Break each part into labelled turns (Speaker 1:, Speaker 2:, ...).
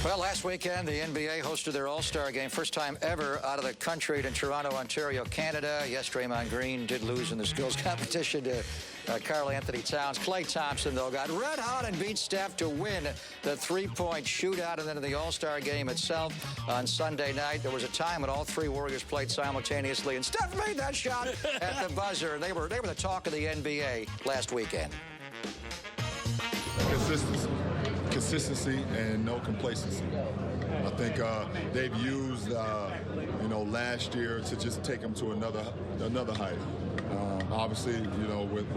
Speaker 1: Well, last weekend, the NBA hosted their All-Star game. First time ever out of the country in Toronto, Ontario, Canada. Yes, Draymond Green did lose in the skills competition to Karl Anthony Towns. Klay Thompson, though, got red hot and beat Steph to win the three-point shootout. And then in the All-Star game itself on Sunday night, there was a time when all three Warriors played simultaneously, and Steph made that shot at the buzzer. They were the talk of the NBA last weekend.
Speaker 2: Consistency and no complacency. I think they've used, last year to just take them to another height. Obviously, with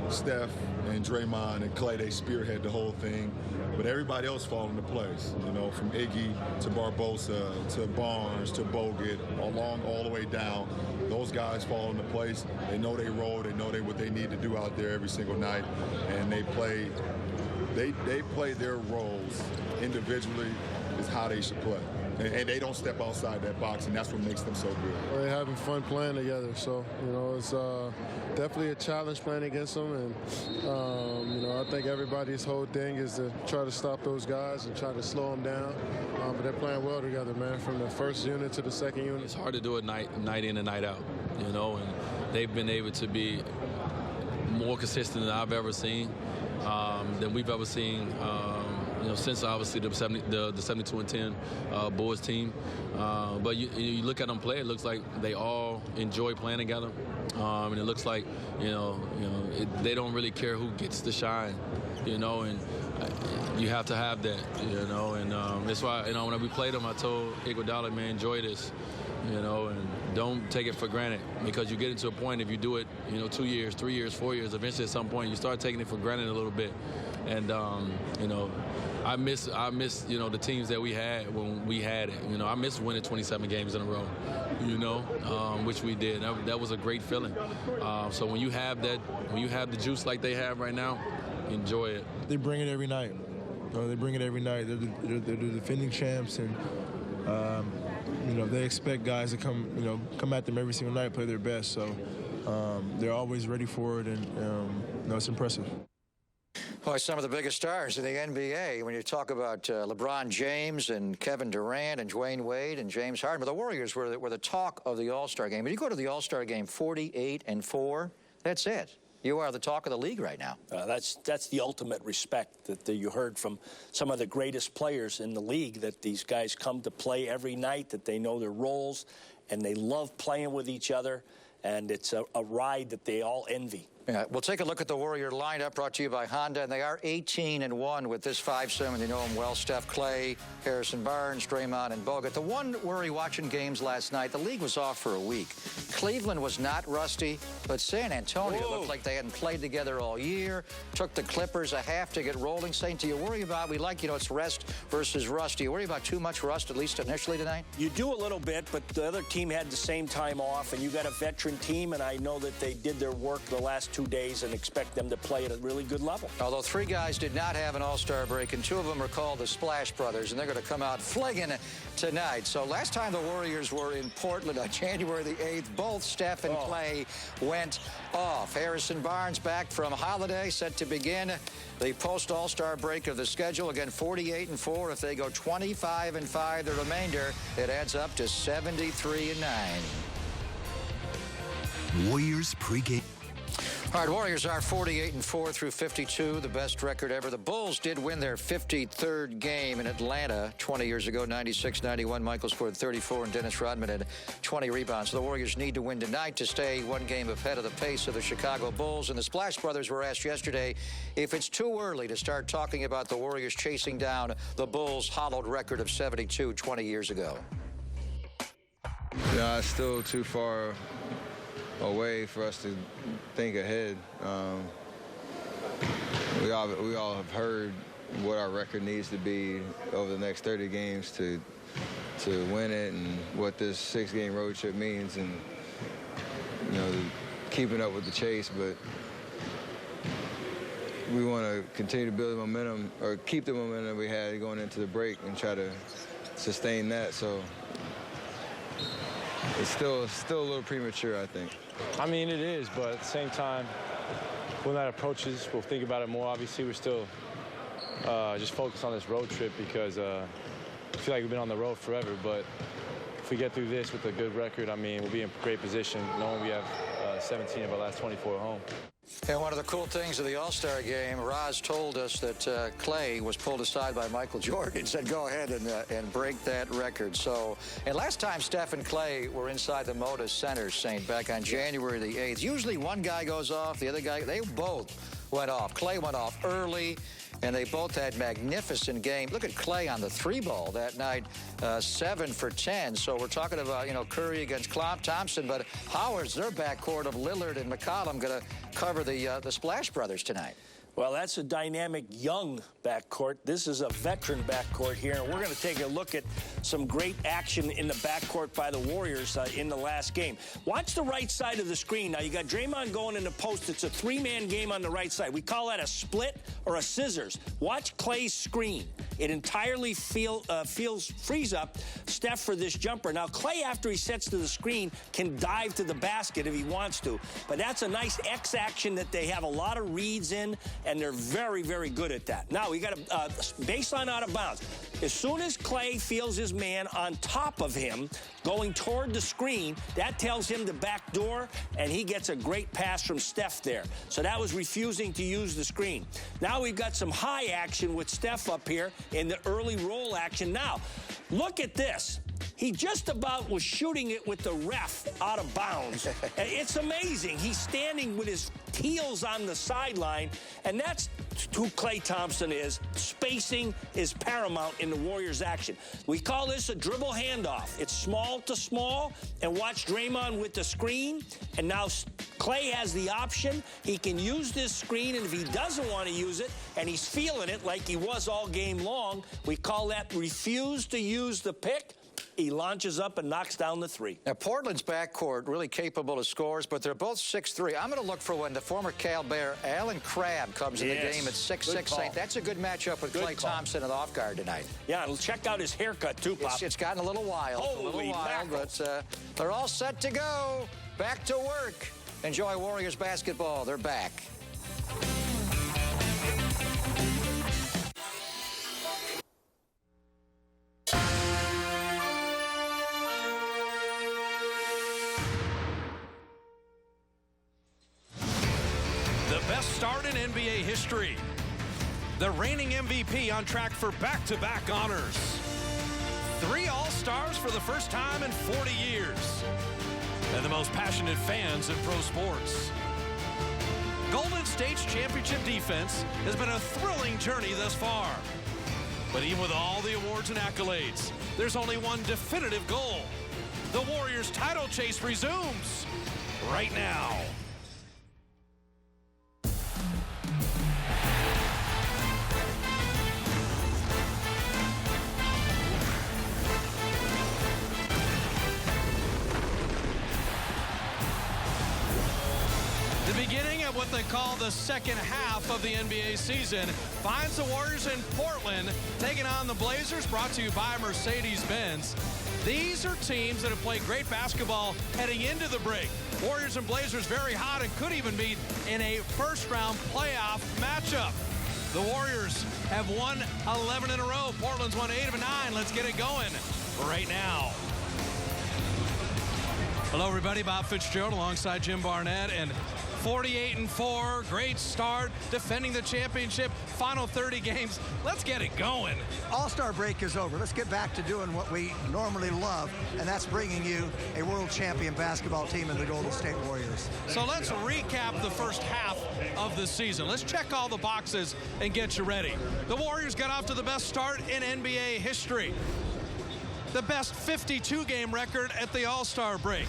Speaker 2: Steph and Draymond and Klay, they spearhead the whole thing. But everybody else fall into place, from Iggy to Barbosa to Barnes to Bogut, all the way down. Those guys fall into place. They know they role. They know what they need to do out there every single night, and they play their roles individually is how they should play. And they don't step outside that box, and that's what makes them so good.
Speaker 3: They're having fun playing together, so, it's definitely a challenge playing against them. And, I think everybody's whole thing is to try to stop those guys and try to slow them down. But they're playing well together, man, from the first unit to the second unit.
Speaker 4: It's hard to do it night in and night out, and they've been able to be more consistent than I've ever seen. Than we've ever seen, since obviously the 72-10 Bulls team. But you look at them play, it looks like they all enjoy playing together, and it looks like they don't really care who gets the shine, and you have to have that, and that's why when we played them, I told Iguodala, man, enjoy this. And don't take it for granted, because you get into a point, if you do it, 2 years, 3 years, 4 years, eventually at some point you start taking it for granted a little bit. And, I miss, the teams that we had when we had it. I miss winning 27 games in a row, which we did. That was a great feeling. So when you have that, when you have the juice like they have right now, enjoy it.
Speaker 3: They bring it every night. They bring it every night. They're the defending champs, and they expect guys to come at them every single night, play their best. So they're always ready for it, and it's impressive.
Speaker 1: Well, some of the biggest stars in the NBA, when you talk about LeBron James and Kevin Durant and Dwayne Wade and James Harden, but the Warriors were the talk of the All-Star game. When you go to the All-Star game 48-4, that's it. You are the talk of the league right now.
Speaker 5: That's the ultimate respect that you heard from some of the greatest players in the league, that these guys come to play every night, that they know their roles, and they love playing with each other, and it's a ride that they all envy.
Speaker 1: Yeah, we'll take a look at the Warrior lineup brought to you by Honda, and they are 18-1 with this fivesome, and you know them well: Steph, Klay, Harrison Barnes, Draymond, and Bogut. The one worry watching games last night, the league was off for a week. Cleveland was not rusty, but San Antonio looked like they hadn't played together all year. Took the Clippers a half to get rolling. Saint, do you worry about, it's rest versus rust. Do you worry about too much rust, at least initially tonight?
Speaker 5: You do a little bit, but the other team had the same time off, and you got a veteran team, and I know that they did their work the last 2 days and expect them to play at a really good level.
Speaker 1: Although 3 guys did not have an All-Star break, and 2 of them are called the Splash Brothers, and they're going to come out flinging tonight. So last time the Warriors were in Portland on January the 8th, both Steph and Klay went off. Harrison Barnes back from holiday, set to begin the post-All-Star break of the schedule. Again, 48-4. If they go 25-5 the remainder, it adds up to 73-9.
Speaker 6: Warriors pregame.
Speaker 1: All right, Warriors are 48-4 through 52, the best record ever. The Bulls did win their 53rd game in Atlanta 20 years ago, 96-91. Michael scored 34, and Dennis Rodman had 20 rebounds. So the Warriors need to win tonight to stay 1 game ahead of the pace of the Chicago Bulls. And the Splash Brothers were asked yesterday if it's too early to start talking about the Warriors chasing down the Bulls' hollowed record of 72 20 years ago.
Speaker 7: Yeah, it's still too far away for us to think ahead. We all have heard what our record needs to be over the next 30 games to win it, and what this 6-game road trip means, and keeping up with the chase. But we want to continue to build the momentum, or keep the momentum we had going into the break, and try to sustain that. So it's still a little premature, I think.
Speaker 8: I mean, it is, but at the same time, when that approaches, we'll think about it more. Obviously, we're still just focus on this road trip because I feel like we've been on the road forever. But if we get through this with a good record, I mean, we'll be in great position knowing we have 17 of our last 24 at home.
Speaker 1: And one of the cool things of the All-Star game, Roz told us that Clay was pulled aside by Michael Jordan and said, go ahead and break that record. So, and last time Steph and Clay were inside the Moda Center, Saint, back on January the 8th. Usually one guy goes off, the other guy, they both went off. Clay went off early, and they both had magnificent games. Look at Clay on the 3-ball that night, 7 for 10. So we're talking about, you know, Curry against Thompson, but Howard's their backcourt of Lillard and McCollum going to cover the Splash Brothers tonight.
Speaker 5: Well, that's a dynamic young backcourt. This is a veteran backcourt here, and we're going to take a look at some great action in the backcourt by the Warriors in the last game. Watch the right side of the screen. Now, you got Draymond going in the post. It's a 3-man game on the right side. We call that a split or a scissors. Watch Clay's screen. It entirely frees up Steph for this jumper. Now, Clay, after he sets to the screen, can dive to the basket if he wants to. But that's a nice X action that they have a lot of reads in, and they're very, very good at that. Now, we got a baseline out of bounds. As soon as Clay feels his man on top of him going toward the screen, that tells him to backdoor, and he gets a great pass from Steph there. So that was refusing to use the screen. Now we've got some high action with Steph up here in the early roll action. Now, look at this. He just about was shooting it with the ref out of bounds. It's amazing. He's standing with his heels on the sideline, and that's who Klay Thompson is. Spacing is paramount in the Warriors' action. We call this a dribble handoff. It's small to small, and watch Draymond with the screen, and now Klay has the option. He can use this screen, and if he doesn't want to use it, and he's feeling it like he was all game long, we call that refuse to use the pick. He launches up and knocks down the 3.
Speaker 1: Now, Portland's backcourt really capable of scores, but they're both 6'3". I'm going to look for when the former Cal Bear, Alan Crabb, comes in the game at 6'6". Saint. That's a good matchup with Klay Thompson at off guard tonight.
Speaker 5: Yeah, and check out his haircut, too, Pop.
Speaker 1: It's gotten a little wild.
Speaker 5: Holy mackerel.
Speaker 1: But they're all set to go. Back to work. Enjoy Warriors basketball. They're back.
Speaker 9: Start in NBA history. The reigning MVP on track for back-to-back honors. 3 All-Stars for the first time in 40 years. And the most passionate fans in pro sports. Golden State's championship defense has been a thrilling journey thus far. But even with all the awards and accolades, there's only one definitive goal. The Warriors' title chase resumes right now. Beginning at what they call the second half of the NBA season finds the Warriors in Portland taking on the Blazers, brought to you by Mercedes-Benz. These are teams that have played great basketball heading into the break. Warriors and Blazers very hot and could even meet in a first-round playoff matchup. The Warriors have won 11 in a row. Portland's won 8 of 9. Let's get it going right now. Hello, everybody. Bob Fitzgerald alongside Jim Barnett, and 48-4, great start, defending the championship, final 30 games. Let's get it going.
Speaker 10: All-Star break is over. Let's get back to doing what we normally love, and that's bringing you a world champion basketball team in the Golden State Warriors.
Speaker 9: So let's recap the first half of the season. Let's check all the boxes and get you ready. The Warriors got off to the best start in NBA history. The best 52-game record at the All-Star break.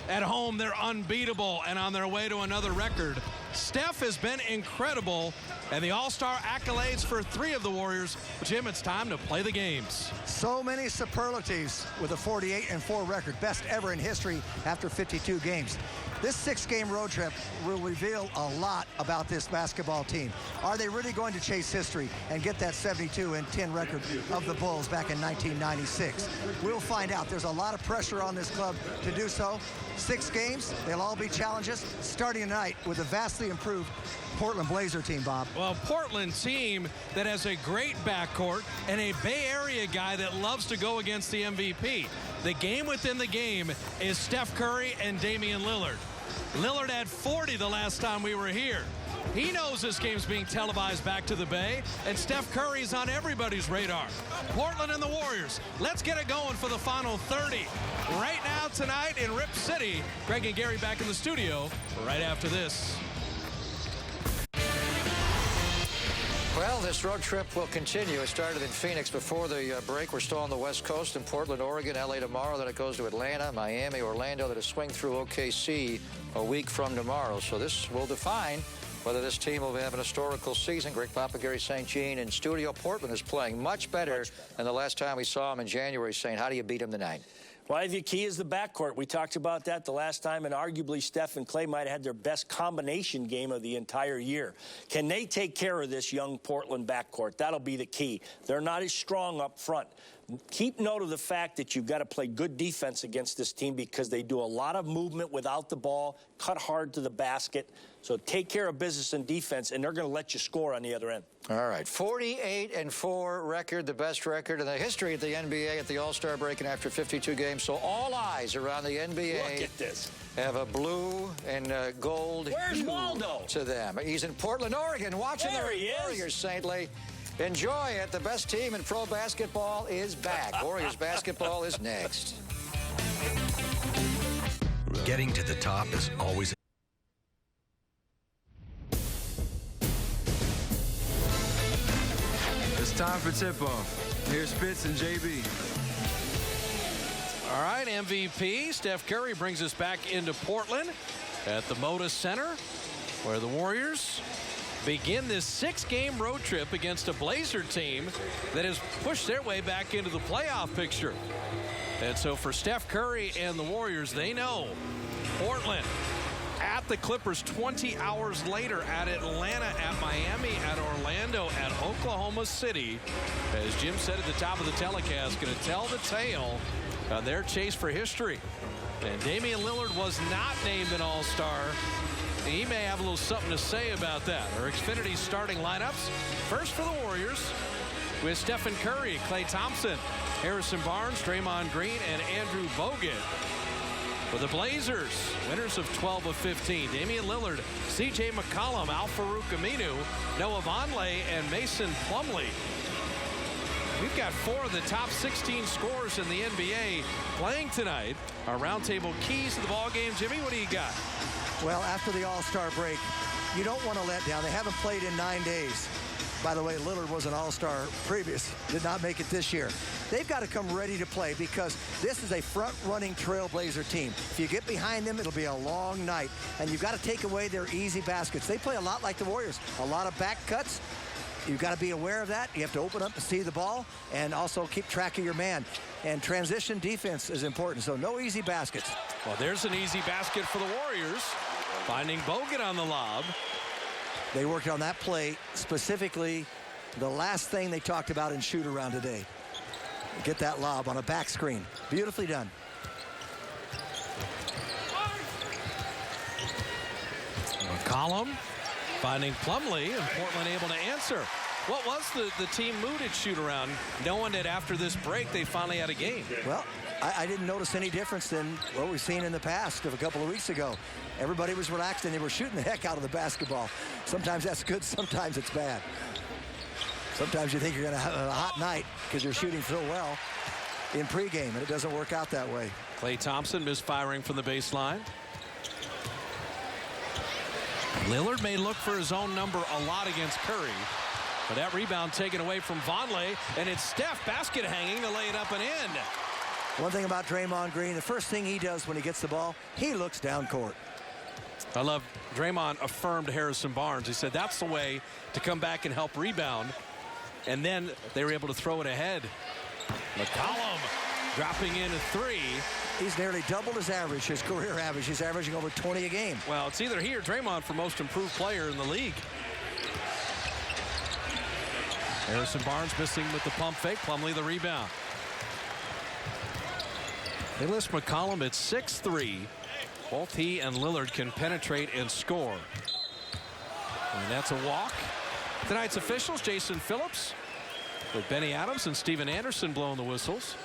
Speaker 9: At home, they're unbeatable and on their way to another record. Steph has been incredible, and the All-Star accolades for 3 of the Warriors. Jim, it's time to play the games.
Speaker 10: So many superlatives with a 48-4 record, best ever in history after 52 games. This 6-game road trip will reveal a lot about this basketball team. Are they really going to chase history and get that 72-10 record of the Bulls back in 1996? We'll find out. There's a lot of pressure on this club to do so. 6 games, they'll all be challenges, starting tonight with a vastly improved Portland Blazer team, Bob?
Speaker 9: Well, Portland team that has a great backcourt and a Bay Area guy that loves to go against the MVP. The game within the game is Steph Curry and Damian Lillard. Lillard had 40 the last time we were here. He knows this game's being televised back to the Bay, and Steph Curry's on everybody's radar. Portland and the Warriors, let's get it going for the final 30. Right now tonight in Rip City. Greg and Gary back in the studio right after this.
Speaker 1: Well, this road trip will continue. It started in Phoenix before the break. We're still on the West Coast in Portland, Oregon, LA tomorrow. Then it goes to Atlanta, Miami, Orlando. Then a swing through OKC a week from tomorrow. So this will define whether this team will have an historical season. Greg Papa, Gary St. Jean in studio. Portland is playing much better than the last time we saw him in January. Saying, how do you beat him tonight?
Speaker 5: Well, the key is the backcourt. We talked about that the last time, and arguably Steph and Clay might have had their best combination game of the entire year. Can they take care of this young Portland backcourt? That'll be the key. They're not as strong up front. Keep note of the fact that you've got to play good defense against this team because they do a lot of movement without the ball, cut hard to the basket. So take care of business and defense, and they're going to let you score on the other end.
Speaker 1: All right, 48-4 record, the best record in the history of the NBA at the All-Star break and after 52 games. So all eyes around the NBA.
Speaker 5: Look at this.
Speaker 1: Have a blue and gold
Speaker 5: Where's
Speaker 1: hue
Speaker 5: Waldo?
Speaker 1: to them. He's in Portland, Oregon, watching
Speaker 5: There he
Speaker 1: the
Speaker 5: is.
Speaker 1: Warriors, Saintly. Enjoy it. The best team in pro basketball is back. Warriors basketball is next.
Speaker 6: Getting to the top is always
Speaker 11: It's time for tip-off. Here's Spitz and JB.
Speaker 9: All right, MVP Steph Curry brings us back into Portland at the Moda Center, where the Warriors begin this 6-game road trip against a Blazer team that has pushed their way back into the playoff picture. And so for Steph Curry and the Warriors, they know Portland at the Clippers 20 hours later, at Atlanta, at Miami, at Orlando, at Oklahoma City. As Jim said at the top of the telecast, going to tell the tale of their chase for history. And Damian Lillard was not named an All-Star. He may have a little something to say about that. Our Xfinity starting lineups. First for the Warriors with Stephen Curry, Klay Thompson, Harrison Barnes, Draymond Green, and Andrew Bogut. For the Blazers, winners of 12 of 15, Damian Lillard, C.J. McCollum, Al-Farouq Aminu, Noah Vonleh, and Mason Plumlee. We've got 4 of the top 16 scorers in the NBA playing tonight. Our roundtable keys to the ball game. Jimmy, what do you got?
Speaker 10: Well, after the All-Star break, you don't want to let down. They haven't played in 9 days. By the way, Lillard was an All-Star previous, did not make it this year. They've got to come ready to play because this is a front-running Trailblazer team. If you get behind them, it'll be a long night. And you've got to take away their easy baskets. They play a lot like the Warriors, a lot of back cuts. You've got to be aware of that. You have to open up to see the ball and also keep track of your man. And transition defense is important, so no easy baskets.
Speaker 9: Well, there's an easy basket for the Warriors, finding Bogut on the lob.
Speaker 10: They worked on that play specifically, the last thing they talked about in shoot-around today. Get that lob on a back screen. Beautifully done.
Speaker 9: McCollum finding Plumlee, and Portland able to answer. What was the team mood at shoot-around, knowing that after this break they finally had a game?
Speaker 10: Well, I didn't notice any difference than what we've seen in the past of a couple of weeks ago. Everybody was relaxed and they were shooting the heck out of the basketball. Sometimes that's good, sometimes it's bad. Sometimes you think you're going to have a hot night because you're shooting so well in pregame, and it doesn't work out that way.
Speaker 9: Klay Thompson misfiring from the baseline. Lillard may look for his own number a lot against Curry. But that rebound taken away from Vonleh, and it's Steph basket hanging to lay it up and in.
Speaker 10: One thing about Draymond Green, the first thing he does when he gets the ball, he looks down court.
Speaker 9: I love Draymond affirmed Harrison Barnes. He said that's the way to come back and help rebound. And then they were able to throw it ahead. McCollum dropping in a 3.
Speaker 10: He's nearly doubled his average, his career average. He's averaging over 20 a game.
Speaker 9: Well, it's either he or Draymond for most improved player in the league. Harrison Barnes missing with the pump fake. Plumlee the rebound. They list McCollum at 6'3". Both he and Lillard can penetrate and score. And that's a walk. Tonight's officials, Jason Phillips, with Benny Adams and Steven Anderson blowing the whistles.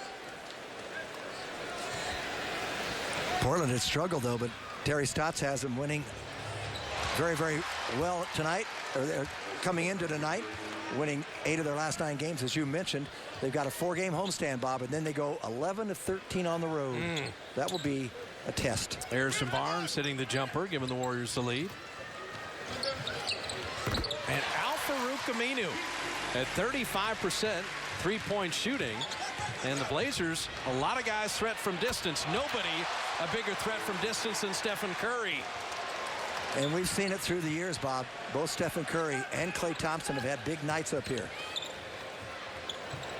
Speaker 10: Portland had struggled, though, but Terry Stotts has them winning very, very well tonight, or they're coming into tonight, winning 8 of their last 9 games, as you mentioned. They've got a 4-game homestand, Bob, and then they go 11-13 on the road. That will be a test.
Speaker 9: Harrison Barnes hitting the jumper, giving the Warriors the lead. And Al-Farouq Aminu at 35% three-point shooting. And the Blazers, a lot of guys threat from distance. Nobody a bigger threat from distance than Stephen Curry.
Speaker 10: And we've seen it through the years, Bob. Both Stephen Curry and Klay Thompson have had big nights up here.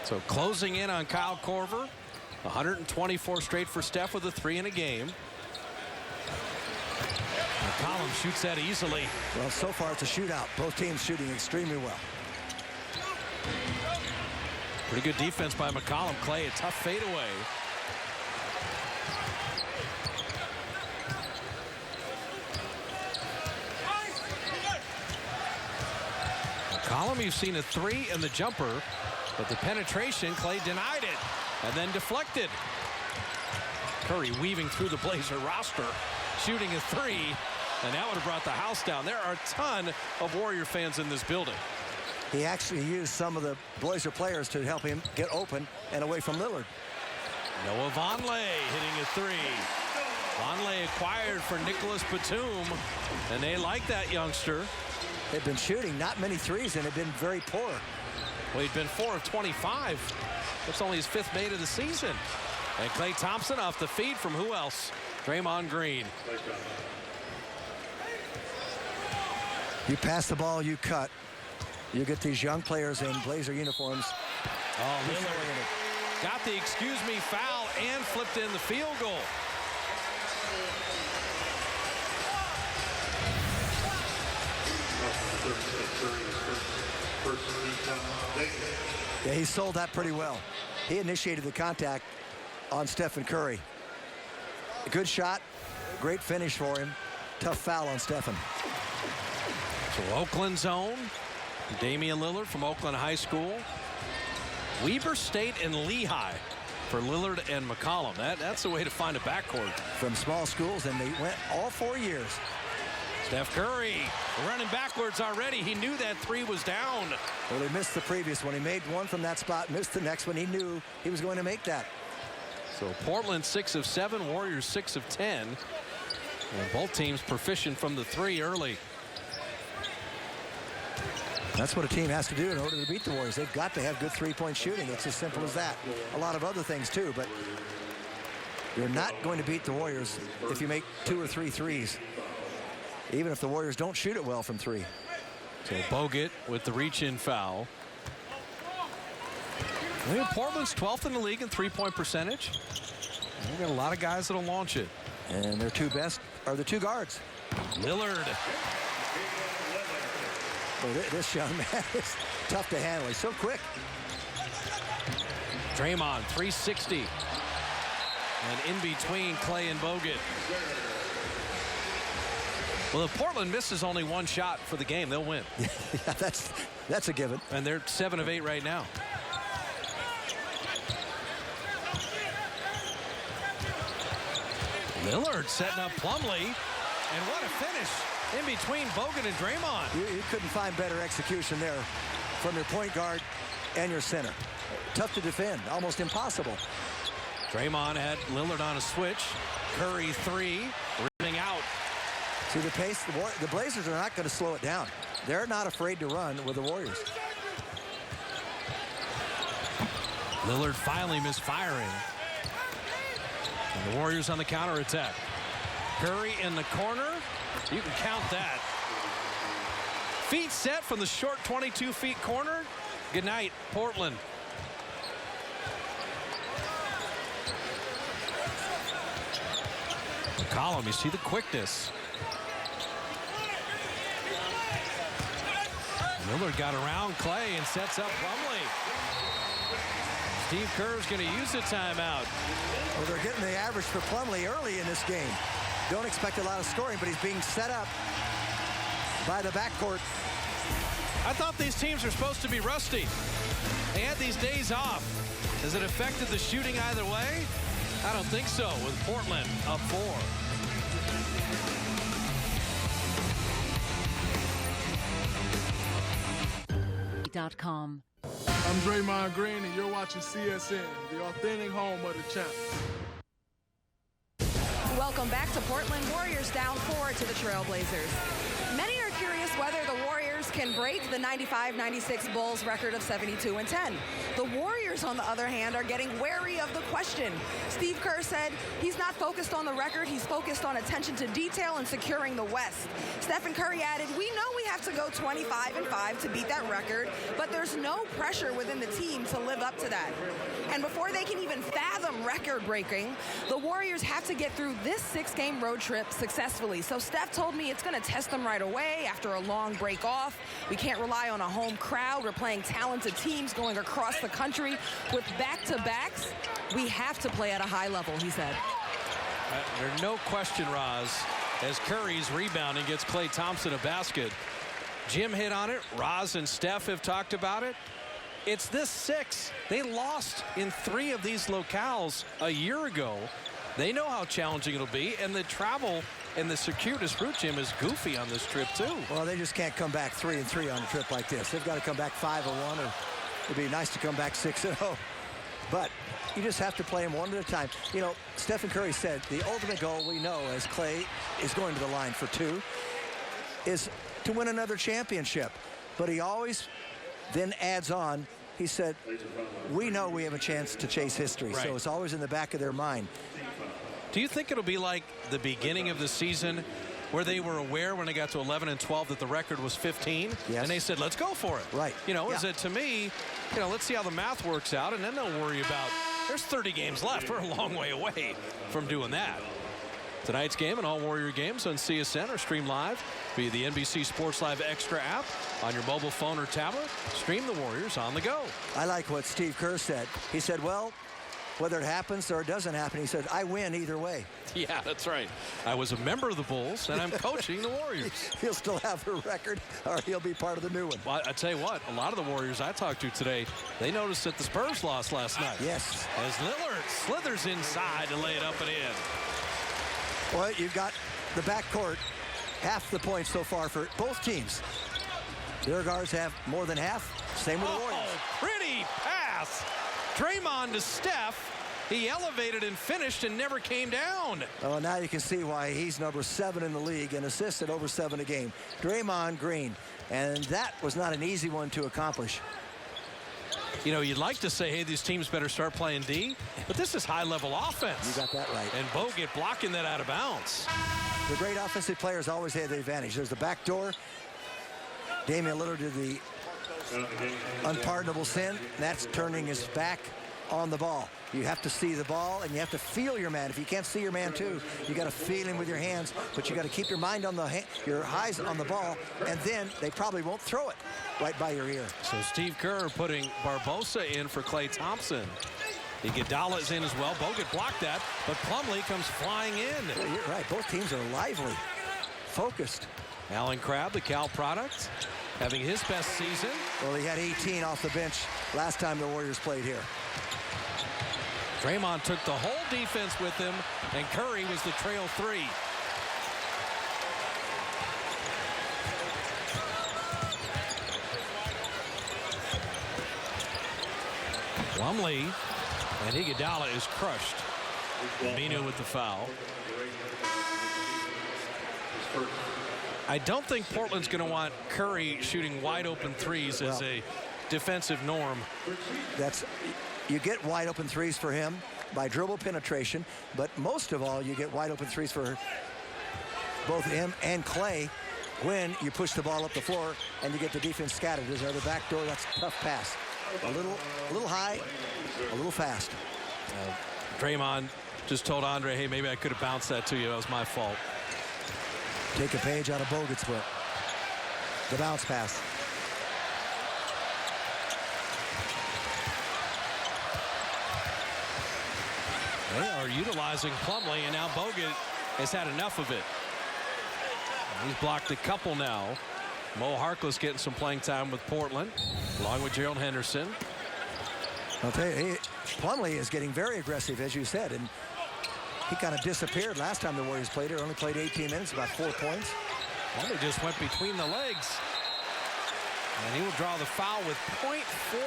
Speaker 9: So closing in on Kyle Korver. 124 straight for Steph with a 3 in a game. McCollum shoots that easily.
Speaker 10: Well, so far it's a shootout. Both teams shooting extremely well.
Speaker 9: Pretty good defense by McCollum. Klay, a tough fadeaway. McCollum, you've seen a 3 in the jumper, but the penetration, Klay denied it and then deflected. Curry weaving through the Blazer roster, shooting a 3, and that would have brought the house down. There are a ton of Warrior fans in this building.
Speaker 10: He actually used some of the Blazer players to help him get open and away from Lillard.
Speaker 9: Noah Vonleh hitting a 3. Vonleh acquired for Nicholas Batum, and they like that youngster.
Speaker 10: They've been shooting not many threes and have been very poor.
Speaker 9: Well, he'd been 4 of 25. That's only his 5th made of the season. And Klay Thompson off the feed from who else? Draymond Green.
Speaker 10: You pass the ball, you cut. You get these young players in Blazer uniforms.
Speaker 9: Oh, Lillard got the excuse me foul and flipped in the field goal.
Speaker 10: Yeah, he sold that pretty well. He initiated the contact on Stephen Curry. A good shot, great finish for him. Tough foul on Stephen.
Speaker 9: So Oakland zone. Damian Lillard from Oakland High School. Weber State and Lehigh for Lillard and McCollum. That's the way to find a backcourt.
Speaker 10: From small schools, and they went all 4 years.
Speaker 9: Steph Curry running backwards already. He knew that 3 was down.
Speaker 10: Well, he missed the previous one. He made one from that spot, missed the next one. He knew he was going to make that.
Speaker 9: So Portland 6 of 7, Warriors 6 of 10. And both teams proficient from the 3 early.
Speaker 10: That's what a team has to do in order to beat the Warriors. They've got to have good three-point shooting. It's as simple as that. A lot of other things too, but you're not going to beat the Warriors if you make 2 or 3 threes, even if the Warriors don't shoot it well from 3.
Speaker 9: So Bogut with the reach-in foul. I think Portland's 12th in the league in three-point percentage. We've got a lot of guys that'll launch it.
Speaker 10: And their 2 best are the 2 guards.
Speaker 9: Lillard.
Speaker 10: Well, this young man is tough to handle. He's so quick.
Speaker 9: Draymond, 360. And in between Klay and Bogut. Well, if Portland misses only 1 shot for the game, they'll win.
Speaker 10: Yeah, that's a given.
Speaker 9: And they're 7 of 8 right now. Lillard setting up Plumlee. And what a finish in between Bogut and Draymond.
Speaker 10: You couldn't find better execution there from your point guard and your center. Tough to defend, almost impossible.
Speaker 9: Draymond had Lillard on a switch. Curry 3, running out.
Speaker 10: See the pace? The Blazers are not going to slow it down. They're not afraid to run with the Warriors.
Speaker 9: Lillard finally misfiring. And the Warriors on the counterattack. Curry in the corner. You can count that. Feet set from the short 22-feet corner. Good night, Portland. McCollum, you see the quickness. Lillard got around Klay and sets up Plumlee. Steve Kerr's going to use a timeout.
Speaker 10: Well, they're getting the average for Plumlee early in this game. Don't expect a lot of scoring, but he's being set up. by the backcourt.
Speaker 9: I thought these teams are supposed to be rusty. They had these days off. Has it affected the shooting either way? I don't think so, with Portland up 4.
Speaker 12: .com.
Speaker 13: I'm Draymond Green, and you're watching CSN, the authentic home of the champs.
Speaker 14: Welcome back to Portland. Warriors down 4 to the Trailblazers. Many are curious whether the Warriors can break the 95-96 Bulls record of 72-10. The Warriors, on the other hand, are getting wary of the question. Steve Kerr said he's not focused on the record. He's focused on attention to detail and securing the West. Stephen Curry added, "We know we have to go 25-5 to beat that record, but there's no pressure within the team to live up to that." And before they can even fathom record breaking, the Warriors have to get through this 6-game road trip successfully. So Steph told me it's going to test them right away after a long break off. We can't rely on a home crowd. We're playing talented teams going across the country with back-to-backs. We have to play at a high level, he said.
Speaker 9: There's no question, Roz, as Curry's rebounding gets Klay Thompson a basket. Jim hit on it. Roz and Steph have talked about it. It's this 6. They lost in 3 of these locales a year ago. They know how challenging it'll be, and the travel and the circuitous route, Jim, is goofy on this trip, too.
Speaker 10: Well, they just can't come back 3-3 on a trip like this. They've got to come back 5-1, or it'd be nice to come back 6-0. But you just have to play them one at a time. You know, Stephen Curry said the ultimate goal we know as Klay is going to the line for 2 is to win another championship. But he always then adds on, he said, we know we have a chance to chase history.
Speaker 9: Right.
Speaker 10: So it's always in the back of their mind.
Speaker 9: Do you think it'll be like the beginning of the season where they were aware when they got to 11-12 that the record was 15?
Speaker 10: Yes.
Speaker 9: And they said, let's go for it.
Speaker 10: Right.
Speaker 9: You know,
Speaker 10: Yeah.
Speaker 9: is it to me, you know, let's see how the math works out, and then they'll worry about, there's 30 games left. We're a long way away from doing that. Tonight's game and all Warrior games on CSN are streamed live via the NBC Sports Live Extra app on your mobile phone or tablet. Stream the Warriors on the go.
Speaker 10: I like what Steve Kerr said. He said, well, whether it happens or it doesn't happen, he said, I win either way.
Speaker 9: Yeah, that's right. I was a member of the Bulls, and I'm coaching the Warriors.
Speaker 10: He'll still have the record, or he'll be part of the new one.
Speaker 9: Well, I tell you what, a lot of the Warriors I talked to today, they noticed that the Spurs lost last night.
Speaker 10: Yes.
Speaker 9: As Lillard slithers inside to lay it up and in.
Speaker 10: Well, you've got the backcourt, half the points so far for both teams. Their guards have more than half. Same with the Warriors.
Speaker 9: Oh, pretty pass. Draymond to Steph. He elevated and finished and never came down.
Speaker 10: Oh, now you can see why he's number 7 in the league and assists at over 7 a game. Draymond Green. And that was not an easy one to accomplish.
Speaker 9: You know, you'd like to say, hey, these teams better start playing D, but this is high-level offense.
Speaker 10: You got that right.
Speaker 9: And Bogut blocking that out of bounds.
Speaker 10: The great offensive players always had the advantage. There's the back door. Damian Lillard did the unpardonable sin. That's turning his back on the ball. You have to see the ball, and you have to feel your man. If you can't see your man, too, you got to feel him with your hands, but you got to keep your mind on your eyes on the ball, and then they probably won't throw it right by your ear.
Speaker 9: So Steve Kerr putting Barbosa in for Klay Thompson. Iguodala is in as well. Bogut blocked that, but Plumlee comes flying in.
Speaker 10: Yeah, you're right. Both teams are lively, focused.
Speaker 9: Alan Crabb, the Cal product, having his best season.
Speaker 10: Well, he had 18 off the bench last time the Warriors played here.
Speaker 9: Draymond took the whole defense with him, and Curry was the trail 3. Plumlee, and Iguodala is crushed. Aminu with the foul. I don't think Portland's going to want Curry shooting wide open threes as a defensive norm.
Speaker 10: You get wide open threes for him by dribble penetration, but most of all, you get wide open threes for both him and Klay when you push the ball up the floor and you get the defense scattered. There's another back door. That's a tough pass. A little high, a little fast.
Speaker 9: Draymond just told Andre, hey, maybe I could have bounced that to you. That was my fault.
Speaker 10: Take a page out of Bogut's book. The bounce pass.
Speaker 9: They are utilizing Plumlee, and now Bogut has had enough of it. He's blocked a couple now. Mo Harkless getting some playing time with Portland, along with Gerald Henderson.
Speaker 10: I'll tell you, Plumlee is getting very aggressive, as you said, and he kind of disappeared last time the Warriors played her. Only played 18 minutes, about 4 points.
Speaker 9: Well, they just went between the legs. And he will draw the foul with .4.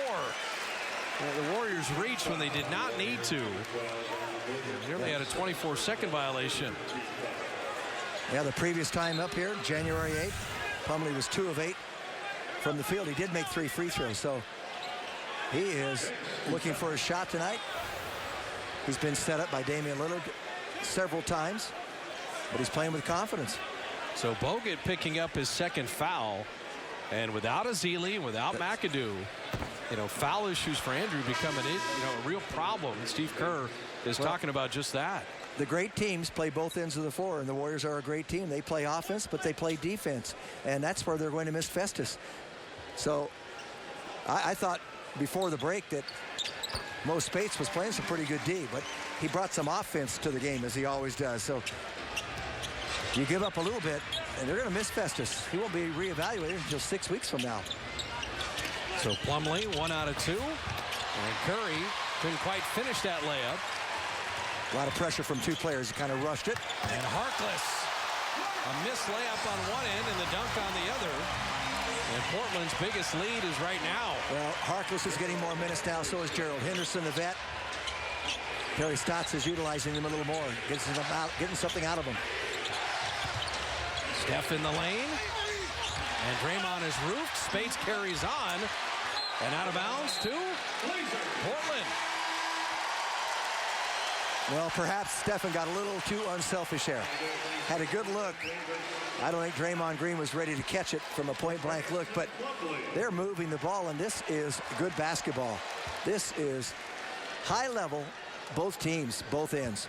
Speaker 9: The Warriors reached when they did not need to. Nearly had a 24-second violation.
Speaker 10: Yeah, the previous time up here, January 8th, Plumlee was 2 of 8 from the field. He did make 3 free throws, so he is looking for a shot tonight. He's been set up by Damian Lillard several times, but he's playing with confidence.
Speaker 9: So Bogut picking up his second foul, and without Ezeli, without McAdoo, foul issues for Andrew becoming a real problem. Steve Kerr is talking about just that.
Speaker 10: The great teams play both ends of the floor, and the Warriors are a great team. They play offense, but they play defense, and that's where they're going to miss Festus. So I thought before the break that Mo Spates was playing some pretty good D, but he brought some offense to the game, as he always does. So you give up a little bit, and they're going to miss Festus. He won't be reevaluated until 6 weeks from now.
Speaker 9: So Plumlee, 1 out of 2. And Curry couldn't quite finish that layup.
Speaker 10: A lot of pressure from 2 players. He kind of rushed it.
Speaker 9: And Harkless, a missed layup on one end and the dunk on the other. And Portland's biggest lead is right now.
Speaker 10: Well, Harkless is getting more minutes now. So is Gerald Henderson, the vet. Terry Stotts is utilizing him a little more, getting something out of him.
Speaker 9: Steph in the lane. And Draymond is roofed. Spates carries on. And out of bounds to Portland.
Speaker 10: Well, perhaps Stephen got a little too unselfish there. Had a good look. I don't think Draymond Green was ready to catch it from a point-blank look, but they're moving the ball, and this is good basketball. This is high level, both teams, both ends.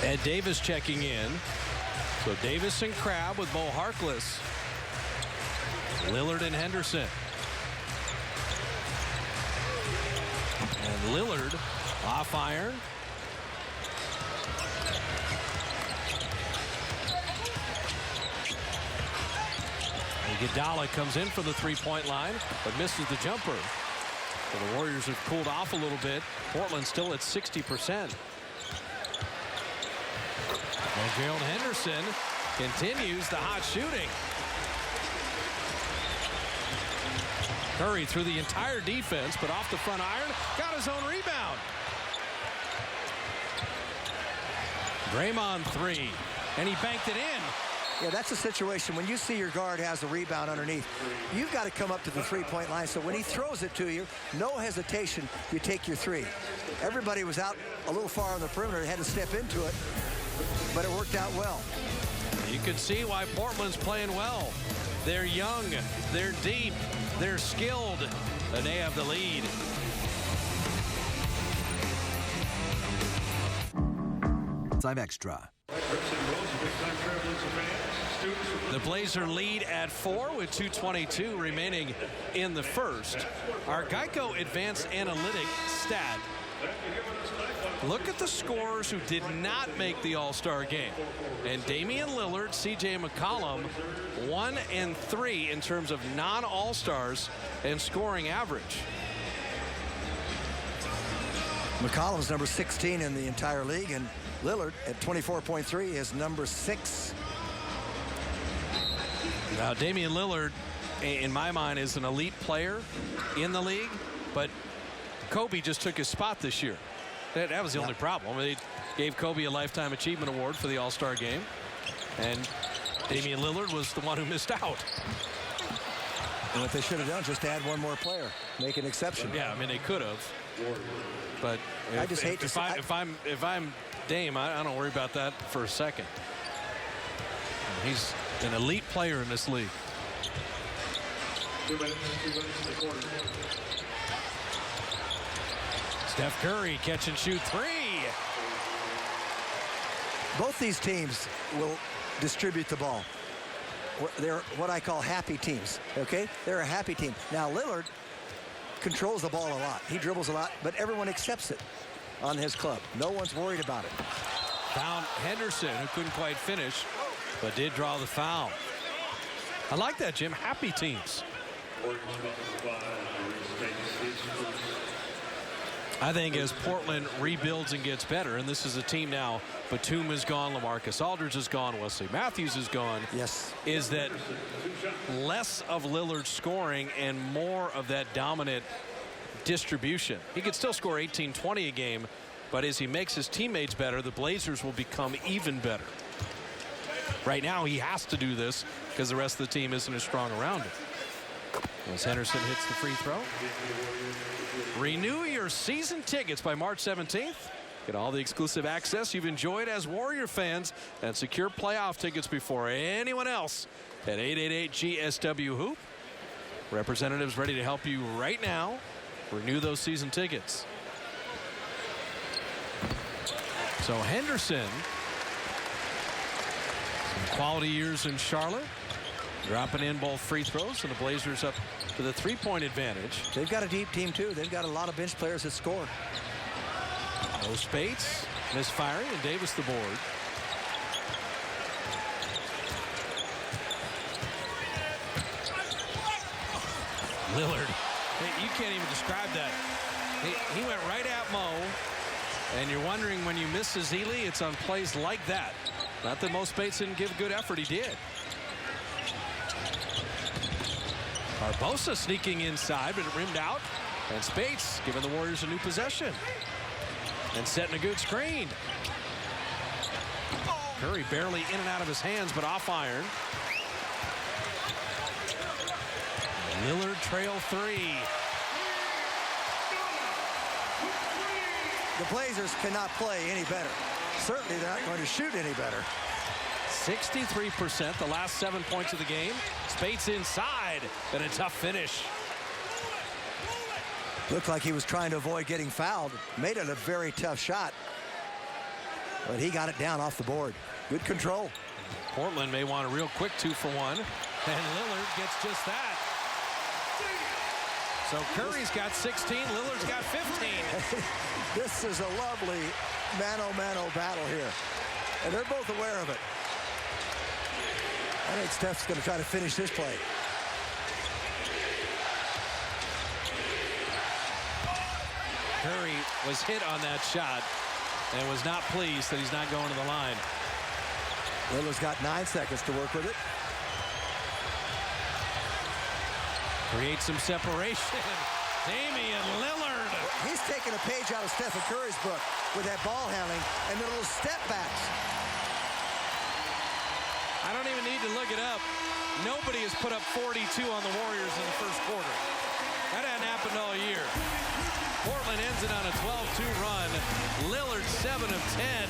Speaker 9: Ed Davis checking in. So Davis and Crabbe with Mo Harkless. Lillard and Henderson. And Lillard off iron. And Iguodala comes in for the three-point line, but misses the jumper. So the Warriors have cooled off a little bit. Portland still at 60%. And Gerald Henderson continues the hot shooting. Curry through the entire defense, but off the front iron, got his own rebound. Draymond 3, and he banked it in.
Speaker 10: Yeah, that's a situation when you see your guard has a rebound underneath. You've got to come up to the three-point line, so when he throws it to you, no hesitation, you take your 3. Everybody was out a little far on the perimeter, had to step into it, but it worked out well.
Speaker 9: You can see why Portland's playing well. They're young, they're deep, they're skilled, and they have the lead.
Speaker 6: Time extra.
Speaker 9: The Blazer lead at 4 with 2:22 remaining in the first. Our Geico Advanced Analytic stat. Look at the scorers who did not make the All-Star game. And Damian Lillard, C.J. McCollum, 1 and 3 in terms of non-All-Stars and scoring average.
Speaker 10: McCollum's number 16 in the entire league, and Lillard at 24.3 is number 6.
Speaker 9: Now, Damian Lillard, in my mind, is an elite player in the league, but Kobe just took his spot this year. That was the only problem. They gave Kobe a Lifetime Achievement Award for the All-Star game, and Damian Lillard was the one who missed out.
Speaker 10: And what they should have done, just add one more player, make an exception.
Speaker 9: Yeah, I mean, they could have. But
Speaker 10: I just hate to say,
Speaker 9: if I'm Dame, I don't worry about that for a second. He's an elite player in this league.
Speaker 15: 2 minutes in the quarter.
Speaker 9: Steph Curry catch and shoot 3.
Speaker 10: Both these teams will distribute the ball. They're what I call happy teams, okay? They're a happy team. Now, Lillard controls the ball a lot. He dribbles a lot, but everyone accepts it on his club. No one's worried about it.
Speaker 9: Found Henderson, who couldn't quite finish. but did draw the foul. I like that, Jim. Happy teams. I think as Portland rebuilds and gets better, and this is a team now, Batum is gone, LaMarcus Aldridge is gone, Wesley Matthews is gone.
Speaker 10: Yes.
Speaker 9: Is that less of Lillard scoring and more of that dominant distribution? He could still score 18, 20 a game, but as he makes his teammates better, the Blazers will become even better. Right now, he has to do this because the rest of the team isn't as strong around him. As Henderson hits the free throw. Renew your season tickets by March 17th. Get all the exclusive access you've enjoyed as Warrior fans and secure playoff tickets before anyone else at 888-GSW-HOOP. Representatives ready to help you right now. Renew those season tickets. So Henderson, some quality years in Charlotte, dropping in both free throws, and the Blazers up to the three-point advantage.
Speaker 10: They've got a deep team, too. They've got a lot of bench players that score.
Speaker 9: No Spates misfiring, and Davis the board. Lillard, hey, you can't even describe that. He went right at Mo, and you're wondering when you miss Ezeli, it's on plays like that. Not that Mo Spates didn't give good effort, he did. Barbosa sneaking inside, but it rimmed out. And Spates giving the Warriors a new possession. And setting a good screen. Curry barely in and out of his hands, but off iron. Lillard trail three.
Speaker 10: The Blazers cannot play any better. Certainly they're not going to shoot any better.
Speaker 9: 63%, the last 7 points of the game. Spates inside, and a tough finish.
Speaker 10: Looked like he was trying to avoid getting fouled. Made it a very tough shot. But he got it down off the board. Good control.
Speaker 9: Portland may want a real quick 2-for-1. And Lillard gets just that. So Curry's got 16, Lillard's got 15.
Speaker 10: This is a lovely mano-mano battle here. And they're both aware of it. I think Steph's going to try to finish this play.
Speaker 9: Curry was hit on that shot and was not pleased that he's not going to the line.
Speaker 10: Lillard's got 9 seconds to work with it.
Speaker 9: Create some separation. Damian Lillard.
Speaker 10: He's taking a page out of Stephen Curry's book with that ball handling and the little step backs.
Speaker 9: I don't even need to look it up. Nobody has put up 42 on the Warriors in the first quarter. That hadn't happened all year. Portland ends it on a 12-2 run. Lillard 7 of 10,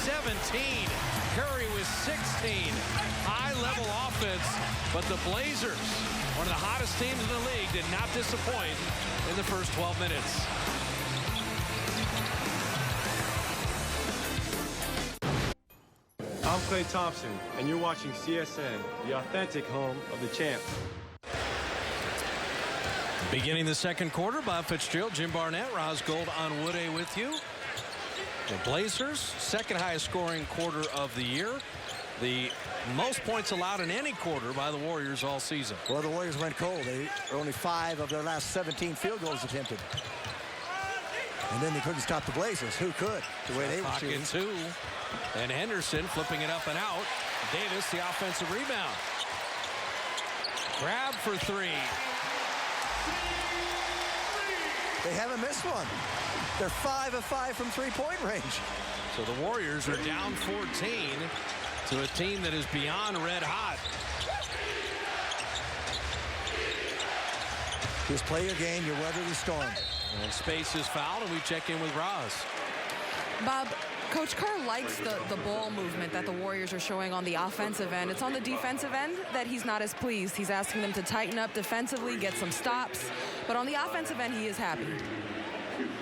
Speaker 9: 17. Curry with 16. High-level offense, but the Blazers, one of the hottest teams in the league, did not disappoint in the first 12 minutes.
Speaker 8: I'm Klay Thompson, and you're watching CSN, the authentic home of the champ.
Speaker 9: Beginning the second quarter, Bob Fitzgerald, Jim Barnett, Roz Gold on Wood-A with you. The Blazers, second highest scoring quarter of the year. The most points allowed in any quarter by the Warriors all season.
Speaker 10: Well, the Warriors went cold. They were only 5 of their last 17 field goals attempted. And then they couldn't stop the Blazers. Who could? The way they were shooting.
Speaker 9: Pocket 2. And Henderson flipping it up and out. Davis, the offensive rebound. Grab for 3.
Speaker 10: They haven't missed one. They're 5 of 5 from three-point range.
Speaker 9: So the Warriors are down 14 to a team that is beyond red hot.
Speaker 10: Just play your game, you weather the storm.
Speaker 9: And Space is fouled, and we check in with Roz.
Speaker 14: Bob, Coach Carr likes the ball movement that the Warriors are showing on the offensive end. It's on the defensive end that he's not as pleased. He's asking them to tighten up defensively, get some stops. But on the offensive end, he is happy.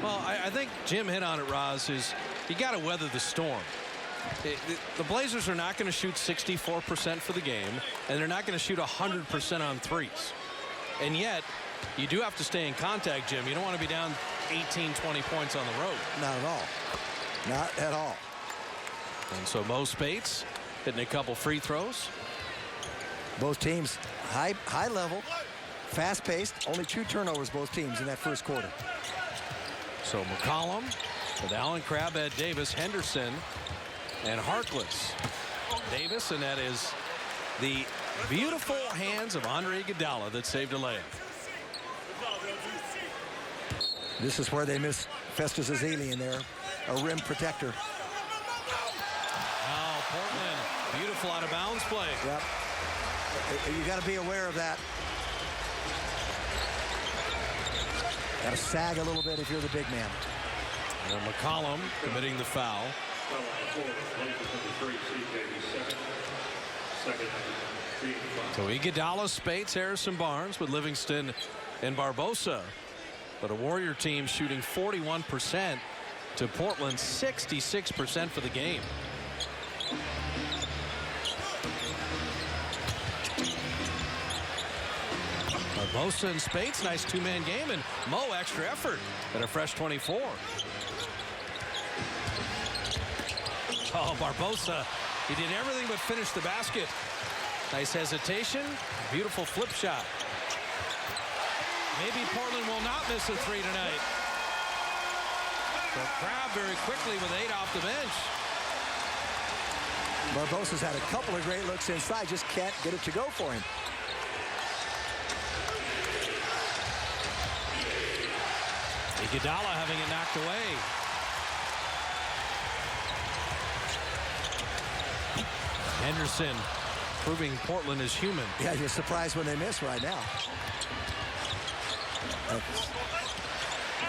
Speaker 9: Well, I think Jim hit on it, Roz, is you got to weather the storm. The Blazers are not going to shoot 64% for the game, and they're not going to shoot 100% on threes. And yet, you do have to stay in contact, Jim. You don't want to be down 18, 20 points on the road.
Speaker 10: Not at all. Not at all.
Speaker 9: And so Mo Spates hitting a couple free throws.
Speaker 10: Both teams high level, fast paced. Only 2 turnovers both teams in that first quarter.
Speaker 9: So McCollum with Allen Crabbe, Ed Davis, Henderson, and Harkless. Davis, and that is the beautiful hands of Andre Iguodala that saved a layup.
Speaker 10: This is where they miss Festus Ezeli in there, a rim protector.
Speaker 9: Oh, Portland, beautiful out of bounds play.
Speaker 10: Yep. You got to be aware of that. Got to sag a little bit if you're the big man.
Speaker 9: And McCollum committing the foul. So Iguodala, Spates, Harrison Barnes with Livingston and Barbosa. But a Warrior team shooting 41% to Portland 66% for the game. Barbosa and Spates, nice 2-man game, and Mo extra effort at a fresh 24. Oh, Barbosa, he did everything but finish the basket. Nice hesitation, beautiful flip shot. Maybe Portland will not miss a 3 tonight. So Crabbe very quickly with 8 off the bench.
Speaker 10: Barbosa's had a couple of great looks inside, just can't get it to go for him.
Speaker 9: Iguodala having it knocked away. Henderson proving Portland is human.
Speaker 10: Yeah, you're surprised when they miss right now.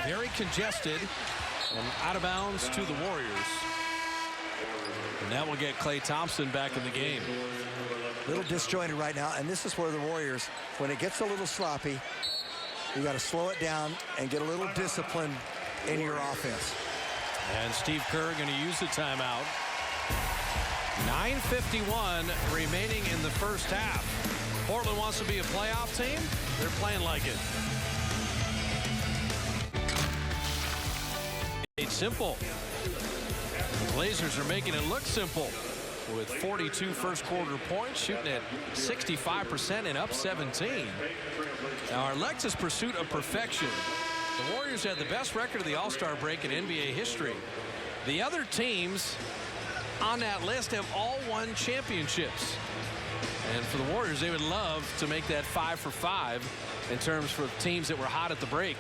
Speaker 9: Very congested and out of bounds to the Warriors. And that will get Klay Thompson back in the game.
Speaker 10: A little disjointed right now, and this is where the Warriors, when it gets a little sloppy, you got to slow it down and get a little discipline in your offense.
Speaker 9: And Steve Kerr going to use the timeout. 9:51 remaining in the first half. Portland wants to be a playoff team. They're playing like it. It's simple. The Blazers are making it look simple with 42 first quarter points, shooting at 65% and up 17. Now our Lexus pursuit of perfection. The Warriors had the best record of the All-Star break in NBA history. The other teams on that list have all won championships. And for the Warriors, they would love to make that 5 for 5 in terms for teams that were hot at the break.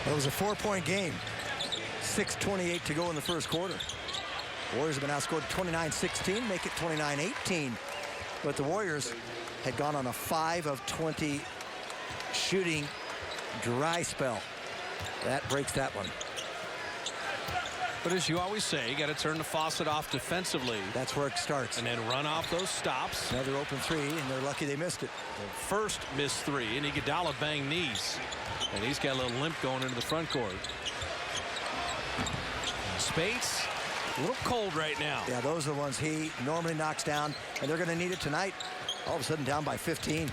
Speaker 10: It was a 4-point game. 6:28 to go in the first quarter. Warriors have been outscored 29-16, make it 29-18. But the Warriors had gone on a 5 of 20 shooting dry spell. That breaks that one.
Speaker 9: But as you always say, you got to turn the faucet off defensively.
Speaker 10: That's where it starts.
Speaker 9: And then run off those stops.
Speaker 10: Another open 3, and they're lucky they missed it.
Speaker 9: The first missed 3, and Iguodala banged knees. And he's got a little limp going into the front court. Spates, a little cold right now.
Speaker 10: Yeah, those are the ones he normally knocks down, and they're going to need it tonight. All of a sudden down by 15.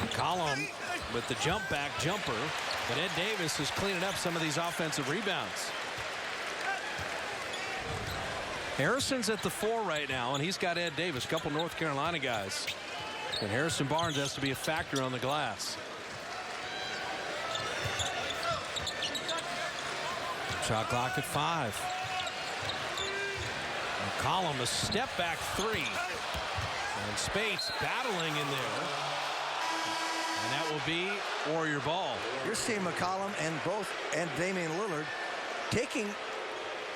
Speaker 9: McCollum with the jump back jumper, but Ed Davis is cleaning up some of these offensive rebounds. Harrison's at the 4 right now, and he's got Ed Davis, a couple North Carolina guys. And Harrison Barnes has to be a factor on the glass. Shot clock at 5. McCollum, a step back 3. And Spates battling in there. And that will be Warrior ball.
Speaker 10: You're seeing McCollum and Damian Lillard taking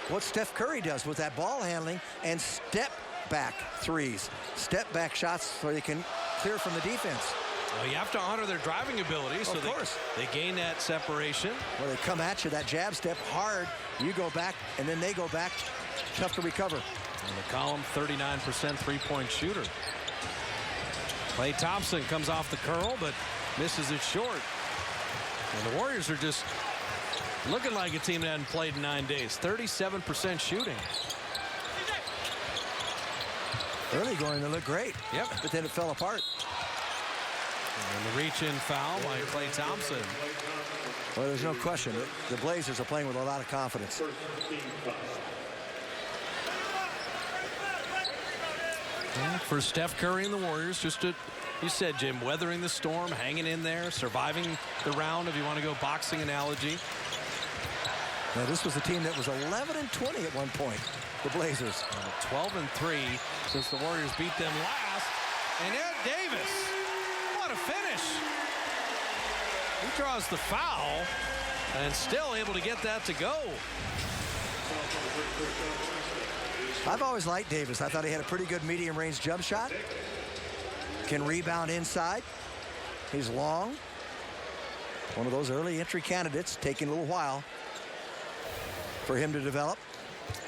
Speaker 10: what Steph Curry does with that ball handling and step back 3s. Step back shots so they can clear from the defense.
Speaker 9: Well, you have to honor their driving ability, so they gain that separation.
Speaker 10: Well, they come at you, that jab step hard. You go back, and then they go back. Tough to recover.
Speaker 9: And McCollum, 39% three-point shooter. Klay Thompson comes off the curl, but misses it short. And the Warriors are just looking like a team that hadn't played in 9 days. 37% shooting.
Speaker 10: Early going to look great.
Speaker 9: Yep.
Speaker 10: But then it fell apart.
Speaker 9: And the reach-in foul by Klay Thompson.
Speaker 10: Well, there's no question. The Blazers are playing with a lot of confidence.
Speaker 9: For Steph Curry and the Warriors, just to, you said, Jim, weathering the storm, hanging in there, surviving the round, if you want to go boxing analogy.
Speaker 10: Now, this was a team that was 11-20 at one point, the Blazers.
Speaker 9: 12-3 since the Warriors beat them last. And Ed Davis, what a finish. He draws the foul and still able to get that to go.
Speaker 10: I've always liked Davis. I thought he had a pretty good medium-range jump shot. Can rebound inside. He's long. One of those early entry candidates, taking a little while for him to develop.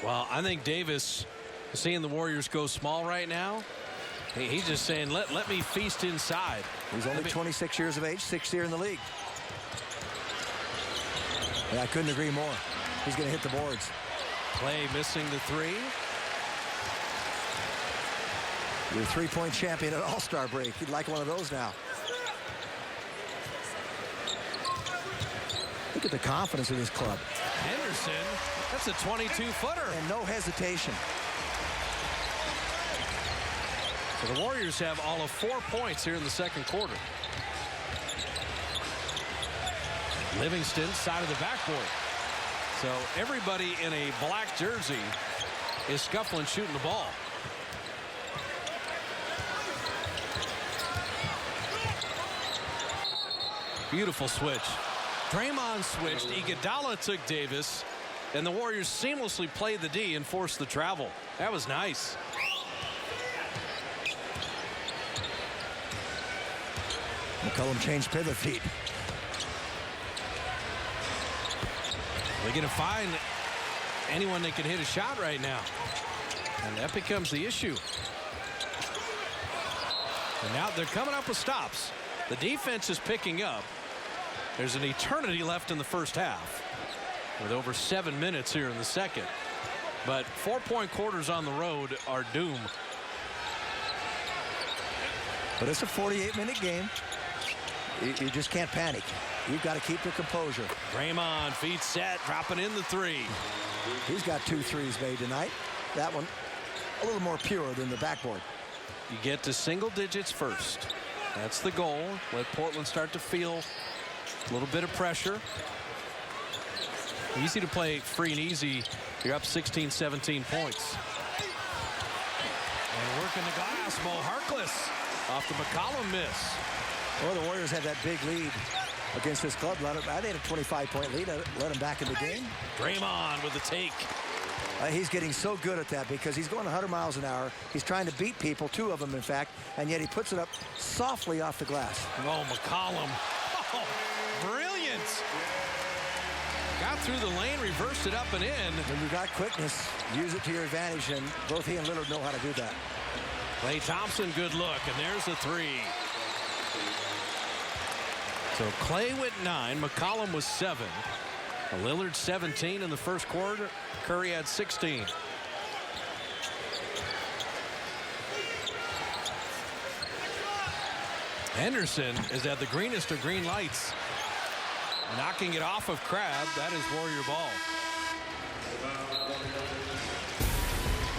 Speaker 9: Well, I think Davis, seeing the Warriors go small right now, he's just saying, let me feast inside.
Speaker 10: He's only 26 years of age, 6th year in the league. And I couldn't agree more. He's going to hit the boards.
Speaker 9: Clay missing the three.
Speaker 10: Your three-point champion at All-Star break. You'd like one of those now. Look at the confidence of this club.
Speaker 9: Henderson, that's a 22-footer.
Speaker 10: And no hesitation.
Speaker 9: So the Warriors have all of 4 points here in the second quarter. Livingston, side of the backboard. So everybody in a black jersey is scuffling, shooting the ball. Beautiful switch. Draymond switched. Iguodala took Davis. And the Warriors seamlessly played the D and forced the travel. That was nice.
Speaker 10: McCollum changed pivot feet.
Speaker 9: They're going to find anyone that can hit a shot right now. And that becomes the issue. And now they're coming up with stops. The defense is picking up. There's an eternity left in the first half with over 7 minutes here in the second. But 4-point quarters on the road are doom.
Speaker 10: But it's a 48-minute game. You just can't panic. You've got to keep your composure.
Speaker 9: Draymond, feet set, dropping in the three.
Speaker 10: He's got 2 threes made tonight. That one a little more pure than the backboard.
Speaker 9: You get to single digits first. That's the goal. Let Portland start to feel a little bit of pressure. Easy to play free and easy. You're up 16, 17 points. And working the glass, Mo Harkless off the McCollum miss.
Speaker 10: Well, the Warriors had that big lead against this club. I think they had a 25-point lead. Let them back in the game.
Speaker 9: Draymond with the take.
Speaker 10: He's getting so good at that because he's going 100 miles an hour. He's trying to beat people, 2 of them, in fact, and yet he puts it up softly off the glass.
Speaker 9: Oh, McCollum. Oh, brilliant. Got through the lane, reversed it up and in.
Speaker 10: When you got quickness, use it to your advantage, and both he and Lillard know how to do that.
Speaker 9: Klay Thompson, good look, and there's a 3. So Klay with 9, McCollum was 7. Lillard 17 in the first quarter. Curry had 16. Henderson is at the greenest of green lights. Knocking it off of Crabbe. That is Warrior ball.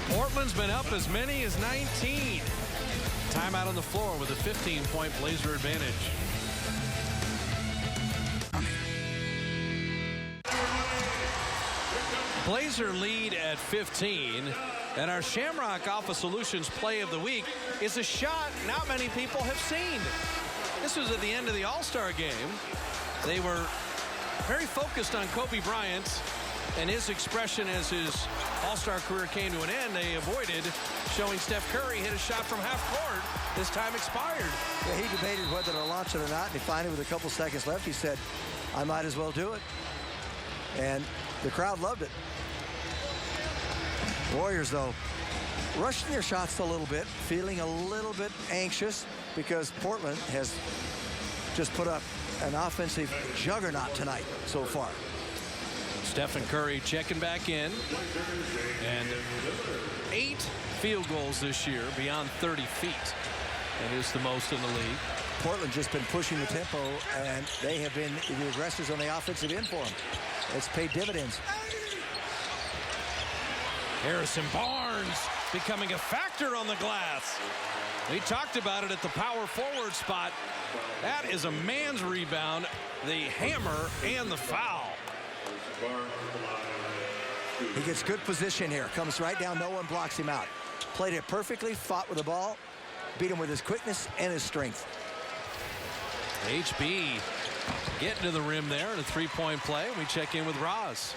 Speaker 9: Portland's been up as many as 19. Timeout on the floor with a 15-point Blazer advantage. Blazer lead at 15, and our Shamrock Alpha Solutions play of the week is a shot not many people have seen. This was at the end of the All-Star game. They were very focused on Kobe Bryant and his expression as his All-Star career came to an end. They avoided showing Steph Curry hit a shot from half court. This time expired.
Speaker 10: Yeah, he debated whether to launch it or not, and he finally, with a couple seconds left, he said, I might as well do it. And the crowd loved it. Warriors, though, rushing their shots a little bit, feeling a little bit anxious because Portland has just put up an offensive juggernaut tonight so far.
Speaker 9: Stephen Curry checking back in. And 8 field goals this year beyond 30 feet. and is the most in the league.
Speaker 10: Portland just been pushing the tempo, and they have been the aggressors on the offensive end for them. It's paid dividends.
Speaker 9: Harrison Barnes becoming a factor on the glass. We talked about it at the power forward spot. That is a man's rebound, the hammer and the foul.
Speaker 10: He gets good position here. Comes right down. No one blocks him out. Played it perfectly. Fought with the ball. Beat him with his quickness and his strength.
Speaker 9: HB getting to the rim there in a three-point play. We check in with Roz.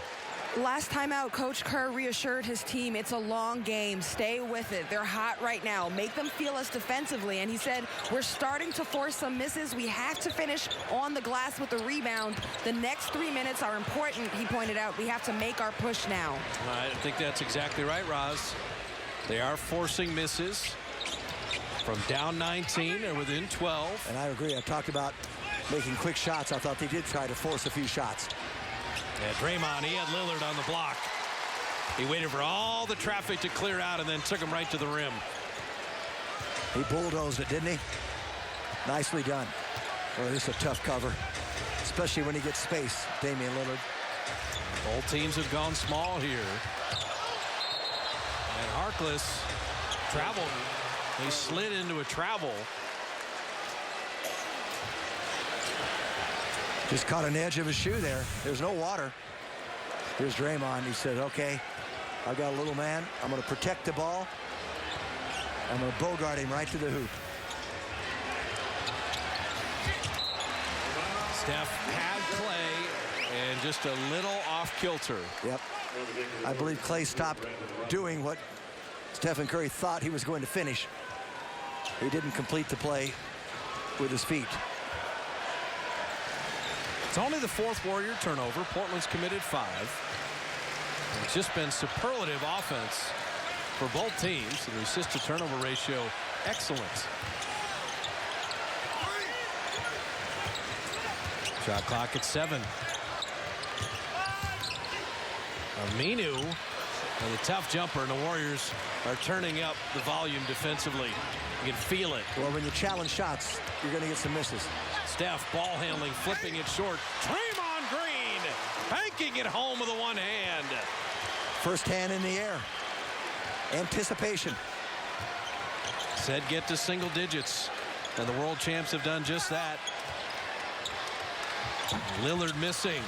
Speaker 14: Last time out, Coach Kerr reassured his team it's a long game. Stay with it. They're hot right now. Make them feel us defensively. And he said, we're starting to force some misses. We have to finish on the glass with the rebound. The next 3 minutes are important, he pointed out. We have to make our push now.
Speaker 9: I think that's exactly right, Roz. They are forcing misses from down 19 or within 12.
Speaker 10: And I agree. I talked about making quick shots. I thought they did try to force a few shots.
Speaker 9: Yeah, Draymond, he had Lillard on the block. He waited for all the traffic to clear out and then took him right to the rim.
Speaker 10: He bulldozed it, didn't he? Nicely done. Oh, this is a tough cover, especially when he gets space, Damian Lillard.
Speaker 9: Both teams have gone small here. And Harkless traveled. He slid into a travel.
Speaker 10: Just caught an edge of his shoe there. There's no water. Here's Draymond. He said, okay, I've got a little man. I'm going to protect the ball. I'm going to bogart him right to the hoop.
Speaker 9: Steph had Clay and just a little off kilter.
Speaker 10: Yep. I believe Clay stopped doing what Stephen Curry thought he was going to finish. He didn't complete the play with his feet.
Speaker 9: It's only the fourth Warrior turnover. Portland's committed 5. It's just been superlative offense for both teams. The assist-to-turnover ratio, excellent. Shot clock at 7. Aminu and the tough jumper, and the Warriors are turning up the volume defensively. You can feel it.
Speaker 10: Well, when you challenge shots, you're going to get some misses.
Speaker 9: Steph ball handling, flipping it short. Draymond Green banking it home with a one hand.
Speaker 10: First hand in the air. Anticipation.
Speaker 9: Said get to single digits, and the world champs have done just that. Lillard missing.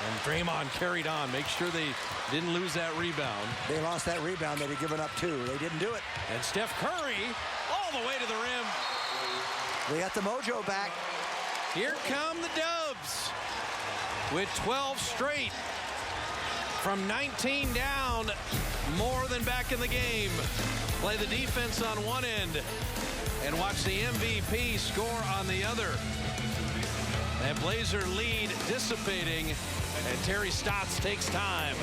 Speaker 9: And Draymond carried on. Make sure they didn't lose that rebound.
Speaker 10: They lost that rebound. They'd given up 2. They didn't do it.
Speaker 9: And Steph Curry all the way to the rim.
Speaker 10: They got the mojo back.
Speaker 9: Here come the Dubs with 12 straight. From 19 down, more than back in the game. Play the defense on one end and watch the MVP score on the other. That Blazer lead dissipating, and Terry Stotts takes time.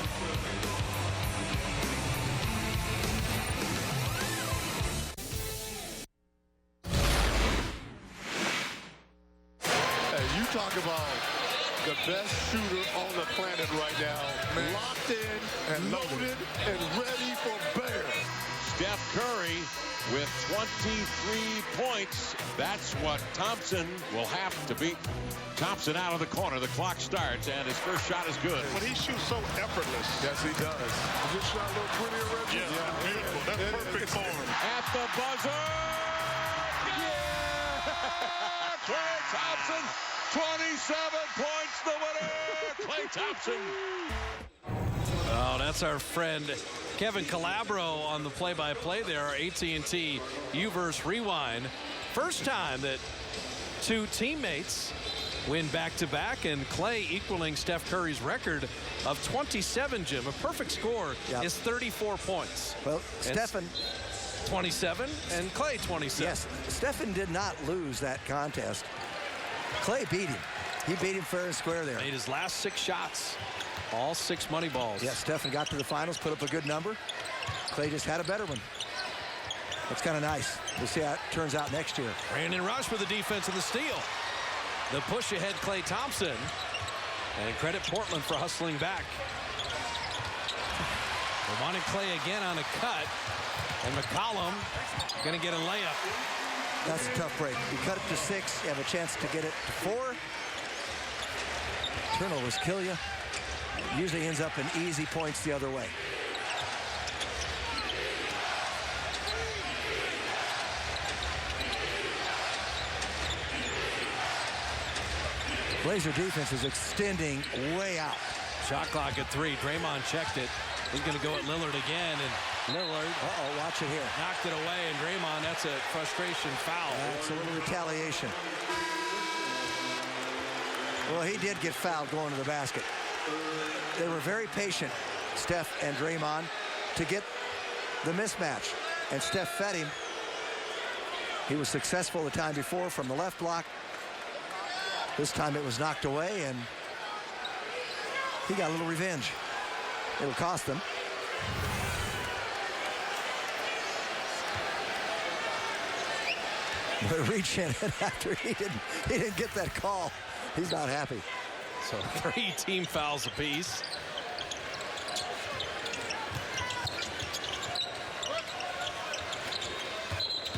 Speaker 15: You talk about the best shooter on the planet right now. Man. Locked in, and loaded, and ready for bear.
Speaker 16: Steph Curry with 23 points. That's what Thompson will have to beat. Thompson out of the corner. The clock starts, and his first shot is good.
Speaker 15: But he shoots so effortless.
Speaker 2: Yes, he does.
Speaker 15: Is this shot a little prettier, Reggie? Yeah, beautiful. That's perfect form.
Speaker 16: At the buzzer. Yeah! Klay Thompson, 27 points, the winner. Klay Thompson.
Speaker 9: Oh, that's our friend Kevin Calabro on the play-by-play there, our AT&T U-verse Rewind. First time that 2 teammates win back-to-back, and Klay equaling Steph Curry's record of 27, Jim. A perfect score is 34 points.
Speaker 10: Well, Stephen
Speaker 9: 27 and Klay 27.
Speaker 10: Yes, Stephen did not lose that contest. Klay beat him. He beat him fair and square there.
Speaker 9: Made his last 6 shots. All 6 money balls.
Speaker 10: Yeah, Stephen got to the finals, put up a good number. Klay just had a better one. That's kind of nice. We'll see how it turns out next year.
Speaker 9: Brandon Rush with the defense and the steal. The push ahead, Klay Thompson. And credit Portland for hustling back. They wanted Klay again on a cut. And McCollum going to get a layup.
Speaker 10: That's a tough break. You cut it to 6, you have a chance to get it to 4. Turnovers kill you. Usually ends up in easy points the other way. Blazer defense is extending way out.
Speaker 9: Shot clock at 3. Draymond checked it. He's going to go at Lillard again, and Lillard
Speaker 10: watch it here.
Speaker 9: Knocked it away, and Draymond, that's a frustration foul.
Speaker 10: That's a little retaliation. Well, he did get fouled going to the basket. They were very patient, Steph and Draymond, to get the mismatch. And Steph fed him. He was successful the time before from the left block. This time it was knocked away, and he got a little revenge. It'll cost them. But reach in after he didn't get that call. He's not happy.
Speaker 9: So 3 team fouls apiece.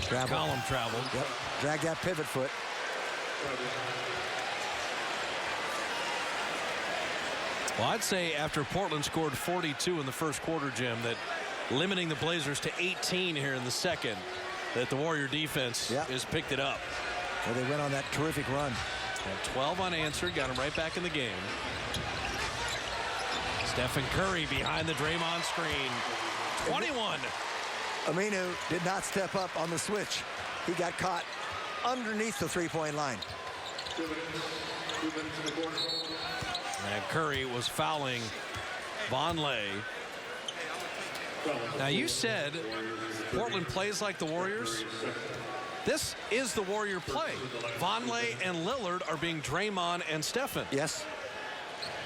Speaker 9: Column traveled.
Speaker 10: Yep. Drag that pivot foot.
Speaker 9: Well, I'd say after Portland scored 42 in the first quarter, Jim, that limiting the Blazers to 18 here in the second, that the Warrior defense has picked it up.
Speaker 10: Well, they went on that terrific run.
Speaker 9: Had 12 unanswered, got him right back in the game. Stephen Curry behind the Draymond screen. 21.
Speaker 10: Aminu did not step up on the switch. He got caught underneath the three-point line.
Speaker 9: And Curry was fouling Vonleh. Now, you said Portland plays like the Warriors. This is the Warrior play. Vonleh and Lillard are being Draymond and Stephen.
Speaker 10: Yes.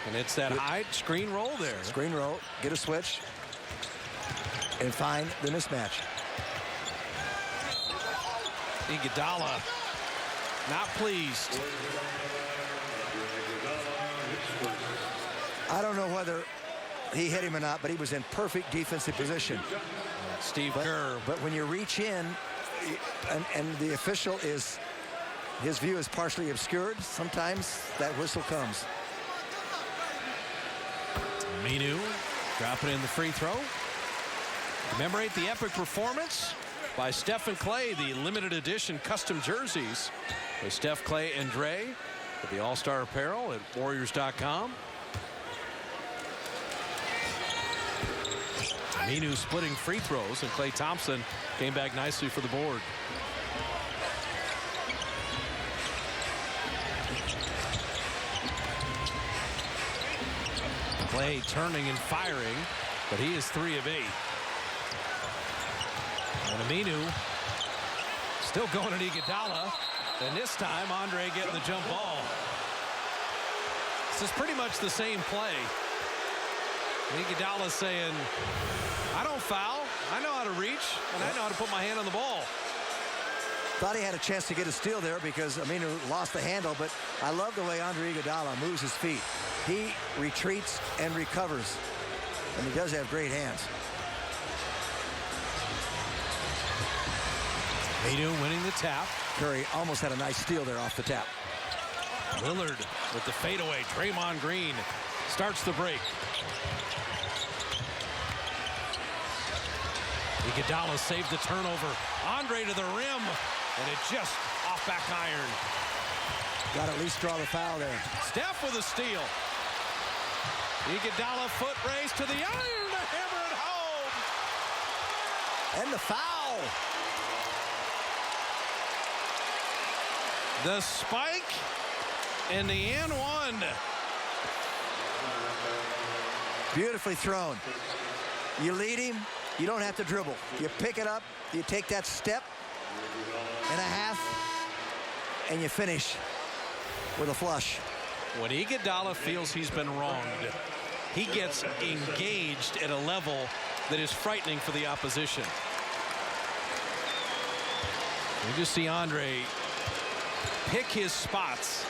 Speaker 9: And it's that high screen roll there.
Speaker 10: Screen roll, get a switch, and find the mismatch.
Speaker 9: Iguodala not pleased.
Speaker 10: I don't know whether he hit him or not, but he was in perfect defensive position.
Speaker 9: Steve Kerr.
Speaker 10: But when you reach in, and the official his view is partially obscured, sometimes that whistle comes.
Speaker 9: Aminu dropping in the free throw. Commemorate the epic performance by Steph and Clay, the limited edition custom jerseys with Steph, Clay, and Dre with the All-Star apparel at Warriors.com. Aminu splitting free throws, and Klay Thompson came back nicely for the board. Clay turning and firing, but he is 3 of 8. And Aminu still going at Iguodala, and this time Andre getting the jump ball. This is pretty much the same play. Iguodala saying, I don't foul, I know how to reach, and I know how to put my hand on the ball.
Speaker 10: Thought he had a chance to get a steal there because Aminu lost the handle, but I love the way Andre Iguodala moves his feet. He retreats and recovers, and he does have great hands.
Speaker 9: Aminu winning the tap.
Speaker 10: Curry almost had a nice steal there off the tap.
Speaker 9: Lillard with the fadeaway. Draymond Green starts the break. Iguodala saved the turnover. Andre to the rim, and it just off back iron.
Speaker 10: Got to at least draw the foul there.
Speaker 9: Steph with a steal. Iguodala foot race to the iron to hammer it home.
Speaker 10: And the foul.
Speaker 9: The spike and the and one.
Speaker 10: Beautifully thrown. You lead him, you don't have to dribble. You pick it up, you take that step and a half, and you finish with a flush.
Speaker 9: When Iguodala feels he's been wronged, he gets engaged at a level that is frightening for the opposition. You just see Andre pick his spots.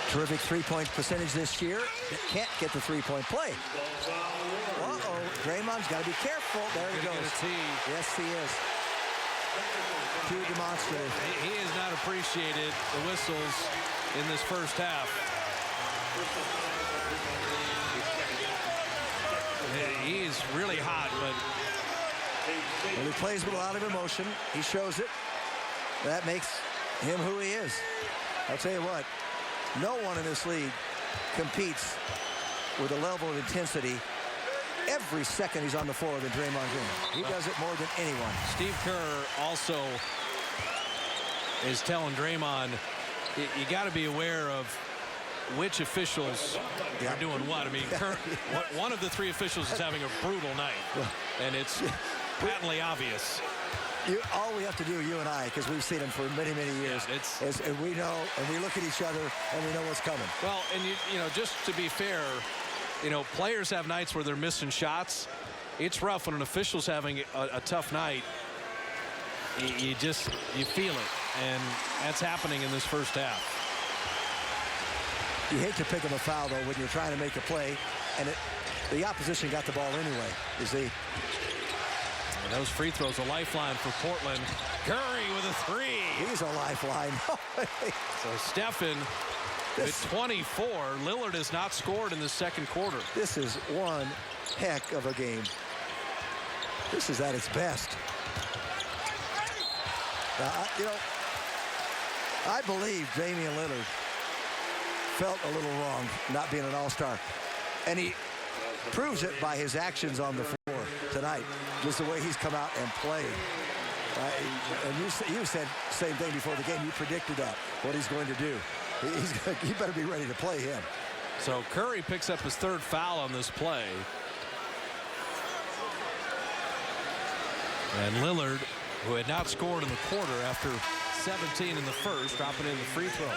Speaker 10: Terrific three-point percentage this year. Can't get the three-point play. Uh-oh. Draymond's got to be careful. There he goes. Yes, he is. Too demonstrative.
Speaker 9: He has not appreciated the whistles in this first half. He's really hot, but
Speaker 10: when he plays with a lot of emotion, he shows it. That makes him who he is. I'll tell you what, no one in this league competes with a level of intensity every second he's on the floor than Draymond Green. He does it more than anyone.
Speaker 9: Steve Kerr also is telling Draymond, you got to be aware of which officials are doing what. I mean, Kerr, one of the three officials is having a brutal night, and it's patently obvious.
Speaker 10: All we have to do, you and I, because we've seen him for many, many years, and we know, and we look at each other, and we know what's coming.
Speaker 9: Well, and you know, just to be fair, you know, players have nights where they're missing shots. It's rough when an official's having a tough night. You feel it, and that's happening in this first half.
Speaker 10: You hate to pick him a foul, though, when you're trying to make a play, and the opposition got the ball anyway, you see.
Speaker 9: And those free throws, a lifeline for Portland. Curry with a three.
Speaker 10: He's a lifeline.
Speaker 9: So Stephen with 24. Lillard has not scored in the second quarter.
Speaker 10: This is one heck of a game. This is at its best. You know, I believe Damian Lillard felt a little wrong not being an all-star. And he proves it by his actions on the floor tonight, just the way he's come out and played. And you said the same thing before the game. You predicted that, what he's going to do. You better be ready to play him.
Speaker 9: So Curry picks up his third foul on this play. And Lillard, who had not scored in the quarter after 17 in the first, dropping in the free throw.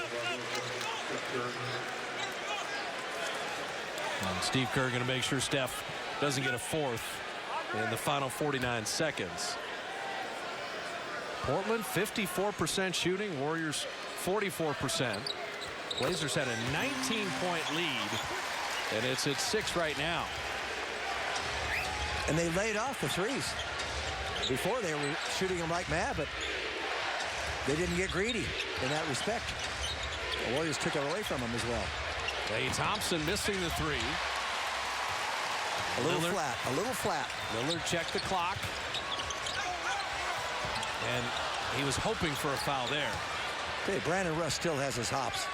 Speaker 9: And Steve Kerr going to make sure Steph doesn't get a fourth in the final 49 seconds. Portland 54% shooting, Warriors 44%. Blazers had a 19-point lead, and it's at 6 right now.
Speaker 10: And they laid off the threes. Before they were shooting them like mad, but they didn't get greedy in that respect. The Warriors took it away from them as well.
Speaker 9: Klay Thompson missing the three.
Speaker 10: A little flat.
Speaker 9: Lillard checked the clock. And he was hoping for a foul there.
Speaker 10: Okay, Brandon Rush still has his hops.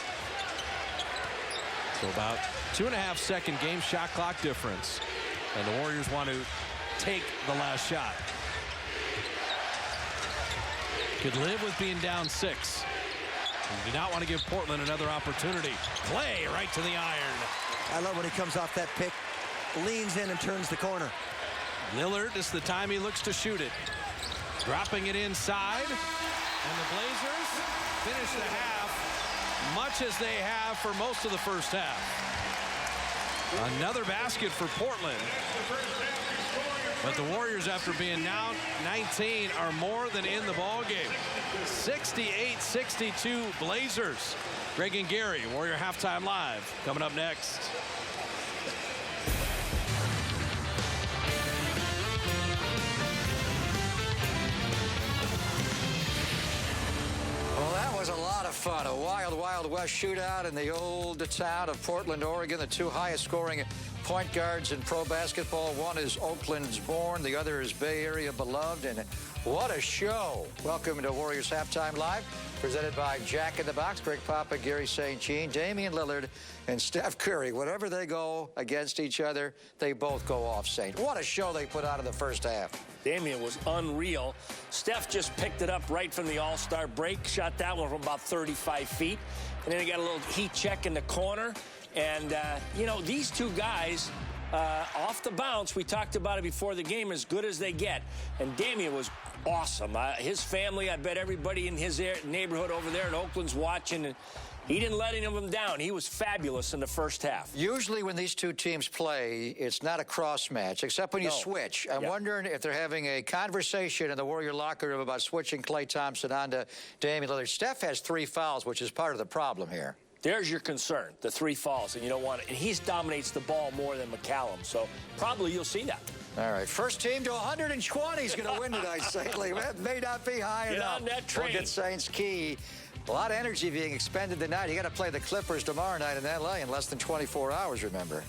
Speaker 9: So about 2.5 second game shot clock difference. And the Warriors want to take the last shot. Could live with being down 6. You do not want to give Portland another opportunity. Klay right to the iron.
Speaker 10: I love when he comes off that pick, leans in and turns the corner.
Speaker 9: Lillard, this is the time he looks to shoot it. Dropping it inside. And the Blazers finish the half much as they have for most of the first half. Another basket for Portland. But the Warriors, after being down 19, are more than in the ballgame. 68-62 Blazers. Greg and Gary, Warrior Halftime Live, coming up next.
Speaker 1: Well, that was a lot of fun. A wild, wild west shootout in the old town of Portland, Oregon. The two highest scoring point guards in pro basketball. One is Oakland's born. The other is Bay Area beloved. And what a show. Welcome to Warriors Halftime Live, presented by Jack in the Box. Greg Papa, Gary St. Jean, Damian Lillard, and Steph Curry. Whenever they go against each other, they both go off, Saint. What a show they put out in the first half.
Speaker 5: Damian was unreal. Steph just picked it up right from the All-Star break, shot that one from about 35 feet, and then he got a little heat check in the corner. And, you know, these two guys, off the bounce, we talked about it before the game, as good as they get. And Damian was awesome. His family, I bet everybody in his neighborhood over there in Oakland's watching. And he didn't let any of them down. He was fabulous in the first half.
Speaker 1: Usually when these two teams play, it's not a cross match, except when you switch. I'm wondering if they're having a conversation in the Warrior locker room about switching Klay Thompson onto Damian Lillard. Steph has 3 fouls, which is part of the problem here.
Speaker 5: There's your concern, the 3 fouls, and you don't want it. And he dominates the ball more than McCallum, so probably you'll see that.
Speaker 1: All right, first team to 120 is going to win tonight, St. Lee. That may not be high
Speaker 5: Get
Speaker 1: enough.
Speaker 5: on that train.
Speaker 1: We'll get Saints key. A lot of energy being expended tonight. You got to play the Clippers tomorrow night in LA in less than 24 hours, remember.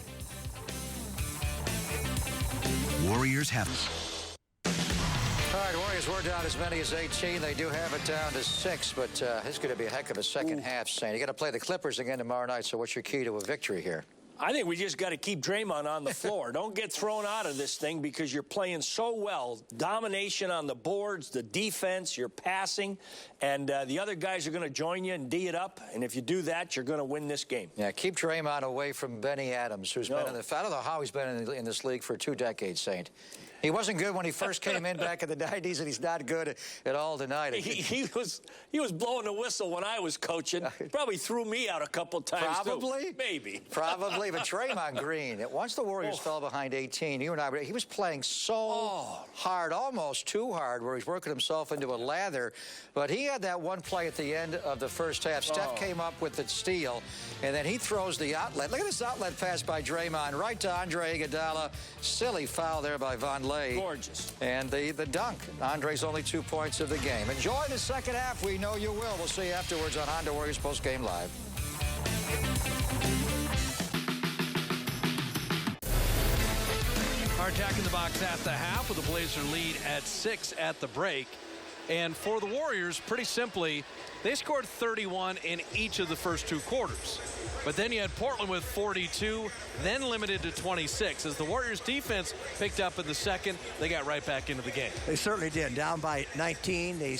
Speaker 6: Warriors have
Speaker 1: All right, Warriors were down as many as 18. They do have it down to 6, but it's going to be a heck of a second half, Saint. You got to play the Clippers again tomorrow night, so what's your key to a victory here?
Speaker 5: I think we just got to keep Draymond on the floor. Don't get thrown out of this thing because you're playing so well. Domination on the boards, the defense, you're passing, and the other guys are going to join you and D it up. And if you do that, you're going to win this game.
Speaker 1: Yeah, keep Draymond away from Benny Adams, who's been in the... I don't know how he's been in this league for 2 decades, Saint. He wasn't good when he first came in back in the 90s, and he's not good at all tonight.
Speaker 5: He was blowing the whistle when I was coaching. Probably threw me out a couple times,
Speaker 1: Probably.
Speaker 5: too. Maybe.
Speaker 1: Probably, but Draymond Green, once the Warriors fell behind 18, you and I, he was playing so hard, almost too hard, where he's working himself into a lather. But he had that one play at the end of the first half. Steph came up with the steal, and then he throws the outlet. Look at this outlet pass by Draymond right to Andre Iguodala. Silly foul there by Von Lay.
Speaker 5: Gorgeous.
Speaker 1: And the dunk. Andre's only 2 points of the game. Enjoy the second half. We know you will. We'll see you afterwards on Honda Warriors Post Game Live.
Speaker 9: Our Jack in the Box at the half with the Blazer lead at 6 at the break. And for the Warriors, pretty simply, they scored 31 in each of the first 2 quarters. But then you had Portland with 42, then limited to 26. As the Warriors defense picked up in the second, they got right back into the game.
Speaker 10: They certainly did. Down by 19, they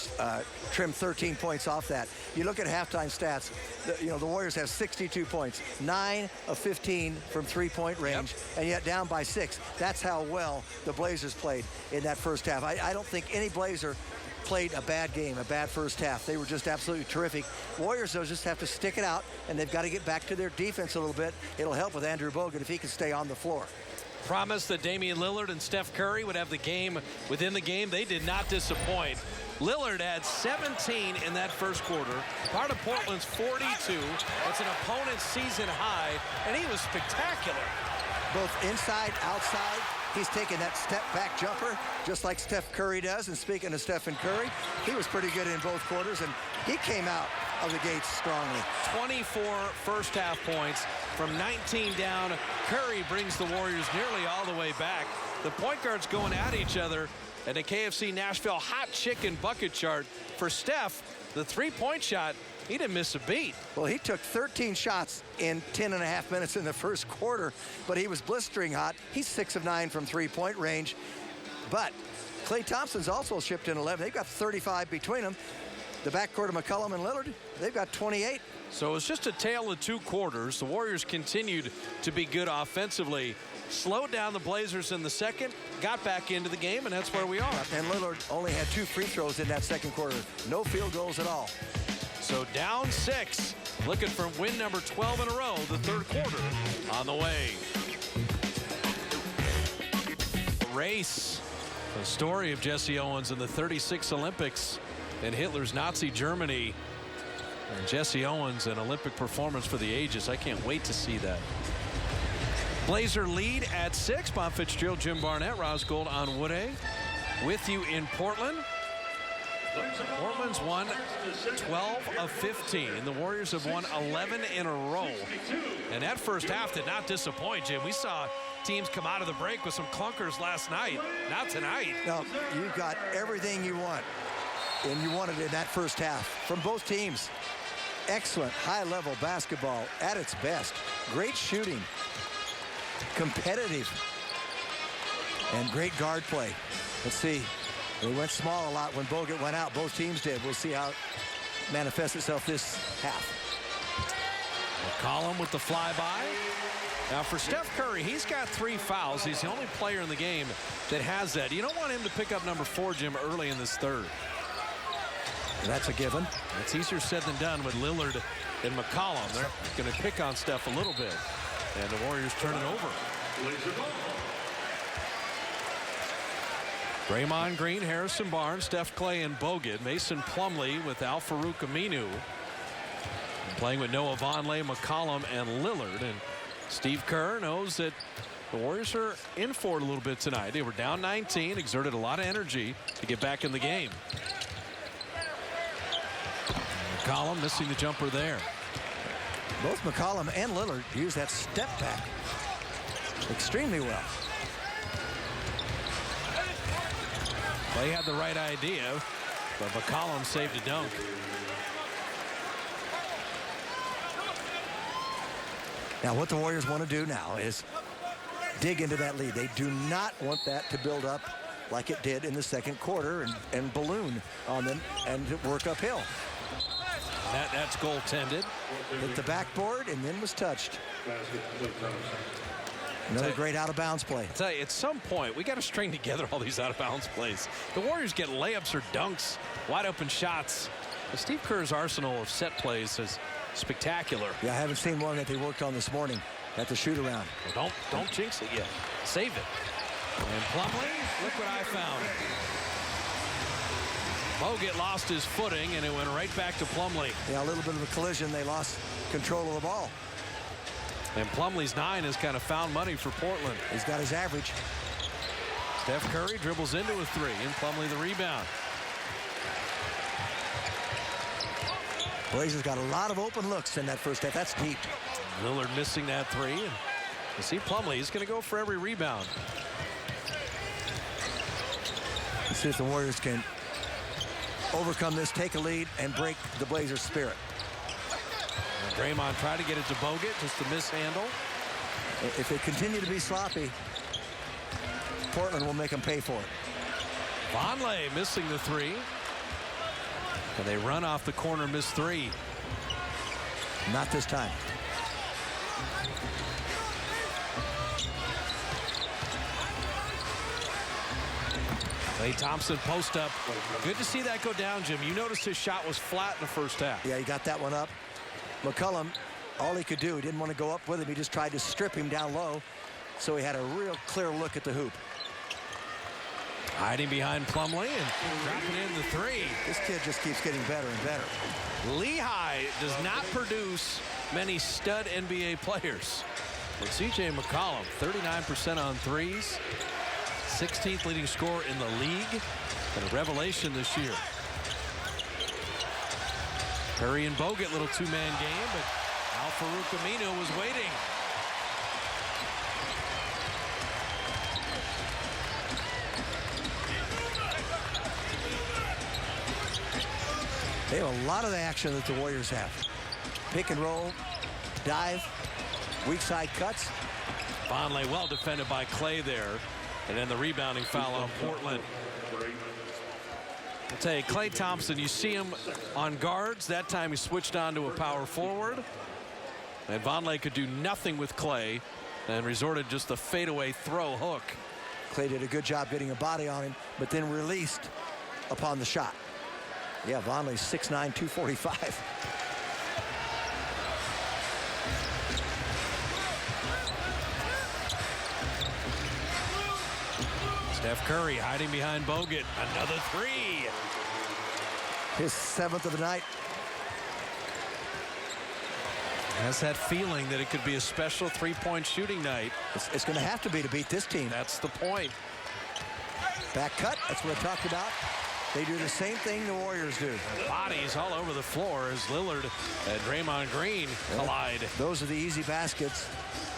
Speaker 10: trimmed 13 points off that. You look at halftime stats, the Warriors have 62 points, 9 of 15 from three-point range, and yet down by 6. That's how well the Blazers played in that first half. I don't think any Blazer played a bad game, a bad first half. They were just absolutely terrific. Warriors, though, just have to stick it out, and they've got to get back to their defense a little bit. It'll help with Andrew Bogut if he can stay on the floor.
Speaker 9: Promised that Damian Lillard and Steph Curry would have the game within the game. They did not disappoint. Lillard had 17 in that first quarter, part of Portland's 42. It's an opponent's season high, and he was spectacular.
Speaker 10: Both inside, outside. He's taking that step-back jumper, just like Steph Curry does. And speaking of Stephen Curry, he was pretty good in both quarters, and he came out of the gates strongly.
Speaker 9: 24 first-half points from 19 down. Curry brings the Warriors nearly all the way back. The point guards going at each other, and the KFC Nashville hot chicken bucket chart. For Steph, the three-point shot, he didn't miss a beat.
Speaker 10: Well, he took 13 shots in 10.5 minutes in the first quarter, but he was blistering hot. He's 6 of 9 from three-point range. But Klay Thompson's also shipped in 11. They've got 35 between them. The backcourt of McCollum and Lillard, they've got 28.
Speaker 9: So it's just a tale of 2 quarters. The Warriors continued to be good offensively. Slowed down the Blazers in the second, got back into the game, and that's where we are.
Speaker 10: And Lillard only had 2 free throws in that second quarter. No field goals at all.
Speaker 9: So down 6, looking for win number 12 in a row, the third quarter on the way. Race, the story of Jesse Owens in the 36 Olympics in Hitler's Nazi Germany. And Jesse Owens, an Olympic performance for the ages. I can't wait to see that. Blazer lead at 6. Bob Fitzgerald, Jim Barnett, Roz Gold on Wood-A. With you in Portland. Portland's won 12 of 15. The Warriors have won 11 in a row. And that first half did not disappoint, Jim. We saw teams come out of the break with some clunkers last night. Not tonight.
Speaker 10: No, you've got everything you want. And you wanted in that first half from both teams. Excellent high-level basketball at its best. Great shooting. Competitive. And great guard play. Let's see. They went small a lot when Bogut went out. Both teams did. We'll see how it manifests itself this half.
Speaker 9: McCollum with the flyby. Now for Steph Curry, he's got 3 fouls. He's the only player in the game that has that. You don't want him to pick up number 4, Jim, early in this third.
Speaker 10: That's a given.
Speaker 9: It's easier said than done with Lillard and McCollum. They're going to pick on Steph a little bit. And the Warriors turn it over. Draymond Green, Harrison Barnes, Steph Klay, and Bogut. Mason Plumlee with Al-Farouq Aminu. playing with Noah Vonleh, McCollum, and Lillard. And Steve Kerr knows that the Warriors are in for it a little bit tonight. They were down 19, exerted a lot of energy to get back in the game. McCollum missing the jumper there.
Speaker 10: Both McCollum and Lillard use that step back extremely well.
Speaker 9: They had the right idea, but McCollum saved a dunk.
Speaker 10: Now what the Warriors want to do now is dig into that lead. They do not want that to build up like it did in the second quarter and balloon on them and work uphill.
Speaker 9: That's goaltended.
Speaker 10: Hit the backboard and then was touched. Another great out-of-bounds play.
Speaker 9: I tell you, at some point, we got to string together all these out-of-bounds plays. The Warriors get layups or dunks, wide-open shots. But Steve Kerr's arsenal of set plays is spectacular.
Speaker 10: Yeah, I haven't seen one that they worked on this morning at the shoot-around.
Speaker 9: Well, don't jinx it yet. Save it. And Plumlee, look what I found. Bogut lost his footing, and it went right back to Plumlee.
Speaker 10: Yeah, a little bit of a collision. They lost control of the ball.
Speaker 9: And Plumlee's 9 has kind of found money for Portland.
Speaker 10: He's got his average.
Speaker 9: Steph Curry dribbles into a 3, and Plumlee the rebound.
Speaker 10: Blazers got a lot of open looks in that first half. That's deep.
Speaker 9: Lillard missing that 3. And you see Plumlee, he's going to go for every rebound.
Speaker 10: Let's see if the Warriors can overcome this, take a lead, and break the Blazers' spirit.
Speaker 9: And Draymond tried to get it to Bogut, just a mishandle.
Speaker 10: If they continue to be sloppy, Portland will make them pay for it.
Speaker 9: Vonleh missing the 3. And they run off the corner, miss 3.
Speaker 10: Not this time.
Speaker 9: Klay Thompson post up. Good to see that go down, Jim. You noticed his shot was flat in the first half.
Speaker 10: Yeah, he got that one up. McCollum, all he could do, he didn't want to go up with him. He just tried to strip him down low, so he had a real clear look at the hoop.
Speaker 9: Hiding behind Plumlee and dropping in the 3.
Speaker 10: This kid just keeps getting better and better.
Speaker 9: Lehigh does not produce many stud NBA players. But C.J. McCollum, 39% on threes, 16th leading scorer in the league, and a revelation this year. Curry and Bogut, little two-man game, but Al-Farouq Aminu was waiting.
Speaker 10: They have a lot of the action that the Warriors have. Pick and roll, dive, weak side cuts.
Speaker 9: Vonleh well defended by Klay there. And then the rebounding foul on Portland. I'll tell you, Klay Thompson, you see him on guards. That time he switched on to a power forward. And Vonleh could do nothing with Klay and resorted just a fadeaway throw hook.
Speaker 10: Klay did a good job getting a body on him, but then released upon the shot. Yeah, Vonleh's 6'9", 245.
Speaker 9: Steph Curry hiding behind Bogut. Another 3.
Speaker 10: His 7th of the night.
Speaker 9: Has that feeling that it could be a special three-point shooting night.
Speaker 10: It's going to have to be to beat this team.
Speaker 9: That's the point.
Speaker 10: Back cut, that's what I talked about. They do the same thing the Warriors do.
Speaker 9: Bodies all over the floor as Lillard and Draymond Green collide.
Speaker 10: Those are the easy baskets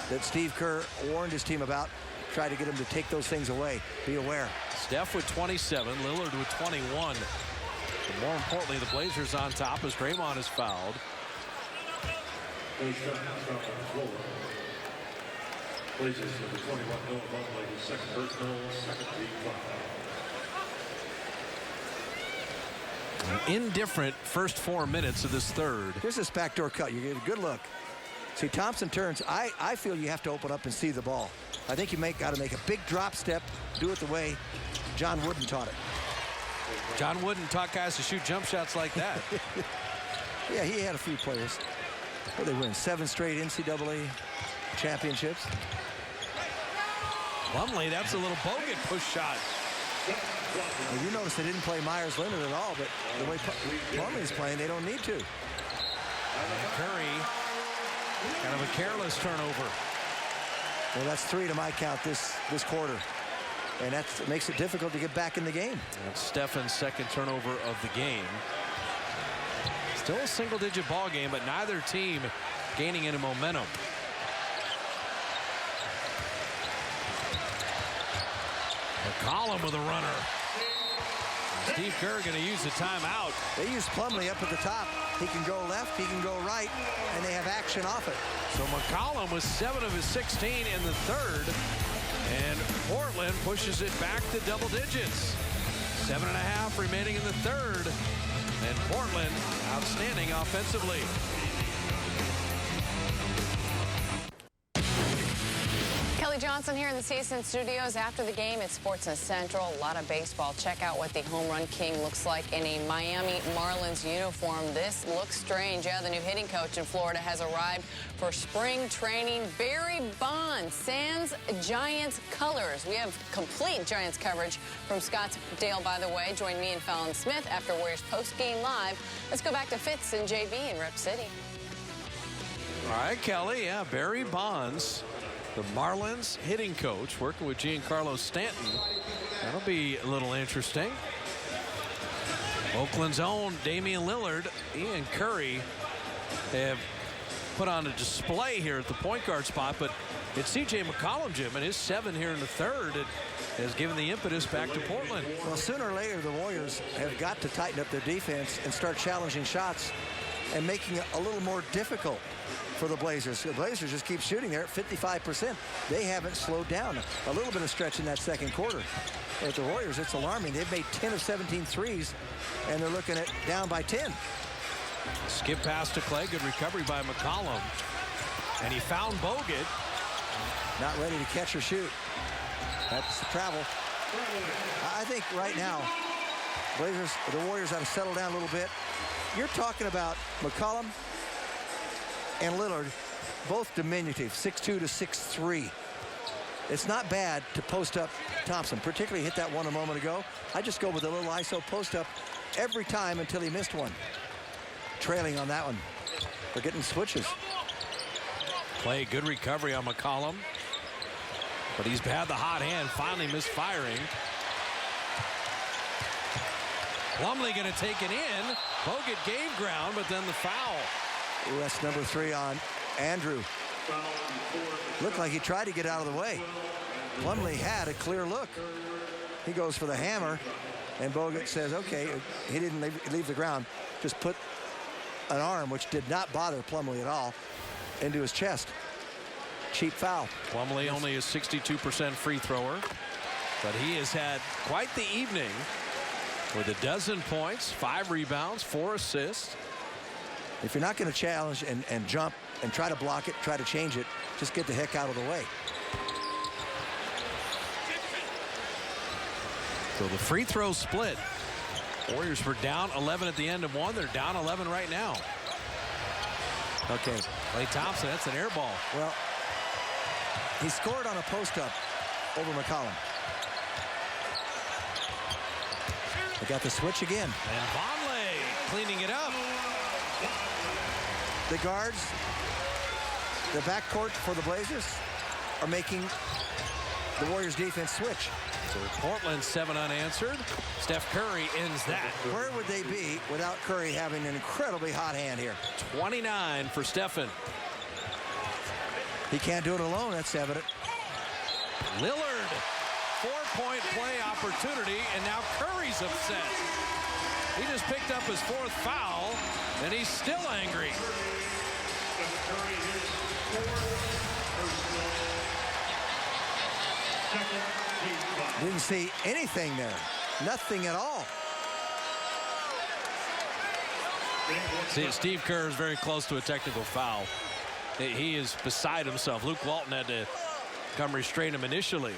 Speaker 10: that Steve Kerr warned his team about. Try to get him to take those things away. Be aware.
Speaker 9: Steph with 27, Lillard with 21. And more importantly, the Blazers on top as Draymond is fouled.
Speaker 17: Blazers number 21, Noah Vonleh, second personal, second team foul.
Speaker 9: Indifferent first 4 minutes of this third.
Speaker 10: Here's this backdoor cut. You get a good look. See, Thompson turns. I feel you have to open up and see the ball. I think you got to make a big drop step, do it the way John Wooden taught it.
Speaker 9: John Wooden taught guys to shoot jump shots like that.
Speaker 10: Yeah, he had a few players. Well, they win 7 straight NCAA championships.
Speaker 9: Plumlee, that's a little Bogut push shot.
Speaker 10: Well, you notice they didn't play Myers Leonard at all, but the way Plumlee's playing, they don't need to.
Speaker 9: Curry, kind of a careless turnover.
Speaker 10: Well, that's 3 to my count this quarter. And that makes it difficult to get back in the game.
Speaker 9: That's Stephen's second turnover of the game. Still a single-digit ball game, but neither team gaining any momentum. McCollum with a runner. Steve Kerr going to use a timeout.
Speaker 10: They use Plumlee up at the top. He can go left, he can go right, and they have action off it.
Speaker 9: So McCollum was 7 of his 16 in the third, and Portland pushes it back to double digits. 7.5 remaining in the third, and Portland outstanding offensively.
Speaker 18: Kelly Johnson here in the CSN studios after the game at Sportsnet Central. A lot of baseball. Check out what the home run king looks like in a Miami Marlins uniform. This looks strange. Yeah, the new hitting coach in Florida has arrived for spring training. Barry Bonds, sans Giants colors. We have complete Giants coverage from Scottsdale, by the way. Join me and Fallon Smith after Warriors post-game live. Let's go back to Fitz and JB in Rep City.
Speaker 9: All right, Kelly. Yeah, Barry Bonds, the Marlins hitting coach, working with Giancarlo Stanton. That'll be a little interesting. Oakland's own Damian Lillard, Ian Curry have put on a display here at the point guard spot, but it's C.J. McCollum, Jim, and his 7 here in the third has given the impetus back to Portland.
Speaker 10: Well, sooner or later, the Warriors have got to tighten up their defense and start challenging shots and making it a little more difficult for the Blazers. The Blazers just keep shooting there at 55%. They haven't slowed down. A little bit of stretch in that second quarter. But the Warriors, it's alarming. They've made 10 of 17 threes, and they're looking at down by 10.
Speaker 9: Skip pass to Clay. Good recovery by McCollum. And he found Bogut.
Speaker 10: Not ready to catch or shoot. That's the travel. I think right now, the Warriors ought to settle down a little bit. You're talking about McCollum and Lillard, both diminutive, 6'2 to 6'3. It's not bad to post up Thompson, particularly hit that one a moment ago. I just go with a little ISO post up every time until he missed one. Trailing on that one. They're getting switches.
Speaker 9: Clay, good recovery on McCollum. But he's had the hot hand, finally misfiring. Plumlee going to take it in. Bogut gave ground, but then the foul.
Speaker 10: Ooh, that's number 3 on Andrew. Looked like he tried to get out of the way. Plumlee had a clear look. He goes for the hammer, and Bogut says, okay, he didn't leave the ground. Just put an arm, which did not bother Plumlee at all, into his chest. Cheap foul.
Speaker 9: Plumlee only a 62% free thrower, but he has had quite the evening with 12 points, 5 rebounds, 4 assists.
Speaker 10: If you're not going to challenge and jump and try to block it, try to change it, just get the heck out of the way.
Speaker 9: So the free throw split. Warriors were down 11 at the end of one. They're down 11 right now.
Speaker 10: Okay.
Speaker 9: Klay Thompson, that's an air ball.
Speaker 10: Well, he scored on a post-up over McCollum. They got the switch again.
Speaker 9: And Vonleh cleaning it up.
Speaker 10: The guards, the backcourt for the Blazers, are making the Warriors defense switch.
Speaker 9: So Portland 7 unanswered. Steph Curry ends that.
Speaker 10: Where would they be without Curry having an incredibly hot hand here?
Speaker 9: 29 for Stephen.
Speaker 10: He can't do it alone, that's evident.
Speaker 9: Lillard, 4-point play opportunity, and now Curry's upset. He just picked up his 4th foul, and he's still angry.
Speaker 10: Didn't see anything there. Nothing at all.
Speaker 9: See, Steve Kerr is very close to a technical foul. He is beside himself. Luke Walton had to come restrain him initially.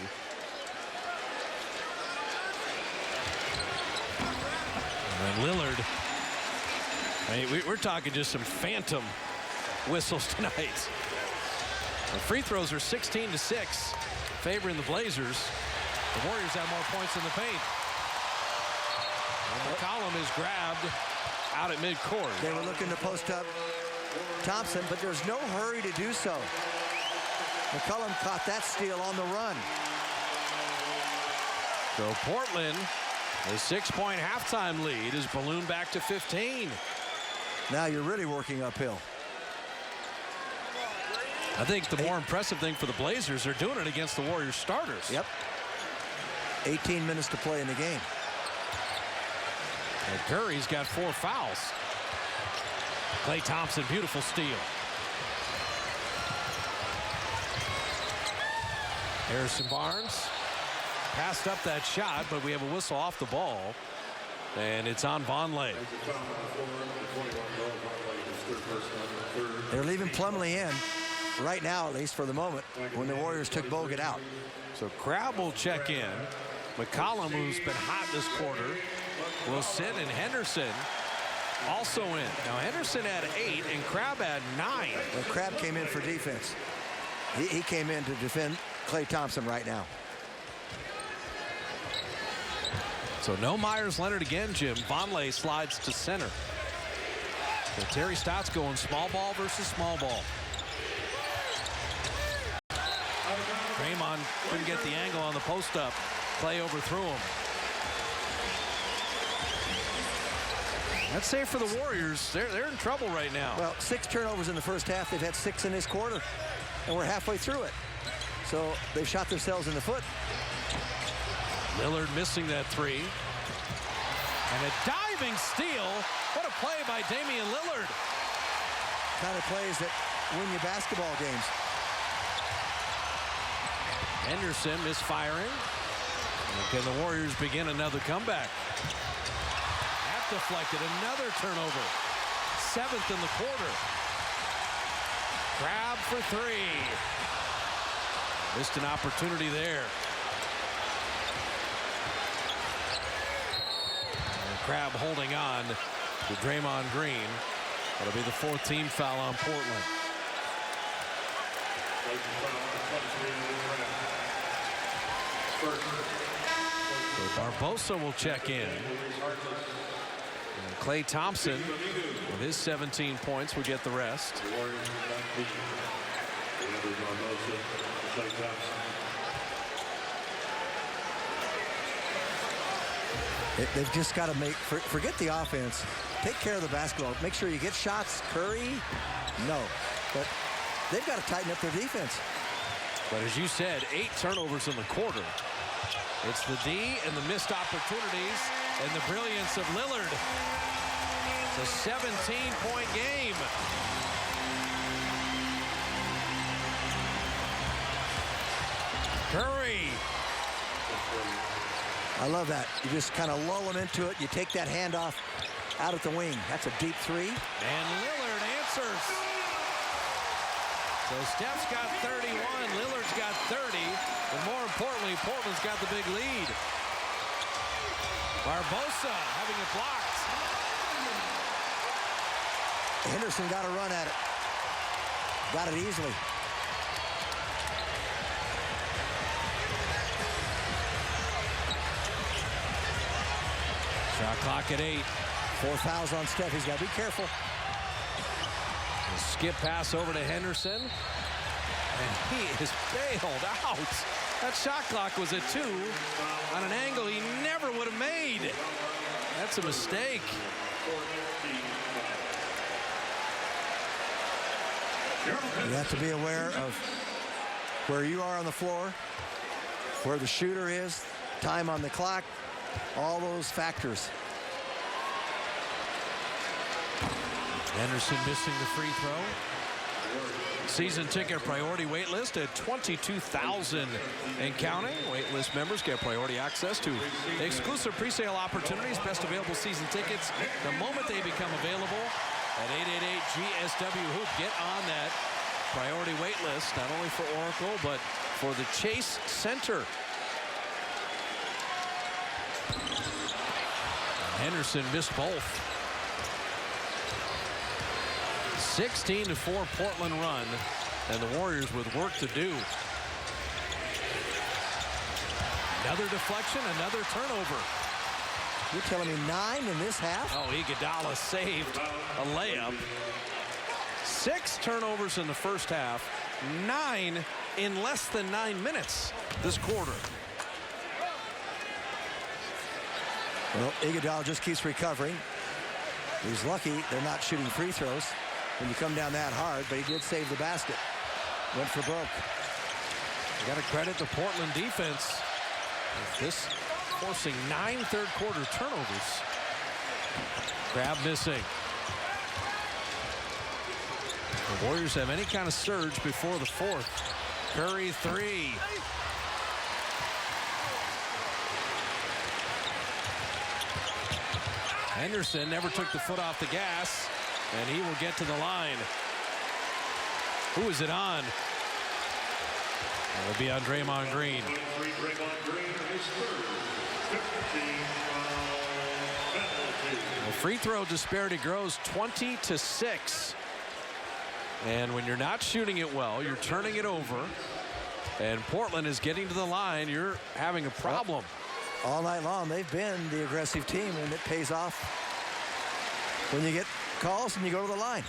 Speaker 9: And Lillard, I mean, we're talking just some phantom whistles tonight. The free throws are 16-6, favoring the Blazers. The Warriors have more points in the paint. And McCollum is grabbed out at midcourt.
Speaker 10: They were looking to post up Thompson, but there's no hurry to do so. McCollum caught that steal on the run.
Speaker 9: So Portland, a 6-point halftime lead, is ballooned back to 15.
Speaker 10: Now you're really working uphill.
Speaker 9: I think the more impressive thing for the Blazers, they're doing it against the Warriors starters.
Speaker 10: Yep. 18 minutes to play in the game.
Speaker 9: And Curry's got 4 fouls. Klay Thompson, beautiful steal. Harrison Barnes passed up that shot, but we have a whistle off the ball. And it's on Vonleh.
Speaker 10: They're leaving Plumlee in right now, at least for the moment, when the Warriors took Bogut out.
Speaker 9: So Crabbe will check in. McCollum, who's been hot this quarter, will sit, and Henderson also in. Now Henderson had 8 and Crabbe had 9.
Speaker 10: Well, Crabbe came in for defense. He came in to defend Klay Thompson right now.
Speaker 9: So no Myers Leonard again, Jim. Vonleh slides to center. So Terry Stotts going small ball versus small ball. Draymond couldn't get the angle on the post up. Klay overthrew him. I'd say for the Warriors, they're in trouble right now.
Speaker 10: Well, 6 turnovers in the first half. They've had 6 in this quarter, and we're halfway through it. So they've shot themselves in the foot.
Speaker 9: Lillard missing that 3. And a diving steal. What a play by Damian Lillard.
Speaker 10: Kind of plays that win you basketball games.
Speaker 9: Henderson misfiring. And can the Warriors begin another comeback? That deflected. Another turnover. 7th in the quarter. Crabbe for 3. Missed an opportunity there. And Crabbe holding on to Draymond Green. That'll be the 4th team foul on Portland. So Barbosa will check in. And Klay Thompson, with his 17 points, will get the rest.
Speaker 10: They've just got to forget the offense. Take care of the basketball. Make sure you get shots. Curry, no. But they've got to tighten up their defense.
Speaker 9: But as you said, 8 turnovers in the quarter. It's the D and the missed opportunities and the brilliance of Lillard. It's a 17-point game. Curry.
Speaker 10: I love that. You just kind of lull them into it. You take that handoff out at the wing. That's a deep 3.
Speaker 9: And Lillard answers. So Steph's got 31, Lillard's got 30, and more importantly, Portland's got the big lead. Barbosa having it blocked.
Speaker 10: Henderson got a run at it. Got it easily.
Speaker 9: Shot clock at 8.
Speaker 10: 4 fouls on Steph. He's got to be careful.
Speaker 9: Skip pass over to Henderson. And he is bailed out. That shot clock was at 2 on an angle he never would have made. That's a mistake.
Speaker 10: You have to be aware of where you are on the floor, where the shooter is, time on the clock, all those factors.
Speaker 9: Henderson missing the free throw. Season ticket priority wait list at 22,000 and counting. Wait list members get priority access to exclusive presale opportunities, best available season tickets the moment they become available at 888-GSW-HOOP. Get on that priority wait list, not only for Oracle, but for the Chase Center. Henderson missed both. 16-4 Portland run, and the Warriors with work to do. Another deflection, another turnover.
Speaker 10: You're telling me 9 in this half?
Speaker 9: Oh, Iguodala saved a layup. 6 turnovers in the first half, 9 in less than 9 minutes this quarter.
Speaker 10: Well, Iguodala just keeps recovering. He's lucky they're not shooting free throws when you come down that hard, but he did save the basket. Went for broke.
Speaker 9: You got to credit the Portland defense. This forcing 9 third-quarter turnovers. Crabbe missing. The Warriors have any kind of surge before the fourth. Curry 3. Henderson never took the foot off the gas, and he will get to the line. Who is it on? It'll be on Draymond Green. The free throw disparity grows 20-6. And when you're not shooting it well, you're turning it over. And Portland is getting to the line. You're having a problem.
Speaker 10: All night long, they've been the aggressive team, and it pays off when you get calls and you go to the line.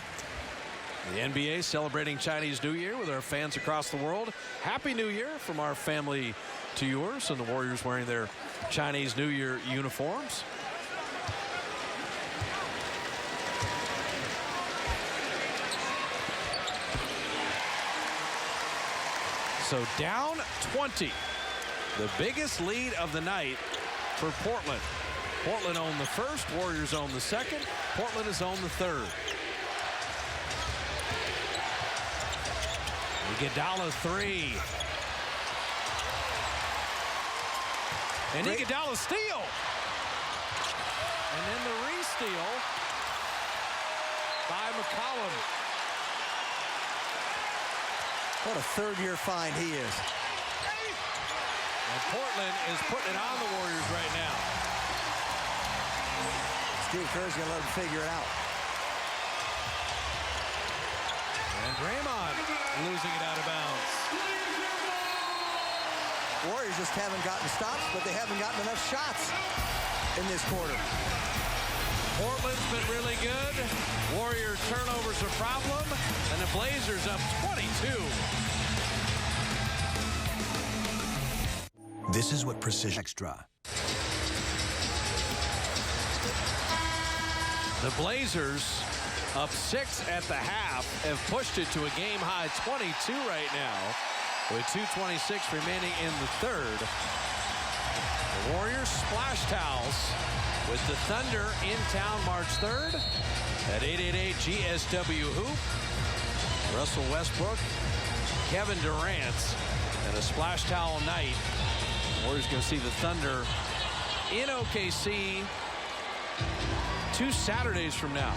Speaker 9: The NBA celebrating Chinese New Year with our fans across the world. Happy New Year from our family to yours, and the Warriors wearing their Chinese New Year uniforms. So down 20. The biggest lead of the night for Portland. Portland owned the first, Warriors owned the second. Portland has owned the third. Iguodala 3. And Iguodala steal. And then the re-steal by McCollum.
Speaker 10: What a third-year find he is.
Speaker 9: And Portland is putting it on the Warriors right now.
Speaker 10: Steve Kerr's going to let him figure it out.
Speaker 9: And Draymond losing it out of bounds.
Speaker 10: Warriors just haven't gotten stops, but they haven't gotten enough shots in this quarter.
Speaker 9: Portland's been really good. Warrior turnovers a problem. And the Blazers up 22.
Speaker 6: This is what Precision Extra.
Speaker 9: The Blazers up 6 at the half have pushed it to a game-high 22 right now with 2:26 remaining in the third. The Warriors splash towels with the Thunder in town March 3rd at 888 GSW Hoop. Russell Westbrook, Kevin Durant, and a splash towel night. The Warriors going to see the Thunder in OKC 2 Saturdays from now,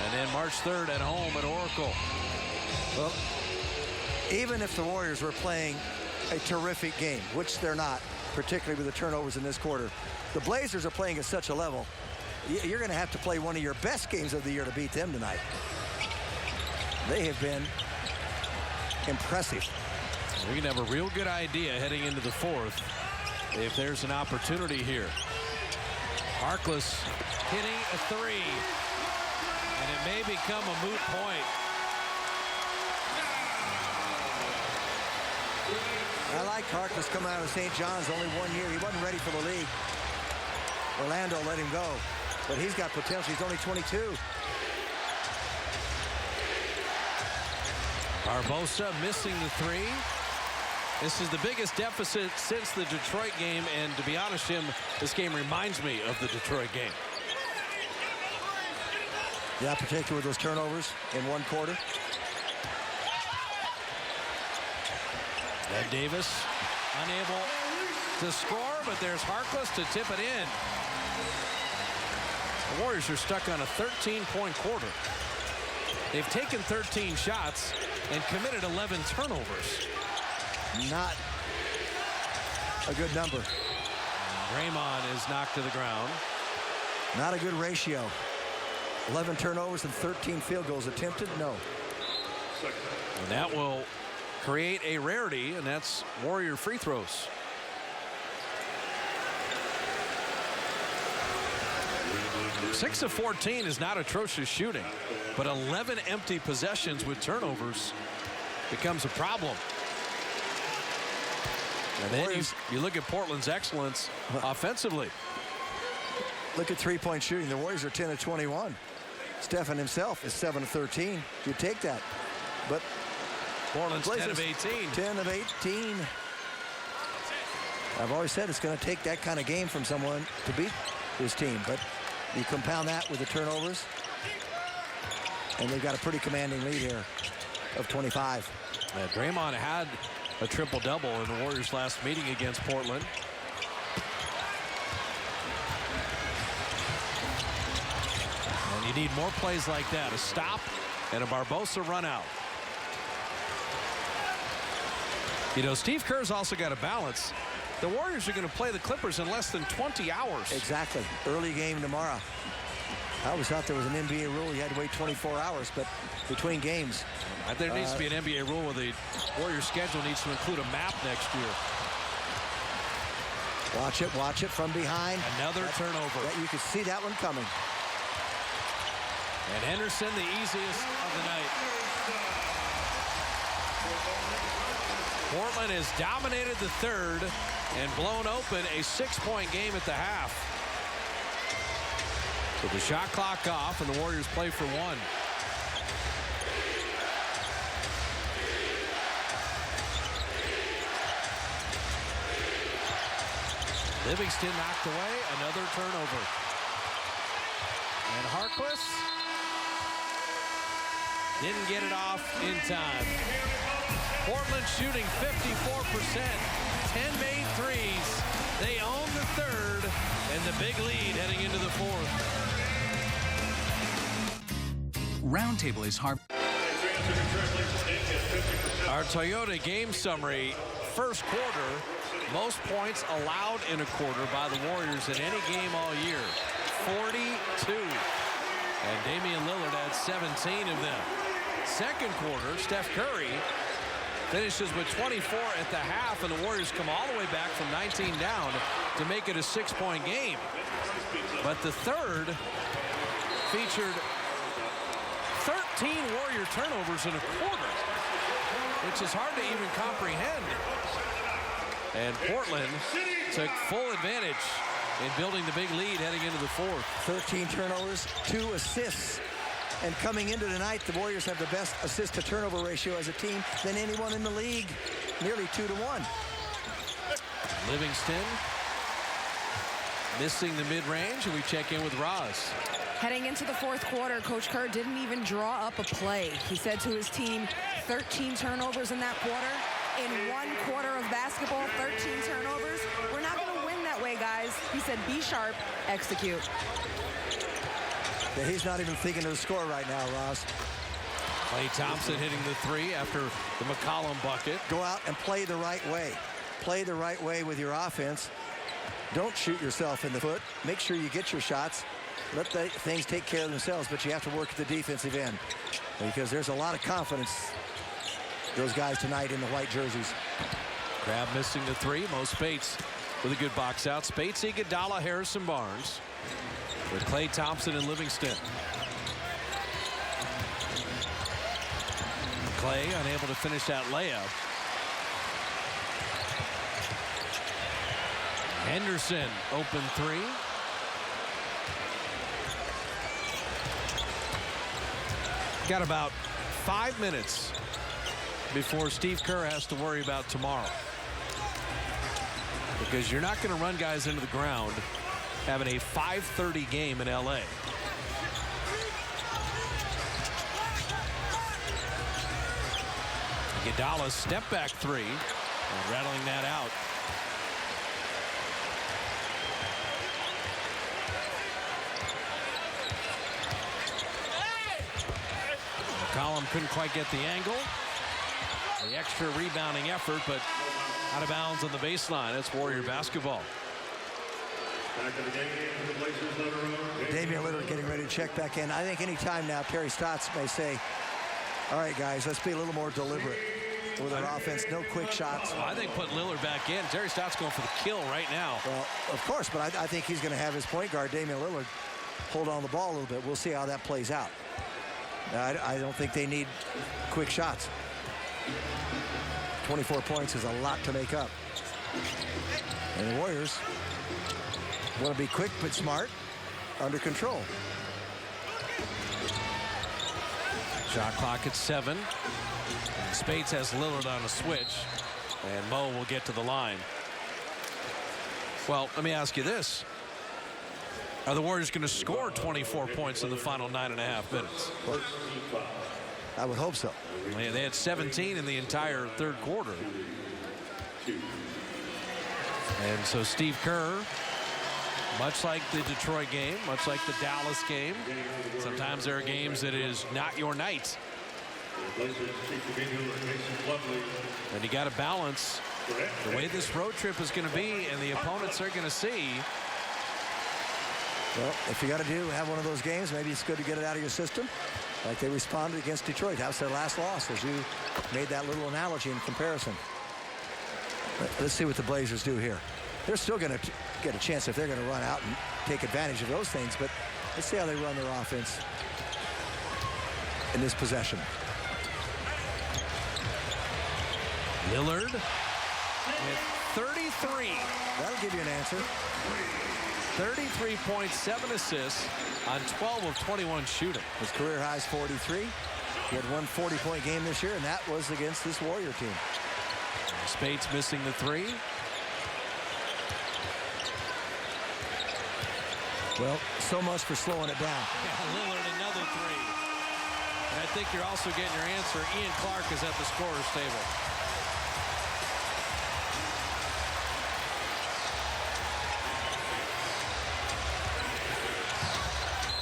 Speaker 9: and then March 3rd at home at Oracle.
Speaker 10: Well, even if the Warriors were playing a terrific game, which they're not, particularly with the turnovers in this quarter, the Blazers are playing at such a level, you're going to have to play one of your best games of the year to beat them tonight. They have been impressive.
Speaker 9: We can have a real good idea heading into the fourth if there's an opportunity here. Harkless hitting a 3, and it may become a moot point.
Speaker 10: I like Harkless coming out of St. John's only 1 year. He wasn't ready for the league. Orlando let him go, but he's got potential. He's only 22.
Speaker 9: Barbosa missing the 3. This is the biggest deficit since the Detroit game, and to be honest, Jim, this game reminds me of the Detroit game.
Speaker 10: Yeah, particularly with those turnovers in one quarter.
Speaker 9: Ed Davis unable to score, but there's Harkless to tip it in. The Warriors are stuck on a 13-point quarter. They've taken 13 shots and committed 11 turnovers.
Speaker 10: Not a good number.
Speaker 9: Draymond is knocked to the ground.
Speaker 10: Not a good ratio. 11 turnovers and 13 field goals attempted? No.
Speaker 9: And that will create a rarity, and that's Warrior free throws. 6 of 14 is not atrocious shooting, but 11 empty possessions with turnovers becomes a problem. And then you look at Portland's excellence offensively.
Speaker 10: Look at three-point shooting. The Warriors are 10 of 21. Stephen himself is 7 of 13. You take that. But
Speaker 9: Portland's 10 of 18.
Speaker 10: 10 of 18. I've always said it's going to take that kind of game from someone to beat his team. But you compound that with the turnovers. And they've got a pretty commanding lead here of 25.
Speaker 9: Yeah, Draymond had a triple-double in the Warriors' last meeting against Portland. And you need more plays like that, a stop and a Barbosa run out. You know, Steve Kerr's also got a balance. The Warriors are going to play the Clippers in less than 20 hours.
Speaker 10: Exactly. Early game tomorrow. I always thought there was an NBA rule. You had to wait 24 hours, but between games.
Speaker 9: There needs to be an NBA rule where the Warriors schedule needs to include a map next year.
Speaker 10: Watch it from behind.
Speaker 9: Another turnover.
Speaker 10: You could see that one coming.
Speaker 9: And Henderson, the easiest of the night. Portland has dominated the third and blown open a 6-point game at the half. With the shot clock off, and the Warriors play for one. Livingston knocked away, another turnover. And Harkless didn't get it off in time. Portland shooting 54%, 10 made threes. They own the third, and the big lead heading into the fourth.
Speaker 6: Roundtable is hard.
Speaker 9: Our Toyota game summary. First quarter, most points allowed in a quarter by the Warriors in any game all year. 42. And Damian Lillard had 17 of them. Second quarter, Steph Curry finishes with 24 at the half, and the Warriors come all the way back from 19 down to make it a 6-point game. But the third featured 13 Warrior turnovers in a quarter, which is hard to even comprehend. And Portland took full advantage in building the big lead heading into the fourth.
Speaker 10: 13 turnovers, 2 assists. And coming into tonight, the Warriors have the best assist-to-turnover ratio as a team than anyone in the league, nearly 2-to-1.
Speaker 9: Livingston missing the mid-range, and we check in with Roz.
Speaker 14: Heading into the fourth quarter, Coach Kerr didn't even draw up a play. He said to his team, 13 turnovers in that quarter. In one quarter of basketball, 13 turnovers. We're not going to win that way, guys. He said, be sharp, execute.
Speaker 10: Yeah, he's not even thinking of the score right now, Ross.
Speaker 9: Klay Thompson hitting the three after the McCollum bucket.
Speaker 10: Go out and play the right way. Play the right way with your offense. Don't shoot yourself in the foot. Make sure you get your shots. Let things take care of themselves, but you have to work at the defensive end because there's a lot of confidence, those guys tonight in the white jerseys.
Speaker 9: Crabbe missing the three. Mo Spates with a good box out. Spates, Iguodala, Harrison Barnes with Klay Thompson and Livingston. Klay unable to finish that layup. Henderson open three. Got about 5 minutes before Steve Kerr has to worry about tomorrow. Because you're not going to run guys into the ground having a 5:30 game in LA. Iguodala's step back three, and rattling that out. McCollum couldn't quite get the angle. The extra rebounding effort, but out of bounds on the baseline. That's Warrior basketball.
Speaker 10: Damian Lillard getting ready to check back in. I think any time now, Terry Stotts may say, all right, guys, let's be a little more deliberate with our offense. No quick shots.
Speaker 9: Well, I think put Lillard back in. Terry Stotts going for the kill right now.
Speaker 10: Well, of course, but I think he's going to have his point guard, Damian Lillard, hold on the ball a little bit. We'll see how that plays out. I don't think they need quick shots. 24 points is a lot to make up. And the Warriors want to be quick but smart, under control.
Speaker 9: Shot clock at 7. Speights has Lillard on a switch, and Mo will get to the line. Well, let me ask you this. Are the Warriors going to score 24 points in the final 9.5 minutes?
Speaker 10: I would hope so.
Speaker 9: They had 17 in the entire third quarter. And so Steve Kerr, much like the Detroit game, much like the Dallas game, sometimes there are games that is not your night. And you got to balance the way this road trip is going to be and the opponents are going to see.
Speaker 10: Well, if you got to have one of those games, maybe it's good to get it out of your system. Like they responded against Detroit. That was their last loss, as you made that little analogy in comparison. Let's see what the Blazers do here. They're still going to get a chance if they're going to run out and take advantage of those things, but let's see how they run their offense in this possession.
Speaker 9: Lillard with 33.
Speaker 10: That'll give you an answer.
Speaker 9: 33 points, 7 assists on 12 of 21 shooting.
Speaker 10: His career high is 43. He had one 40-point game this year, and that was against this Warrior team.
Speaker 9: Speights missing the 3.
Speaker 10: Well, so much for slowing it down.
Speaker 9: Yeah, Lillard another 3. And I think you're also getting your answer. Ian Clark is at the scorer's table.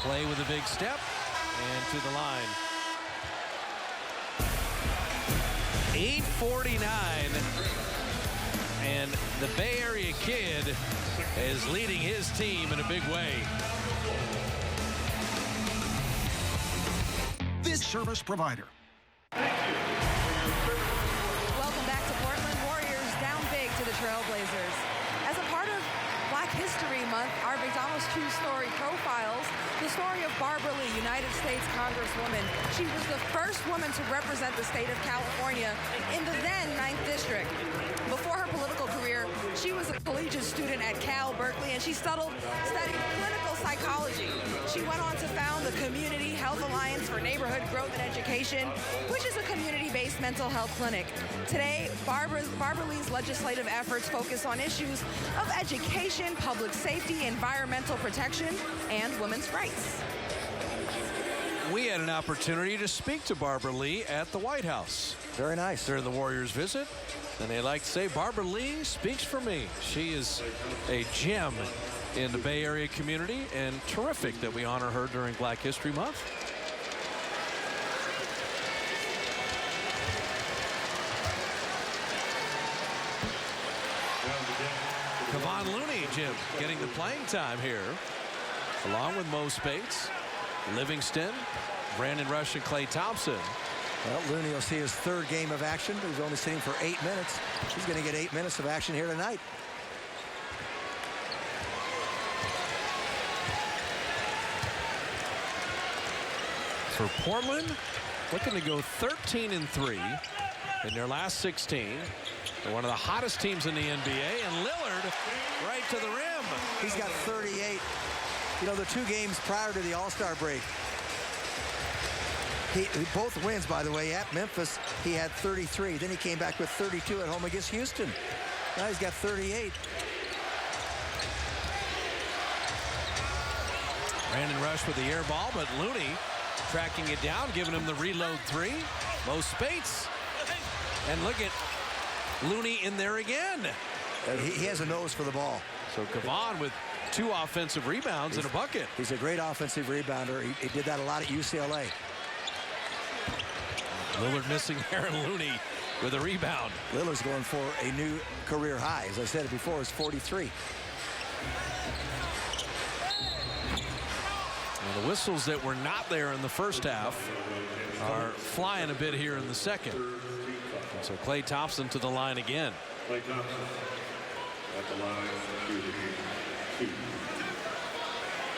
Speaker 9: Play with a big step and to the line. 8:49, and the Bay Area Kid is leading his team in a big way.
Speaker 6: This service provider.
Speaker 14: Welcome back to Portland. Warriors down big to the Trailblazers. As a part of Black History Month, our McDonald's True Story profiles the story of Barbara Lee, United States Congresswoman. She was the first woman to represent the state of California in the then 9th District. Before her political career, she was a collegiate student at Cal Berkeley, and she studied clinical psychology. She went on to found the Community Health Alliance for Neighborhood Growth and Education, which is a community-based mental health clinic. Today, Barbara Lee's legislative efforts focus on issues of education, public safety, environmental protection, and women's rights.
Speaker 9: We had an opportunity to speak to Barbara Lee at the White House.
Speaker 10: Very nice.
Speaker 9: During the Warriors visit. And they like to say, Barbara Lee speaks for me. She is a gem in the Bay Area community, and terrific that we honor her during Black History Month. Kevon Looney, Jim, getting the playing time here, along with Mo Speights, Livingston, Brandon Rush, and Klay Thompson.
Speaker 10: Well, Looney will see his 3rd game of action. He's only sitting for 8 minutes. He's going to get 8 minutes of action here tonight.
Speaker 9: For Portland, looking to go 13-3 in their last 16. They're one of the hottest teams in the NBA, and Lillard right to the rim.
Speaker 10: He's got 38. You know, the 2 games prior to the All-Star break, both wins, by the way, at Memphis, he had 33. Then he came back with 32 at home against Houston. Now he's got 38.
Speaker 9: Brandon Rush with the air ball, but Looney tracking it down, giving him the reload 3. Mo Speights. And look at Looney in there again.
Speaker 10: He has a nose for the ball.
Speaker 9: So Kevon with 2 offensive rebounds and a bucket.
Speaker 10: He's a great offensive rebounder. He did that a lot at UCLA.
Speaker 9: Lillard missing Aaron Looney with a rebound.
Speaker 10: Lillard's going for a new career high. As I said it before, it's 43.
Speaker 9: And the whistles that were not there in the first half are flying a bit here in the second. And so Klay Thompson to the line again.
Speaker 17: Klay Thompson at the line, shooting 2.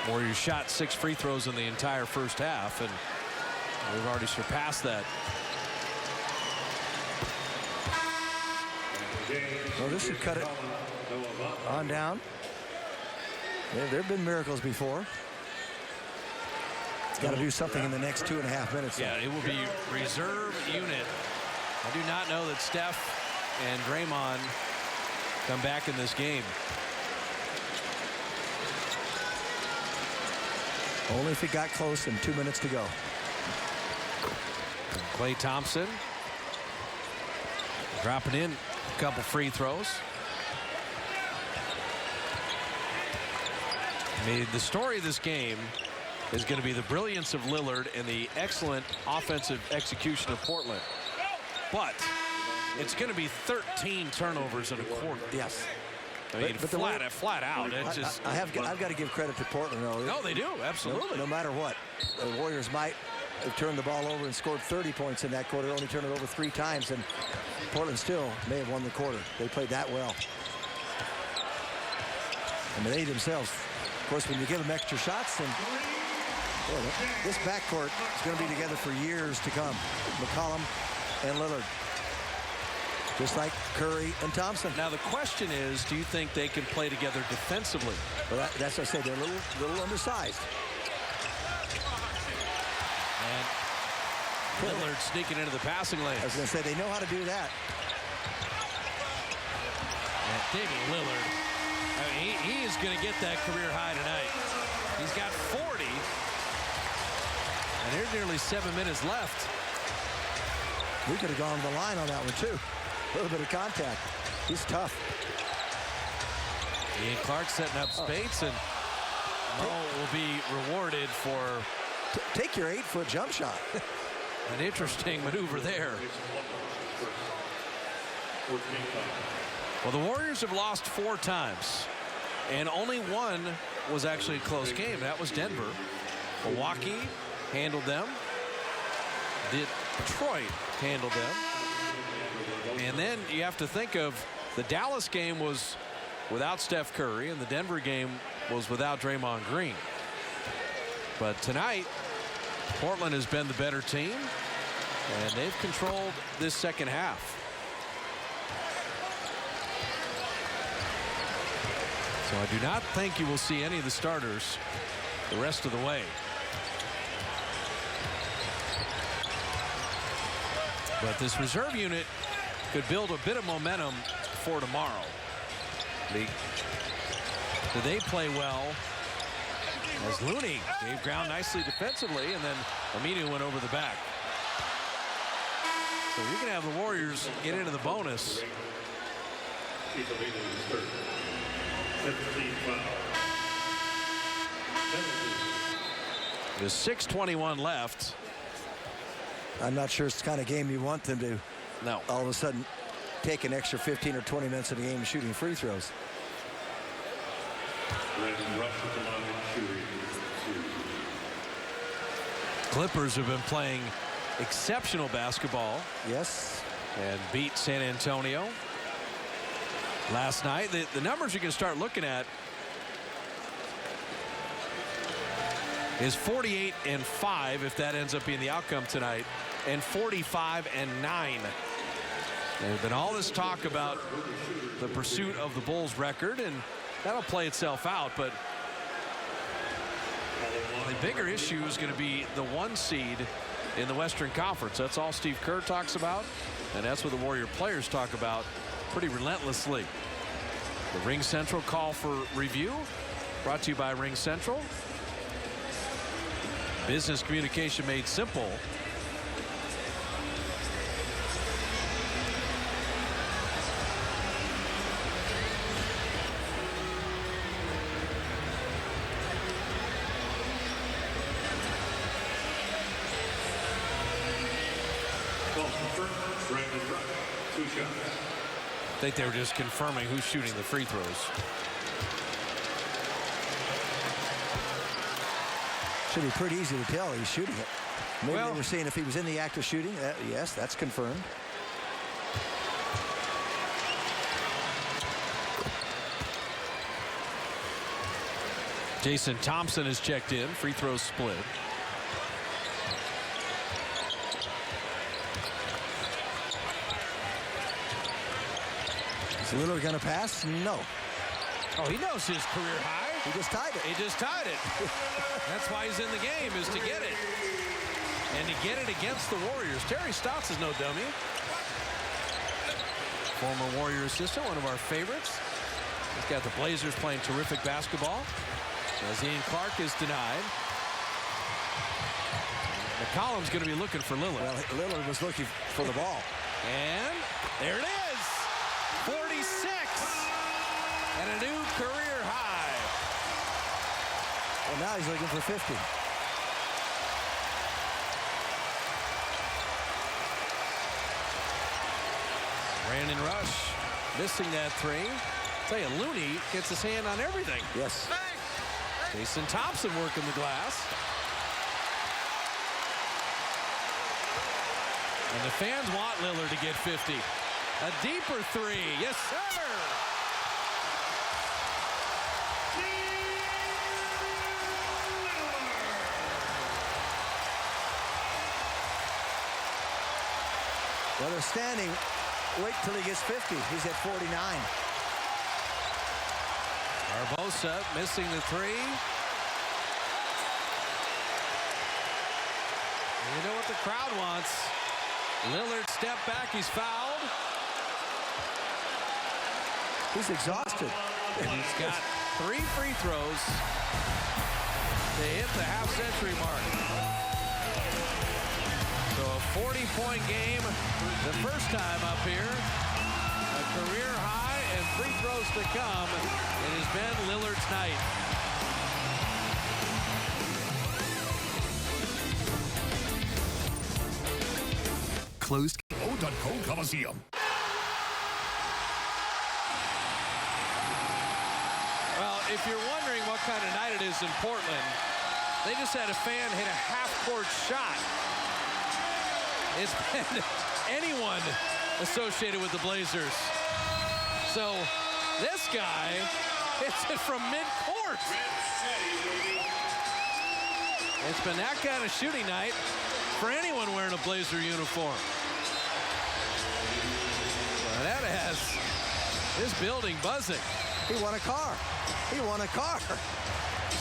Speaker 9: Warriors shot 6 free throws in the entire first half, and we've already surpassed that.
Speaker 10: Well, this should cut it on down. There have been miracles before. It's got to do something in the next 2.5 minutes.
Speaker 9: Yeah, it will be reserve unit. I do not know that Steph and Draymond come back in this game.
Speaker 10: Only if it got close and 2 minutes to go.
Speaker 9: Klay Thompson dropping in a couple free throws. I mean, the story of this game is going to be the brilliance of Lillard and the excellent offensive execution of Portland. But it's going to be 13 turnovers in a quarter.
Speaker 10: Yes.
Speaker 9: I mean, flat out. It's just.
Speaker 10: I've got to give credit to Portland, though.
Speaker 9: No, they do, absolutely.
Speaker 10: No matter what, the Warriors might have turned the ball over and scored 30 points in that quarter, only turned it over 3 times, and Portland still may have won the quarter. They played that well. And they themselves, of course, when you give them extra shots, and boy, this backcourt is going to be together for years to come. McCollum and Lillard. Just like Curry and Thompson.
Speaker 9: Now the question is, do you think they can play together defensively?
Speaker 10: Well, that's what I said. They're a little undersized.
Speaker 9: And Lillard sneaking into the passing lane.
Speaker 10: I was going to say, they know how to do that.
Speaker 9: And Damian Lillard, I mean, he is going to get that career high tonight. He's got 40. And there's nearly 7 minutes left.
Speaker 10: We could have gone to the line on that one, too. A little bit of contact. He's tough.
Speaker 9: Ian Clark setting up Spates, and Mo will be rewarded for...
Speaker 10: Take your 8-foot jump shot.
Speaker 9: An interesting maneuver there. Well, the Warriors have lost 4 times, and only one was actually a close game. That was Denver. Milwaukee handled them. Detroit handled them. And then you have to think of the Dallas game was without Steph Curry, and the Denver game was without Draymond Green. But tonight, Portland has been the better team, and they've controlled this second half. So I do not think you will see any of the starters the rest of the way. But this reserve unit could build a bit of momentum for tomorrow. Do they play well? As Looney gave ground nicely defensively, and then Aminu went over the back. So you're going to have the Warriors get into the bonus. There's 6:21 left.
Speaker 10: I'm not sure it's the kind of game you want them to all of a sudden take an extra 15 or 20 minutes of the game shooting free throws.
Speaker 9: Clippers have been playing exceptional basketball.
Speaker 10: Yes.
Speaker 9: And beat San Antonio last night. The numbers you can start looking at is 48-5 if that ends up being the outcome tonight, and 45-9. There's been all this talk about the pursuit of the Bulls record, and that'll play itself out, but the bigger issue is going to be the 1 seed in the Western Conference. That's all Steve Kerr talks about, and that's what the Warrior players talk about pretty relentlessly. The Ring Central call for review, brought to you by Ring Central. Business communication made simple. I think they were just confirming who's shooting the free throws.
Speaker 10: Should be pretty easy to tell he's shooting it. Maybe they were seeing if he was in the act of shooting. Yes, that's confirmed.
Speaker 9: Jason Thompson has checked in. Free throw split.
Speaker 10: Is Lillard going to pass? No.
Speaker 9: Oh, he knows his career high.
Speaker 10: He just tied it.
Speaker 9: He just tied it. That's why he's in the game, is to get it. And to get it against the Warriors. Terry Stotts is no dummy. Former Warrior assistant, one of our favorites. He's got the Blazers playing terrific basketball. Ian Clark is denied. McCollum's going to be looking for Lillard.
Speaker 10: Well, Lillard was looking for the ball.
Speaker 9: And there it is. 46. And a new career high.
Speaker 10: Well, now he's looking for 50.
Speaker 9: Brandon Rush missing that three. I'll tell you, Looney gets his hand on everything.
Speaker 10: Yes.
Speaker 9: Jason Thompson working the glass. And the fans want Lillard to get 50. A deeper three. Yes, sir.
Speaker 10: Well, they're standing. Wait till he gets 50. He's at 49.
Speaker 9: Barbosa missing the three. And you know what the crowd wants. Lillard step back. He's fouled.
Speaker 10: He's exhausted.
Speaker 9: He's got 3 free throws to hit the half-century mark. So a 40-point game the first time up here. A career high and free throws to come. It has been Lillard's night.
Speaker 6: Closed.
Speaker 19: O.co Coliseum.
Speaker 9: Well, if you're wondering what kind of night it is in Portland, they just had a fan hit a half-court shot. It's been anyone associated with the Blazers. So this guy hits it from mid-court. It's been that kind of shooting night for anyone wearing a Blazer uniform. Well, that has this building buzzing.
Speaker 10: He won a car. He won a car.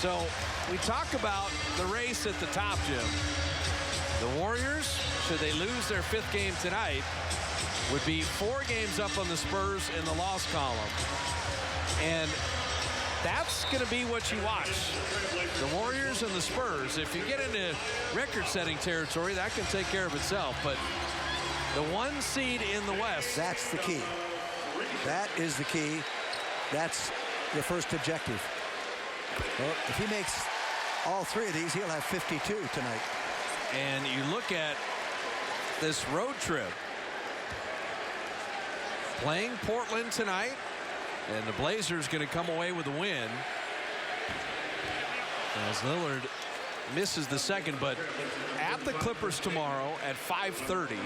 Speaker 9: So we talk about the race at the top, Jim. The Warriors, should they lose their 5th game tonight, would be 4 games up on the Spurs in the loss column. And that's going to be what you watch. The Warriors and the Spurs. If you get into record-setting territory, that can take care of itself. But the 1 seed in the West.
Speaker 10: That's the key. That is the key. That's the first objective. Well, if he makes all 3 of these, he'll have 52 tonight.
Speaker 9: And you look at this road trip. Playing Portland tonight. And the Blazers going to come away with a win. As Lillard misses the second, but at the Clippers tomorrow at 5:30.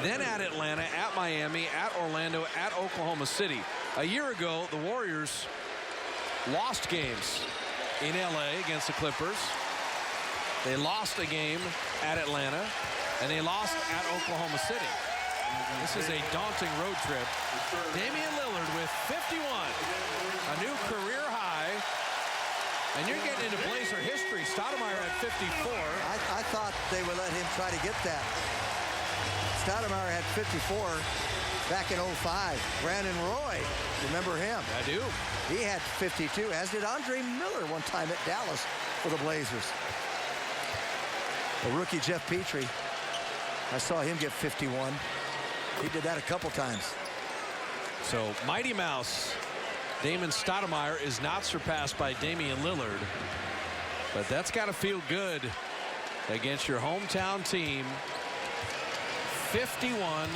Speaker 9: Then at Atlanta, at Miami, at Orlando, at Oklahoma City. A year ago, the Warriors lost games in LA against the Clippers. They lost a game at Atlanta, and they lost at Oklahoma City. This is a daunting road trip. Damian Lillard with 51, a new career high. And you're getting into Blazer history. Stoudemire at 54.
Speaker 10: I thought they would let him try to get that. Stoudemire had 54 back in 05. Brandon Roy, remember him?
Speaker 9: I do.
Speaker 10: He had 52, as did Andre Miller one time at Dallas for the Blazers. The rookie Jeff Petrie, I saw him get 51. He did that a couple times.
Speaker 9: So Mighty Mouse Damon Stoudemire is not surpassed by Damian Lillard, but that's got to feel good against your hometown team. 51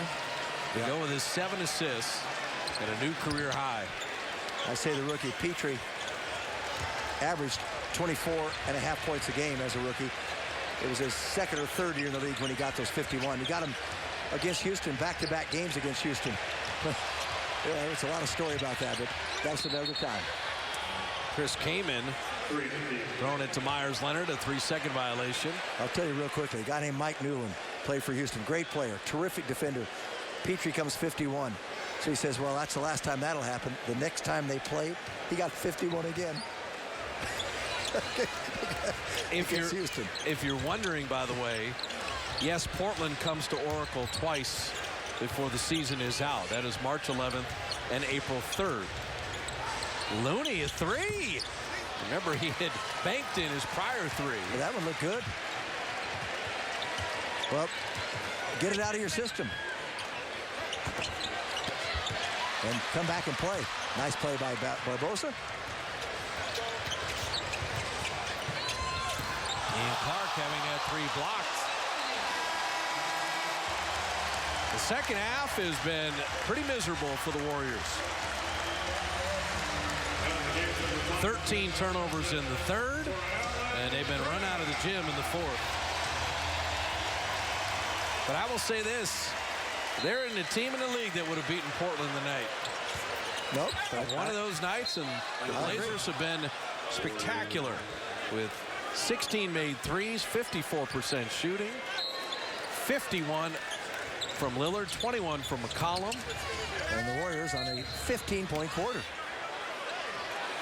Speaker 9: to go with his 7 assists and a new career high.
Speaker 10: I say the rookie Petrie averaged 24.5 points a game as a rookie. It was his 2nd or 3rd year in the league when he got those 51. He got them against Houston, back-to-back games against Houston. Yeah, there's a lot of story about that, but that's another time.
Speaker 9: Chris Kaman Throwing it to Myers Leonard, a 3-second violation.
Speaker 10: I'll tell you real quickly, a guy named Mike Newland played for Houston. Great player, terrific defender. Petrie comes 51. So he says, well, that's the last time that'll happen. The next time they played, he got 51 again.
Speaker 9: If you're wondering, by the way, yes, Portland comes to Oracle twice before the season is out. That is March 11th and April 3rd. Looney, a 3. Remember, he had banked in his prior 3.
Speaker 10: Well, that one looked good. Well, get it out of your system. And come back and play. Nice play by Barbosa.
Speaker 9: Ian Clark having 3 blocks. The second half has been pretty miserable for the Warriors. 13 turnovers in the third, and they've been run out of the gym in the fourth. But I will say this, they're in the team in the league that would have beaten Portland tonight.
Speaker 10: Nope.
Speaker 9: One of those nights, and the Blazers have been spectacular with 16 made threes, 54% shooting, 51 from Lillard, 21 from McCollum.
Speaker 10: And the Warriors on a 15-point quarter.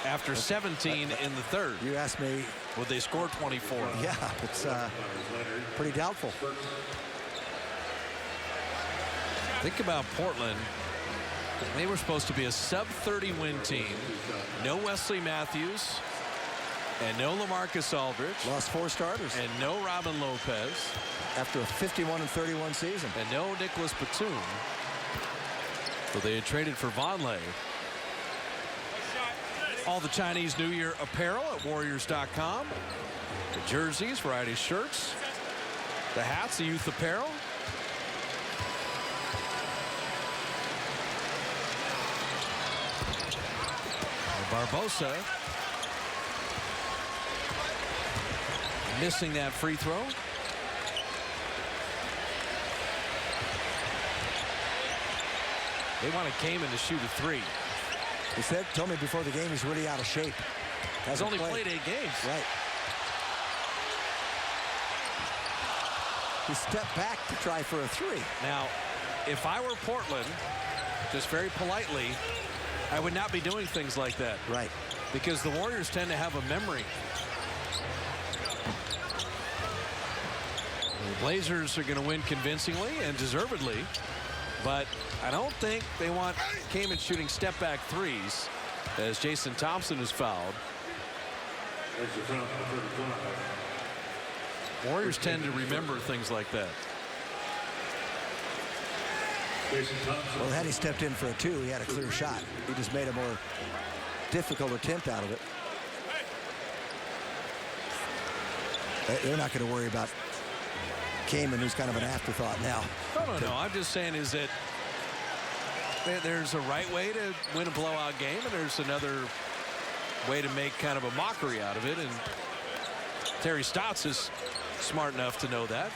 Speaker 9: After 17 in the third.
Speaker 10: You asked me.
Speaker 9: Would they score 24?
Speaker 10: Yeah, it's pretty doubtful.
Speaker 9: Think about Portland. They were supposed to be a sub-30 win team. No Wesley Matthews. And no LaMarcus Aldridge.
Speaker 10: Lost 4 starters.
Speaker 9: And no Robin Lopez.
Speaker 10: After a 51-31 season.
Speaker 9: And no Nicholas Batum. So they had traded for Vonleh. All the Chinese New Year apparel at Warriors.com. The jerseys, variety of shirts. The hats, the youth apparel. And Barbosa missing that free throw. They wanted Kaman to shoot a 3.
Speaker 10: He told me before the game he's really out of shape.
Speaker 9: He's only played 8 games.
Speaker 10: Right. He stepped back to try for a 3.
Speaker 9: Now, if I were Portland, just very politely, I would not be doing things like that.
Speaker 10: Right.
Speaker 9: Because the Warriors tend to have a memory. The Blazers are going to win convincingly and deservedly, but I don't think they want Kaman shooting step-back threes as Jason Thompson is fouled. Warriors tend to remember things like that.
Speaker 10: Well, had he stepped in for a 2, he had a clear shot. He just made a more difficult attempt out of it. They're not going to worry about Kaman, who's kind of an afterthought now.
Speaker 9: No. I'm just saying is that there's a right way to win a blowout game, and there's another way to make kind of a mockery out of it. And Terry Stotts is smart enough to know that.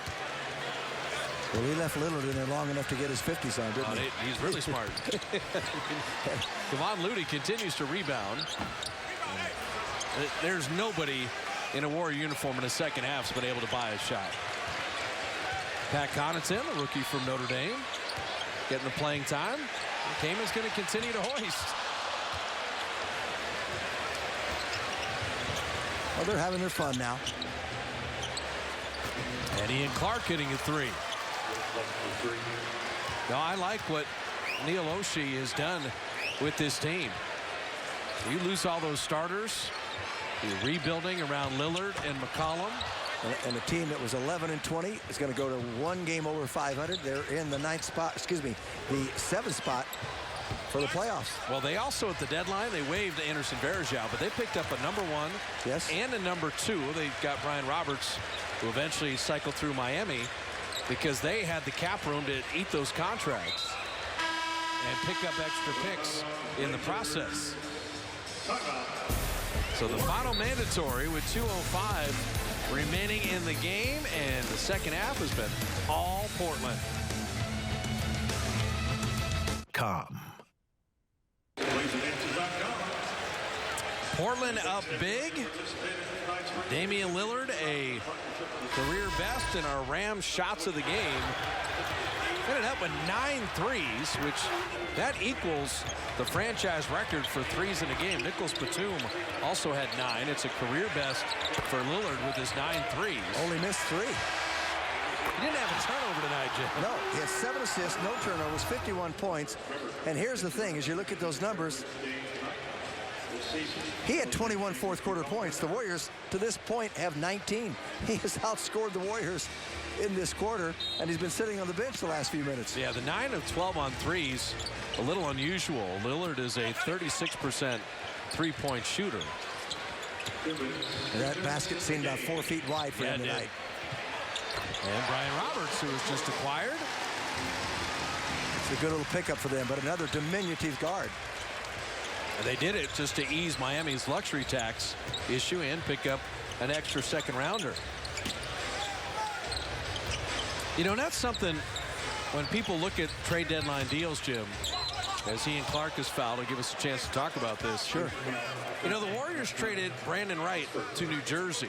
Speaker 10: Well, he left Lillard in there long enough to get his 50s on, didn't he?
Speaker 9: He's really smart. Kevon Looney continues to rebound. There's nobody in a Warrior uniform in the second half has been able to buy a shot. Pat Connaughton, a rookie from Notre Dame, getting the playing time. Kaman's going to continue to hoist.
Speaker 10: Well, they're having their fun now.
Speaker 9: And Ian Clark hitting a 3. Now, I like what Neil Oshie has done with this team. You lose all those starters. You're rebuilding around Lillard and McCollum.
Speaker 10: And a team that was 11-20 is going to go to 1 game over 500. They're in the 9th spot, the 7th spot for the playoffs.
Speaker 9: Well, they also at the deadline, they waived Anderson Varejao, but they picked up a #1 and a #2. They got Brian Roberts, who eventually cycled through Miami because they had the cap room to eat those contracts and pick up extra picks in the process. So the final mandatory with 2:05 remaining in the game, and the second half has been all Portland. Portland up big. Damian Lillard, a career best in our Rams shots of the game. Ended up with 9 threes, which that equals the franchise record for threes in a game. Nicholas Batum also had 9. It's a career best for Lillard with his 9 threes.
Speaker 10: Only missed 3.
Speaker 9: He didn't have a turnover tonight, Jim.
Speaker 10: No, he had 7 assists, no turnovers, 51 points. And here's the thing, as you look at those numbers, he had 21 fourth-quarter points. The Warriors, to this point, have 19. He has outscored the Warriors in this quarter, and he's been sitting on the bench the last few minutes.
Speaker 9: Yeah, the 9 of 12 on threes, a little unusual. Lillard is a 36% three-point shooter.
Speaker 10: And that basket seemed about 4 feet wide for him tonight.
Speaker 9: And Brian Roberts, who was just acquired.
Speaker 10: It's a good little pickup for them, but another diminutive guard.
Speaker 9: And they did it just to ease Miami's luxury tax issue and pick up an extra second rounder. You know, that's something when people look at trade deadline deals, Jim, as Ian Clark has fouled, will give us a chance to talk about this.
Speaker 10: Sure.
Speaker 9: You know, the Warriors traded Brandon Wright to New Jersey.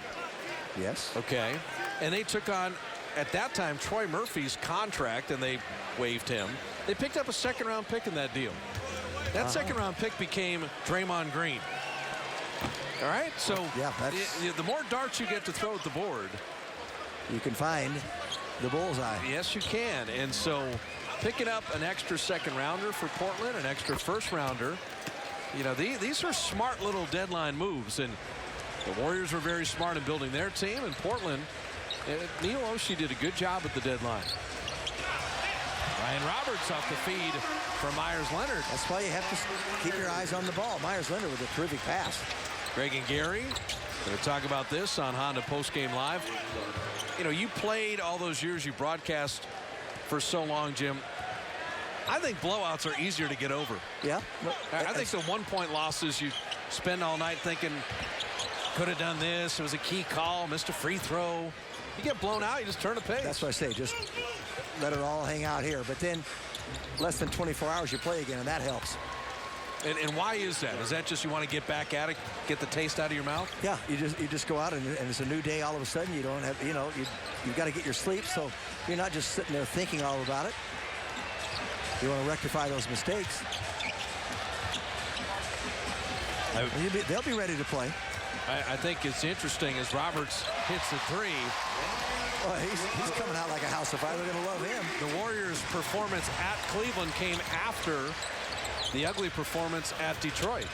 Speaker 10: Yes.
Speaker 9: Okay. And they took on, at that time, Troy Murphy's contract, and they waived him. They picked up a second-round pick in that deal. That second-round pick became Draymond Green. All right? So
Speaker 10: yeah,
Speaker 9: the more darts you get to throw at the board,
Speaker 10: you can find the bullseye.
Speaker 9: Yes, you can. And so picking up an extra second-rounder for Portland, an extra first-rounder, you know, these are smart little deadline moves. And the Warriors were very smart in building their team. And Portland, Neil Oshie did a good job at the deadline. Ryan Roberts off the feed for Myers Leonard.
Speaker 10: That's why you have to keep your eyes on the ball. Myers Leonard with a terrific pass.
Speaker 9: Greg and Gary going to talk about this on Honda Postgame Live. You know, you played all those years, you broadcast for so long, Jim. I think blowouts are easier to get over.
Speaker 10: Yeah.
Speaker 9: I think the one-point losses you spend all night thinking, could have done this. It was a key call, missed a free throw. You get blown out, you just turn the page.
Speaker 10: That's what I say, just let it all hang out here. But then less than 24 hours you play again, and that helps.
Speaker 9: And why is that? Is that just you want to get back at it, get the taste out of your mouth?
Speaker 10: Yeah, you just go out and it's a new day all of a sudden. You don't have, you know, you've got to get your sleep, so you're not just sitting there thinking all about it. You want to rectify those mistakes. They'll be ready to play.
Speaker 9: I think it's interesting as Roberts hits the three.
Speaker 10: Oh, he's coming out like a house of fire. They're going to love him.
Speaker 9: The Warriors' performance at Cleveland came after the ugly performance at Detroit.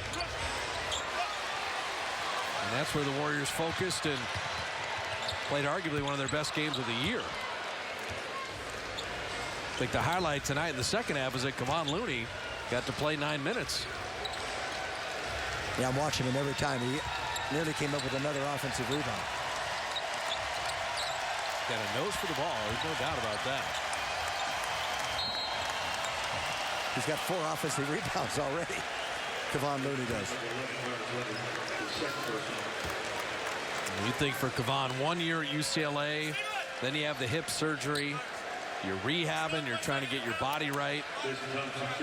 Speaker 9: And that's where the Warriors focused and played arguably one of their best games of the year. I think the highlight tonight in the second half is that Kevon Looney got to play 9 minutes.
Speaker 10: Yeah, I'm watching him every time. He nearly came up with another offensive rebound.
Speaker 9: Got a nose for the ball. There's no doubt about that.
Speaker 10: He's got 4 offensive rebounds already. Kevon Looney does.
Speaker 9: You think for Kevon, 1 year at UCLA, then you have the hip surgery. You're rehabbing. You're trying to get your body right.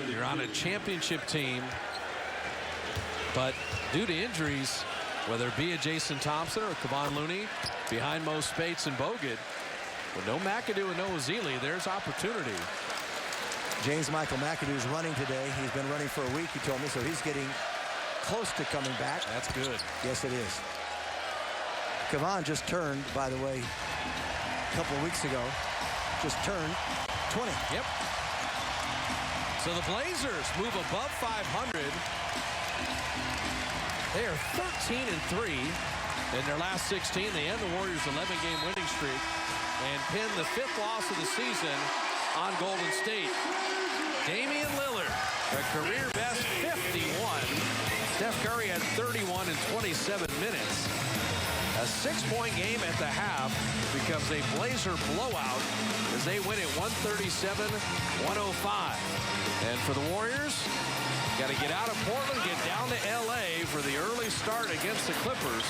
Speaker 9: You're on a championship team. But due to injuries, whether it be a Jason Thompson or a Kevon Looney, behind Mo Spates and Bogut, with no McAdoo and no Ezeli, there's opportunity.
Speaker 10: James Michael McAdoo is running today. He's been running for a week, he told me, so he's getting close to coming back.
Speaker 9: That's good.
Speaker 10: Yes, it is. Kevon just turned, by the way, a couple of weeks ago, just turned 20.
Speaker 9: Yep. So the Blazers move above 500. They are 13-3 in their last 16. They end the Warriors' 11-game winning streak and pin the 5th loss of the season on Golden State. Damian Lillard, a career best 51. Steph Curry had 31 in 27 minutes. A 6-point game at the half becomes a Blazer blowout as they win it 137-105. And for the Warriors, got to get out of Portland, get down to L.A. for the early start against the Clippers.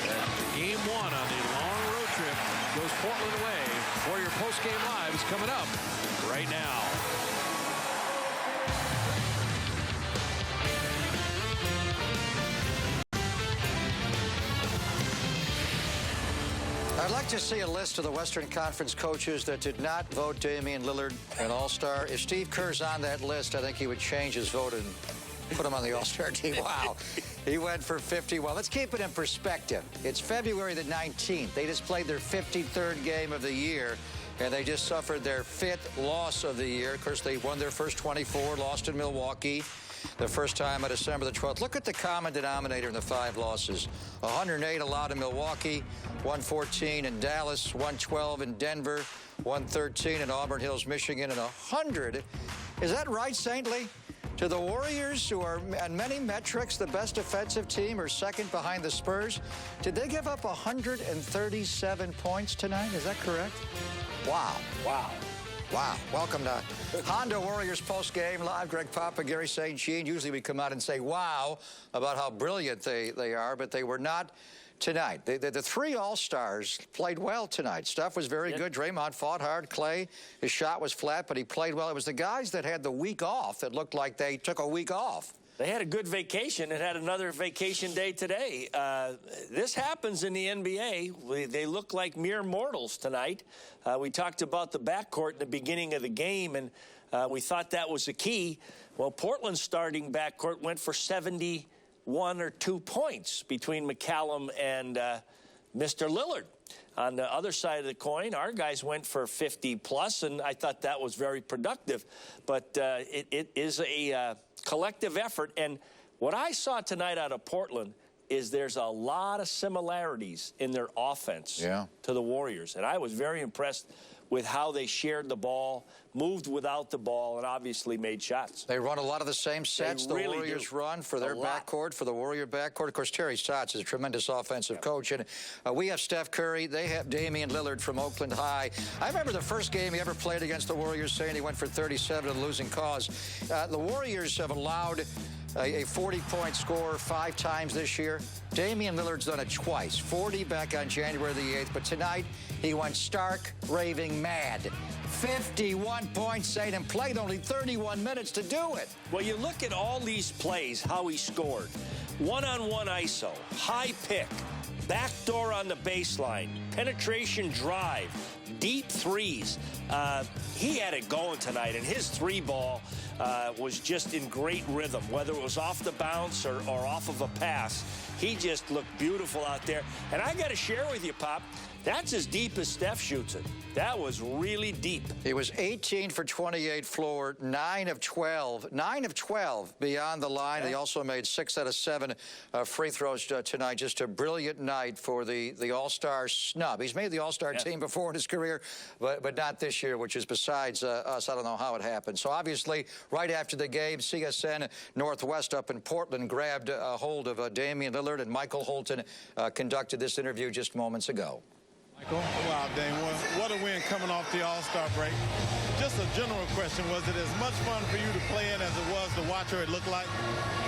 Speaker 9: And game 1 on the long road trip goes Portland away. Warrior Postgame Live is coming up right now.
Speaker 1: I'd like to see a list of the Western Conference coaches that did not vote Damian Lillard an All-Star. If Steve Kerr's on that list, I think he would change his vote and put him on the All-Star team. Wow. He went for 51. Let's keep it in perspective. It's February the 19th. They just played their 53rd game of the year, and they just suffered their 5th loss of the year. Of course, they won their first 24, lost in Milwaukee the first time on December the 12th. Look at the common denominator in the 5 losses. 108 allowed in Milwaukee, 114 in Dallas, 112 in Denver, 113 in Auburn Hills, Michigan, and 100. Is that right, Saintly? To the Warriors, who are on many metrics the best defensive team, or second behind the Spurs, did they give up 137 points tonight? Is that correct? Wow.
Speaker 5: Wow.
Speaker 1: Wow. Welcome to Honda Warriors post-game live. Greg Papa, Gary St. Jean. Usually we come out and say wow about how brilliant they are, but they were not tonight. The 3 All-Stars played well tonight. Steph was very good. Draymond fought hard. Clay, his shot was flat, but he played well. It was the guys that had the week off that looked like they took a week off.
Speaker 5: They had a good vacation and had another vacation day today. This happens in the NBA. They look like mere mortals tonight. We talked about the backcourt in the beginning of the game, and we thought that was the key. Well, Portland's starting backcourt went for 71 or 2 points between McCallum and Mr. Lillard. On the other side of the coin, our guys went for 50-plus, and I thought that was very productive. But it is a collective effort. And what I saw tonight out of Portland is there's a lot of similarities in their offense to the Warriors. And I was very impressed with how they shared the ball, moved without the ball, and obviously made shots.
Speaker 1: They run a lot of the same sets the
Speaker 5: really
Speaker 1: Warriors run for their backcourt, for the Warrior backcourt. Of course, Terry Stotts is a tremendous offensive coach. And we have Steph Curry. They have Damian Lillard from Oakland High. I remember the first game he ever played against the Warriors, saying he went for 37 in a losing cause. The Warriors have allowed a 40-point score 5 times this year. Damian Lillard's done it twice, 40 back on January the 8th. But tonight, he went stark, raving mad. 51 points, Saint, and played only 31 minutes to do it.
Speaker 5: Well, you look at all these plays, how he scored. One-on-one ISO, high pick, backdoor on the baseline, penetration drive, deep threes. He had it going tonight, and his 3-ball was just in great rhythm, whether it was off the bounce or off of a pass. He just looked beautiful out there. And I got to share with you, Pop, that's as deep as Steph shoots it. That was really deep.
Speaker 1: He was 18 for 28 floor, 9 of 12. 9 of 12 beyond the line. He also made 6 out of 7 free throws tonight. Just a brilliant night for the All-Star snub. He's made the All-Star team before in his career, but not this year, which is besides us. I don't know how it happened. So obviously, right after the game, CSN Northwest up in Portland grabbed a hold of Damian Lillard, and Michael Holton conducted this interview just moments ago.
Speaker 19: Michael? Wow, Dame, what a win coming off the All-Star break. Just a general question, was it as much fun for you to play in as it was to watch her it look like?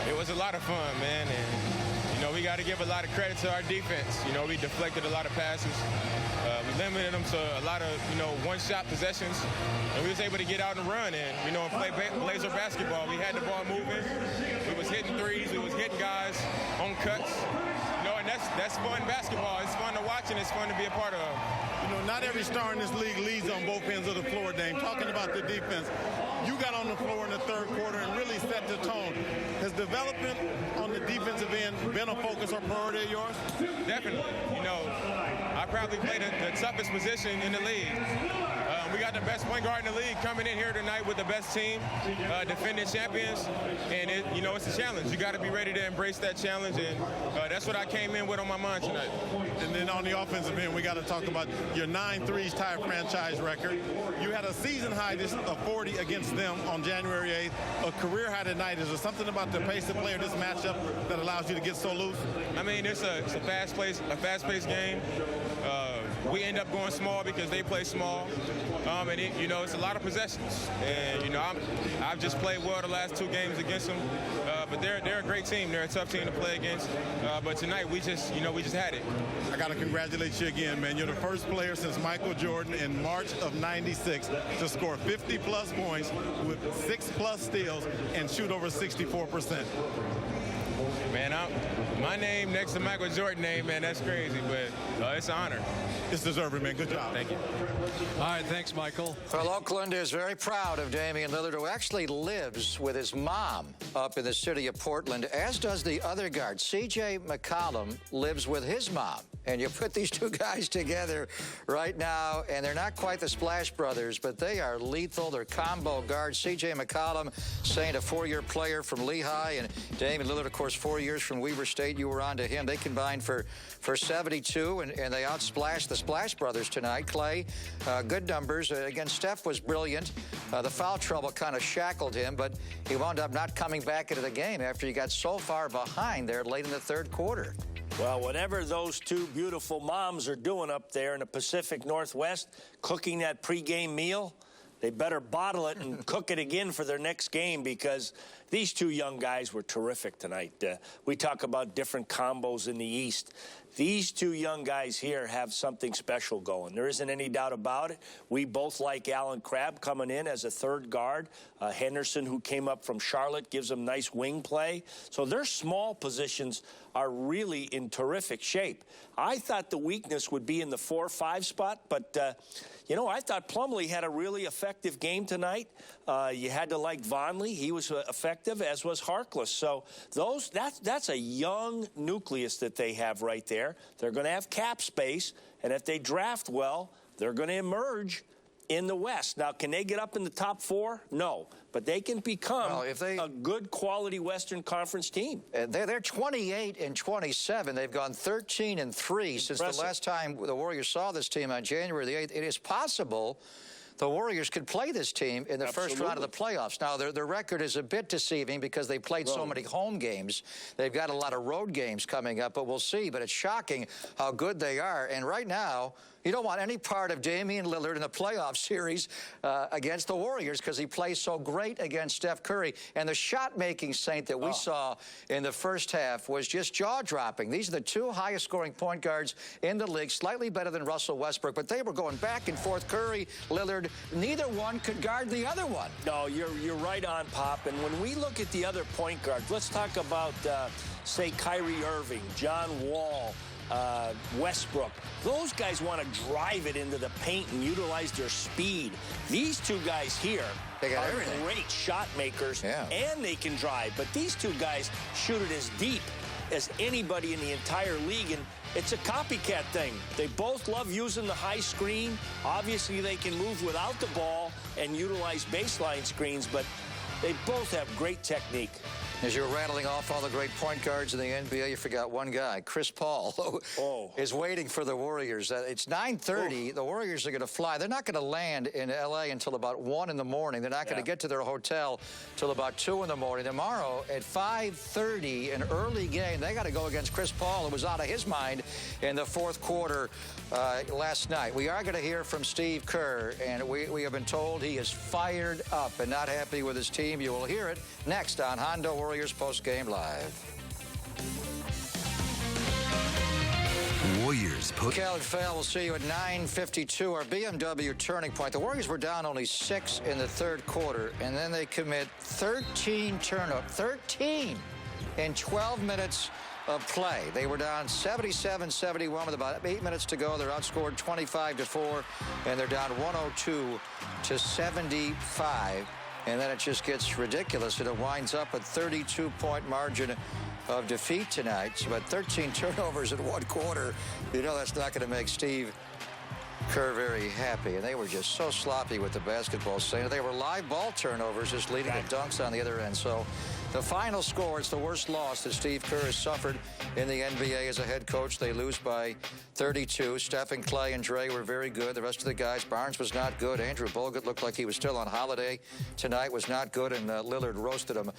Speaker 20: It was a lot of fun, man, and, you know, we got to give a lot of credit to our defense. You know, we deflected a lot of passes. We limited them to a lot of, you know, one-shot possessions, and we was able to get out and run and, you know, and play Blazer basketball. We had the ball moving. We was hitting threes. We was hitting guys on cuts. You know, and that's fun basketball. It's fun to watch, and it's fun to be a part of.
Speaker 19: You know, not every star in this league leads on both ends of the floor, Dame. Talking about the defense, you got on the floor in the 3rd quarter and really set the tone. Has development on the defensive end been a focus or priority of yours?
Speaker 20: Definitely. You know, I probably played the toughest position in the league. We got the best point guard in the league coming in here tonight with the best team, defending champions, and you know, it's a challenge. You got to be ready to embrace that challenge, and that's what I came in with on my mind tonight.
Speaker 19: And then on the offensive end, we got to talk about your 9 threes tie franchise record. You had a season high of 40 against them on January 8th, a career high tonight. Is there something about the pace of play of this matchup that allows you to get so loose?
Speaker 20: I mean, it's a fast-paced game. We end up going small because they play small, and you know, it's a lot of possessions. And you know, I've just played well the last 2 games against them, but they're a great team. They're a tough team to play against. But tonight we just had it.
Speaker 19: I got to congratulate you again, man. You're the first player since Michael Jordan in March of '96 to score 50-plus points with 6+ steals and shoot over 64%.
Speaker 20: Man, my name next to Michael Jordan's name, man, that's crazy, but it's an honor.
Speaker 19: it's deserving, man. Good job.
Speaker 8: Thank you.
Speaker 9: All right, thanks, Michael.
Speaker 1: Well, Oakland is very proud of Damian Lillard, who actually lives with his mom up in the city of Portland, as does the other guard. C.J. McCollum lives with his mom. And you put these two guys together right now, and they're not quite the Splash Brothers, but they are lethal. They're combo guards. C.J. McCollum, saying a 4-year player from Lehigh, and Damian Lillard, of course, 4 years from Weber State. You were on to him. They combined for 72, and they outsplashed the Splash Brothers tonight. Clay, good numbers. Again, Steph was brilliant. The foul trouble kind of shackled him, but he wound up not coming back into the game after he got so far behind there late in the third quarter.
Speaker 5: Well, whatever those two beautiful moms are doing up there in the Pacific Northwest, cooking that pregame meal, they better bottle it and cook it again for their next game, because these two young guys were terrific tonight. We talk about different combos in the East. These two young guys here have something special going. There isn't any doubt about it. We both like Allen Crabbe coming in as a third guard. Henderson, who came up from Charlotte, gives them nice wing play. So their small positions are really in terrific shape. I thought the weakness would be in the 4-5 spot, but you know, I thought Plumlee had a really effective game tonight. You had to like Vonleh. He was effective, as was Harkless. So that's a young nucleus that they have right there. They're going to have cap space, and if they draft well, they're going to emerge in the West. Now, can they get up in the top 4? No. But they can become a good quality Western Conference team.
Speaker 1: They're 28-27. They've gone 13-3 since the last time the Warriors saw this team on January the 8th. It is possible the Warriors could play this team in the first round of the playoffs. Now, their record is a bit deceiving because they played so many home games. They've got a lot of road games coming up, but we'll see. But it's shocking how good they are. And right now, you don't want any part of Damian Lillard in the playoff series against the Warriors, because he plays so great against Steph Curry. And the shot-making saint that we saw in the first half was just jaw-dropping. These are the two highest-scoring point guards in the league, slightly better than Russell Westbrook. But they were going back and forth. Curry, Lillard, neither one could guard the other one.
Speaker 5: No, you're right on, Pop. And when we look at the other point guards, let's talk about, say, Kyrie Irving, John Wall, Westbrook. Those guys want to drive it into the paint and utilize their speed. These two guys here are great shot makers, and they can drive. But these two guys shoot it as deep as anybody in the entire league, and it's a copycat thing. They both love using the high screen. Obviously, they can move without the ball and utilize baseline screens, but they both have great technique.
Speaker 1: As you're rattling off all the great point guards in the NBA, you forgot one guy, Chris Paul, who is waiting for the Warriors. It's 9:30. The Warriors are going to fly. They're not going to land in L.A. until about 1 in the morning. They're not going to get to their hotel till about 2 in the morning. Tomorrow at 5:30, an early game, they got to go against Chris Paul, who was out of his mind in the fourth quarter last night. We are going to hear from Steve Kerr, and we have been told he is fired up and not happy with his team. You will hear it next on Hondo Warriors Postgame Live.
Speaker 6: Warriors
Speaker 1: Khaled Fail will see you at 9:52. Our BMW turning point. The Warriors were down only 6 in the third quarter, and then they commit 13 turnovers. 13 in 12 minutes of play. They were down 77-71 with about 8 minutes to go. They're outscored 25-4, and they're down 102-75. And then it just gets ridiculous, and it winds up a 32-point margin of defeat tonight. But 13 turnovers in one quarter, you know that's not going to make Steve Kerr very happy. And they were just so sloppy with the basketball. They were live ball turnovers, just leading to dunks on the other end. So the final score, it's the worst loss that Steve Kerr has suffered in the NBA as a head coach. They lose by 32. Steph and Clay and Dre were very good. The rest of the guys, Barnes was not good. Andrew Bogut looked like he was still on holiday tonight, was not good, and Lillard roasted him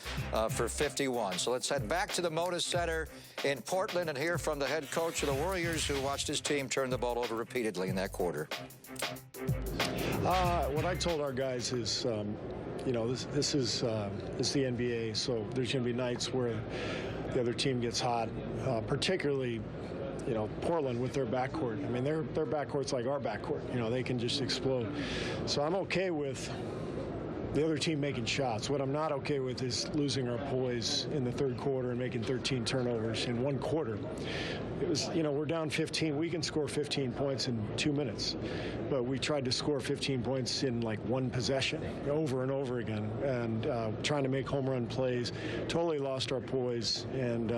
Speaker 1: for 51. So let's head back to the Moda Center in Portland and hear from the head coach of the Warriors, who watched his team turn the ball over repeatedly in that quarter.
Speaker 21: What I told our guys is, you know, this is the NBA, so there's going to be nights where the other team gets hot, particularly, you know, Portland with their backcourt. I mean, their backcourt's like our backcourt. You know, they can just explode. So I'm okay with the other team making shots. What I'm not okay with is losing our poise in the third quarter and making 13 turnovers in one quarter. It was, we're down 15. We can score 15 points in 2 minutes, but we tried to score 15 points in like one possession over and over again, and trying to make home run plays. Totally lost our poise, and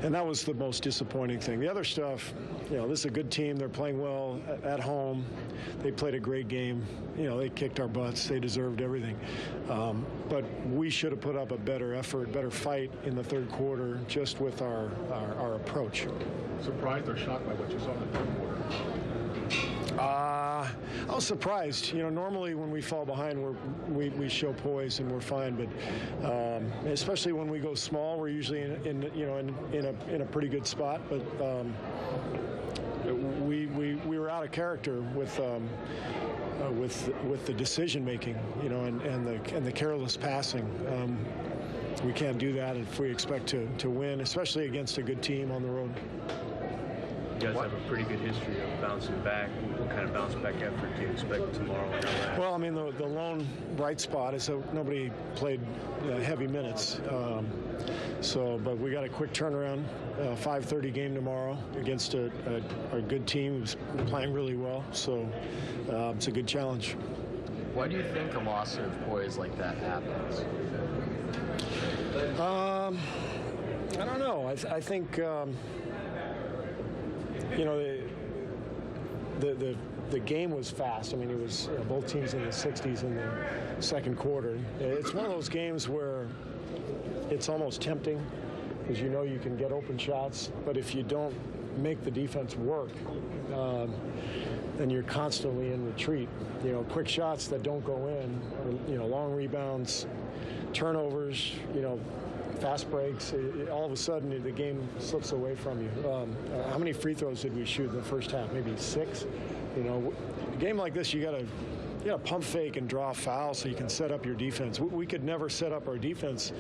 Speaker 21: that was the most disappointing thing. The other stuff, this is a good team. They're playing well at home. They played a great game. They kicked our butts. They deserved everything. But we should have put up a better effort, better fight in the third quarter, just with our approach.
Speaker 17: Surprised or shocked by what you saw in the third quarter?
Speaker 21: I was surprised. Normally when we fall behind, we show poise and we're fine. But especially when we go small, we're usually in a pretty good spot. But we were out of character with the decision making, and the careless passing. We can't do that if we expect to win, especially against a good team on the road.
Speaker 4: You guys have a pretty good history of bouncing back. What kind of bounce back effort do you expect tomorrow?
Speaker 21: Well, the lone bright spot is that nobody played heavy minutes. But we got a quick turnaround, 5:30 game tomorrow against a good team who's playing really well. So it's a good challenge.
Speaker 22: Why do you think a loss of poise like that happens?
Speaker 21: I don't know. I think the game was fast. It was both teams in the 60s in the second quarter. It's one of those games where it's almost tempting because you can get open shots, but if you don't make the defense work, then you're constantly in retreat. Quick shots that don't go in, or, long rebounds, turnovers, fast breaks. All of a sudden, the game slips away from you. How many free throws did we shoot in the first half? Maybe 6. A game like this, you got to pump fake and draw a foul so you can set up your defense. We could never set up our defense